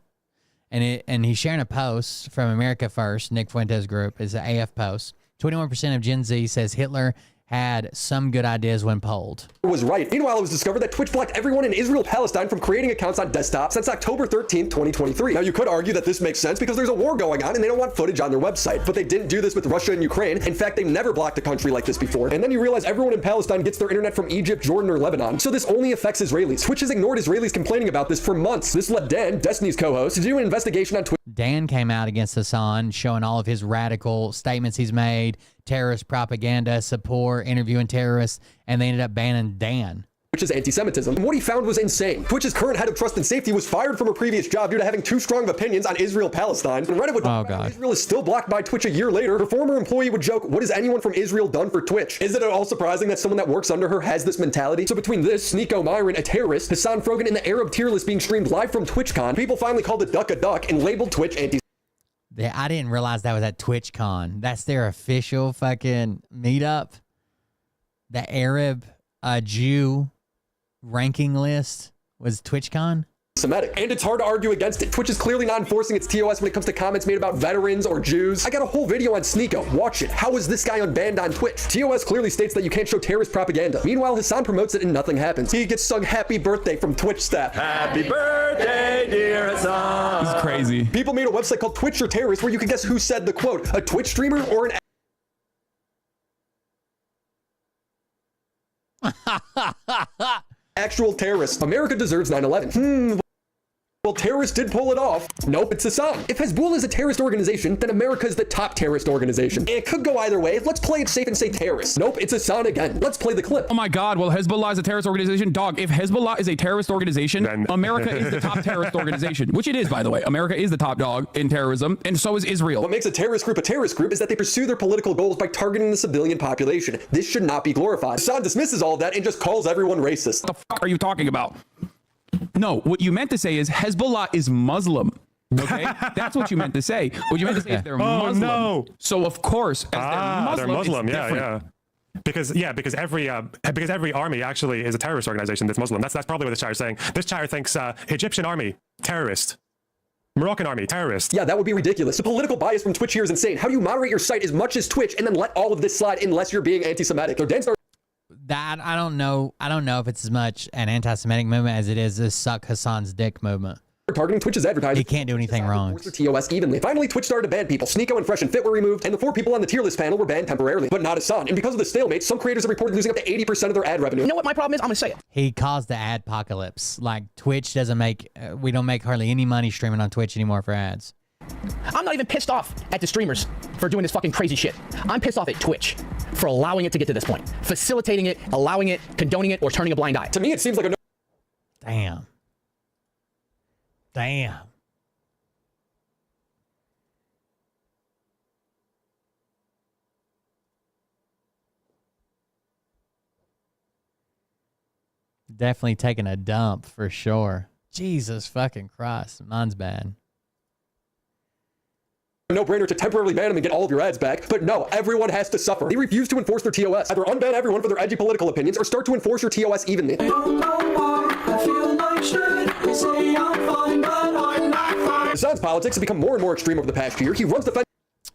And he's sharing a post from America First, Nick Fuentes group, is an AF post. 21% of Gen Z says Hitler had some good ideas when polled. Was right. Meanwhile, it was discovered that Twitch blocked everyone in Israel Palestine from creating accounts on desktop since October 13th, 2023. Now, you could argue that this makes sense because there's a war going on and they don't want footage on their website. But they didn't do this with Russia and Ukraine. In fact, they've never blocked a country like this before. And then you realize everyone in Palestine gets their internet from Egypt, Jordan, or Lebanon. So this only affects Israelis. Twitch has ignored Israelis complaining about this for months. This led Dan, Destiny's co-host, to do an investigation on Twitch. Dan came out against Hassan, showing all of his radical statements he's made, terrorist propaganda, support, interviewing terrorists, and they ended up banning Dan. Which is anti-Semitism. And what he found was insane. Twitch's current head of trust and safety was fired from her previous job due to having too strong of opinions on Israel-Palestine. And Reddit would talk about Israel is still blocked by Twitch a year later. Her former employee would joke, what has anyone from Israel done for Twitch? Is it at all surprising that someone that works under her has this mentality? So between this, Sneeko Myron, a terrorist, Hassan Frogan, and the Arab tier list being streamed live from TwitchCon, people finally called it Duck a Duck and labeled Twitch anti. I didn't realize that was at TwitchCon. That's their official fucking meetup. The Arab Jew ranking list was TwitchCon. Semitic. And it's hard to argue against it. Twitch is clearly not enforcing its TOS when it comes to comments made about veterans or Jews. I got a whole video on Sneeko. Watch it. How is this guy unbanned on Twitch? TOS clearly states that you can't show terrorist propaganda. Meanwhile, Hassan promotes it and nothing happens. He gets sung happy birthday from Twitch staff. Happy birthday, dear Hassan. This is crazy. People made a website called Twitch or Terrorist where you could guess who said the quote, a Twitch streamer or an actual terrorist. America deserves 9/11. Well, terrorists did pull it off. Nope, it's Hassan. If Hezbollah is a terrorist organization, then America is the top terrorist organization. And it could go either way. Let's play it safe and say terrorists. Nope, it's Hassan again. Let's play the clip. Oh my God, well, Hezbollah is a terrorist organization? Dog, if Hezbollah is a terrorist organization, then America is the top terrorist organization, which it is, by the way. America is the top dog in terrorism, and so is Israel. What makes a terrorist group is that they pursue their political goals by targeting the civilian population. This should not be glorified. Hassan dismisses all of that and just calls everyone racist. What the fuck are you talking about? No, what you meant to say is Hezbollah is Muslim. Okay, that's what you meant to say. What you meant to say is they're Muslim. No. So of course, as they're Muslim. it's Yeah. Because every army actually is a terrorist organization that's Muslim. That's probably what this chair is saying. This chair thinks Egyptian army terrorist. Moroccan army, terrorist. Yeah, that would be ridiculous. The political bias from Twitch here is insane. How do you moderate your site as much as Twitch and then let all of this slide unless you're being anti-Semitic? That I don't know if it's as much an anti-Semitic movement as it is this suck Hassan's dick movement. Targeting Twitch's advertising. He can't do anything wrong. TOS evenly. Finally, Twitch started to ban people. Sneeko and Fresh and Fit were removed, and the 4 people on the tier list panel were banned temporarily. But not Hassan. And because of the stalemate, some creators have reported losing up to 80% of their ad revenue. You know what my problem is? I'm gonna say it. He caused the ad apocalypse. Like Twitch doesn't make, we don't make hardly any money streaming on Twitch anymore for ads. I'm not even pissed off at the streamers for doing this fucking crazy shit. I'm pissed off at Twitch for allowing it to get to this point, facilitating it, allowing it, condoning it, or turning a blind eye. To me, it seems like a Damn. Damn. Definitely taking a dump for sure. Jesus fucking Christ. Mine's bad. No-brainer to temporarily ban them and get all of your ads back, but no, everyone has to suffer. They refuse to enforce their TOS. Either unban everyone for their edgy political opinions or start to enforce your TOS evenly. Besides politics have become more and more extreme over the past year. He runs the fence.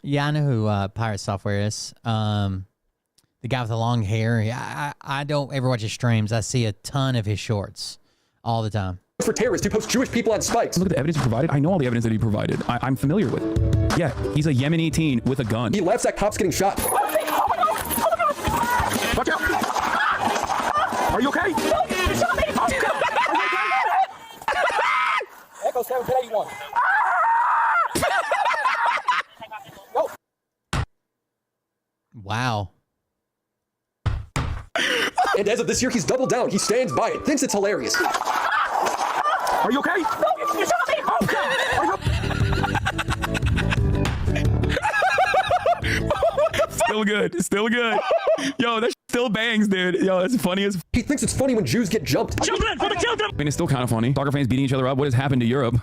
Yeah, I know who Pirate Software is. The guy with the long hair. Yeah, I don't ever watch his streams. I see a ton of his shorts all the time. For terrorists who post Jewish people on spikes. Look at the evidence he provided. I know all the evidence that he provided. I'm familiar with it. Yeah, he's a Yemeni teen with a gun. He laughs at cops getting shot. Watch out! Are you okay? Echo 781. Wow. And as of this year, he's doubled down. He stands by it, thinks it's hilarious. Are you okay? Still good. Still good. Yo, that still bangs, dude. Yo, that's funny as. He thinks it's funny when Jews get jumped. Children, for the children! I mean, it's still kind of funny. Soccer fans beating each other up. What has happened to Europe?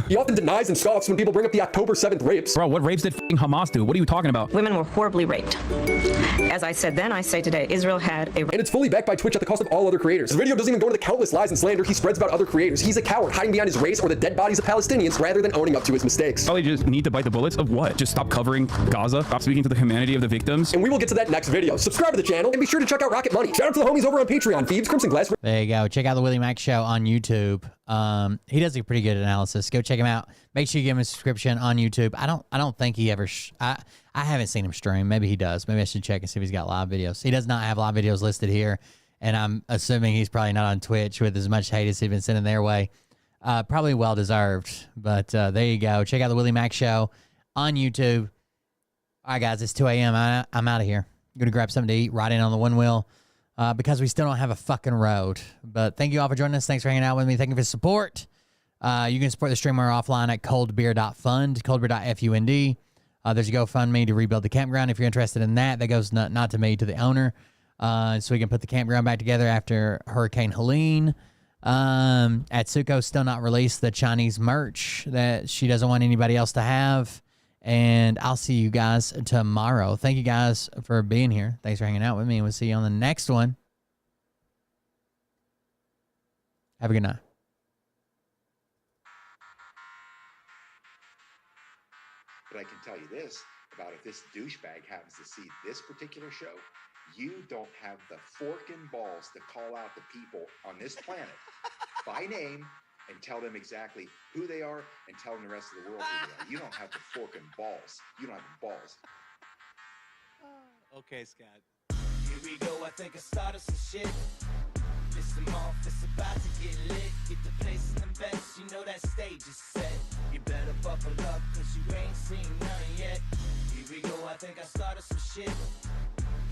He often denies and scoffs when people bring up the October 7th rapes. Bro, what rapes did Hamas do? What are you talking about? Women were horribly raped. As I said then, I say today, Israel had a... And it's fully backed by Twitch at the cost of all other creators. The video doesn't even go into the countless lies and slander he spreads about other creators. He's a coward, hiding behind his race or the dead bodies of Palestinians rather than owning up to his mistakes. Probably just need to bite the bullets of what? Just stop covering Gaza? Stop speaking to the humanity of the victims? And we will get to that next video. Subscribe to the channel and be sure to check out Rocket Money. Shout out to the homies over on Patreon, Phoebes, Crimson Glass. There you go. Check out the Willie Mack Show on YouTube. He does a pretty good analysis. Go check him out. Make sure you give him a subscription on YouTube. I don't think he ever. I haven't seen him stream. Maybe he does. Maybe I should check and see if he's got live videos. He does not have live videos listed here, and I'm assuming he's probably not on Twitch with as much hate as he's been sending their way. Probably well deserved. But there you go. Check out the Willie Mack Show on YouTube. All right, guys. It's 2 a.m. I'm out of here. I'm gonna grab something to eat. Ride in on the one wheel. Because we still don't have a fucking road. But thank you all for joining us. Thanks for hanging out with me. Thank you for the support. You can support the streamer offline at coldbeer.fund, coldbeer.fund. There's a GoFundMe to rebuild the campground. If you're interested in that, that goes not to me, to the owner. So we can put the campground back together after Hurricane Helene. Atsuko still not released the Chinese merch that she doesn't want anybody else to have. And I'll see you guys tomorrow. Thank you guys for being here. Thanks for hanging out with me. And we'll see you on the next one. Have a good night. But I can tell you this about if this douchebag happens to see this particular show, you don't have the fork and balls to call out the people on this planet by name and tell them exactly who they are and tell them the rest of the world who they are. You don't have the fork and balls. You don't have the balls. Okay, Scott. Here we go, I think I started some shit. Piss them off, it's about to get lit. Get the place in the best, you know that stage is set. You better buckle up, cause you ain't seen none yet. Here we go, I think I started some shit.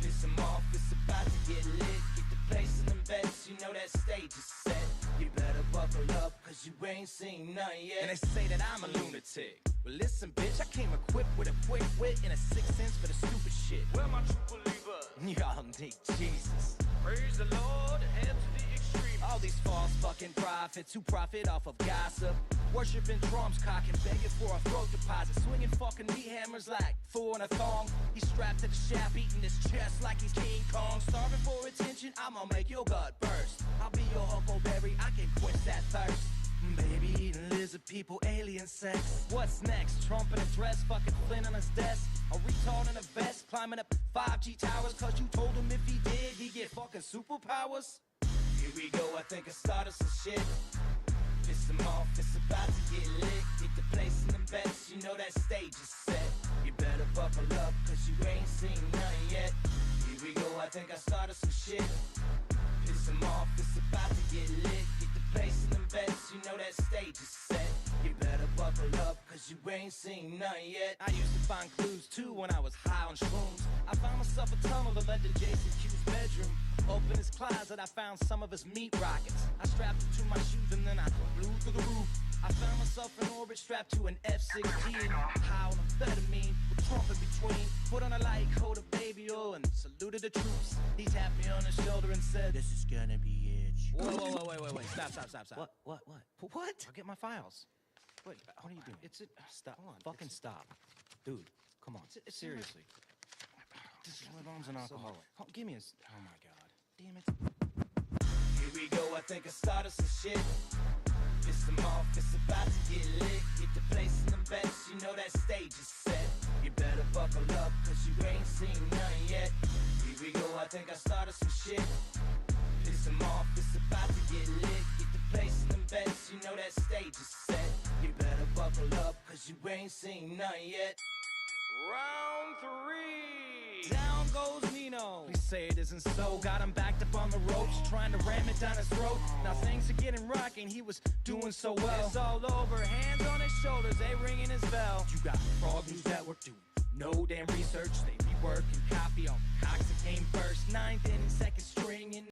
Piss them off, it's about to get lit. Get the place in the best, you know that stage is set. You better buckle up, cause you ain't seen none yet. And they say that I'm a lunatic. Well listen, bitch, I came equipped with a quick wit and a 6th sense for the stupid shit. Where my true believer? Y'all need Jesus. Praise the Lord, head to the extreme. All these false fucking prophets who profit off of gossip. Worshipping drums, cocking, begging for a throat deposit. Swinging fucking meat hammers like fool in a thong. He's strapped to the shaft, eating his chest like he's King Kong. Starving for attention, I'ma make your gut burst. I'll be your huckleberry, I can quench that thirst. Baby eating lizard people, alien sex. What's next? Trump in a dress, fucking Flynn on his desk. A retard in a vest, climbing up 5G towers. Cause you told him if he did, he'd get fucking superpowers. Here we go, I think I started some shit. Piss them off, it's about to get lit. Get the place in the best, you know that stage is set. You better buckle up, cause you ain't seen none yet. Here we go, I think I started some shit. Piss them off, it's about to get lit. Get the place in the best, you know that stage is set. You better buckle buckle up, cause you ain't seen none yet. I used to find clues too when I was high on shrooms. I found myself a tunnel that led to Jason Q's bedroom. Open his closet, I found some of his meat rockets. I strapped it to my shoes and then I flew through the roof. I found myself in orbit strapped to an F-16. High on amphetamine, with Trump in between. Put on a light coat of baby oil and saluted the troops. He tapped me on the shoulder and said, "This is gonna be it." Wait. Stop. What? I'll get my files. What are you doing? Stop. Fucking stop. Dude, come on. Seriously. This is my mom's an alcoholic. Give me oh my God. Damn it. Here we go, I think I started some shit. Piss them off, it's about to get lit. Get the place in the best, you know that stage is set. You better buckle up, cause you ain't seen none yet. Here we go, I think I started some shit. Piss them off, it's about to get lit. Get the place in the best, you know that stage is set. You better buckle up, cause you ain't seen none yet. Round 3. Down goes Nino. Please say it isn't so. Got him backed up on the ropes, trying to ram it down his throat. Now things are getting rocking, he was doing so well. It's all over, hands on his shoulders, they ringing his bell. You got Frog News Network doing no damn research. They rework and copy all the cocks that came first. 9th inning, second string, and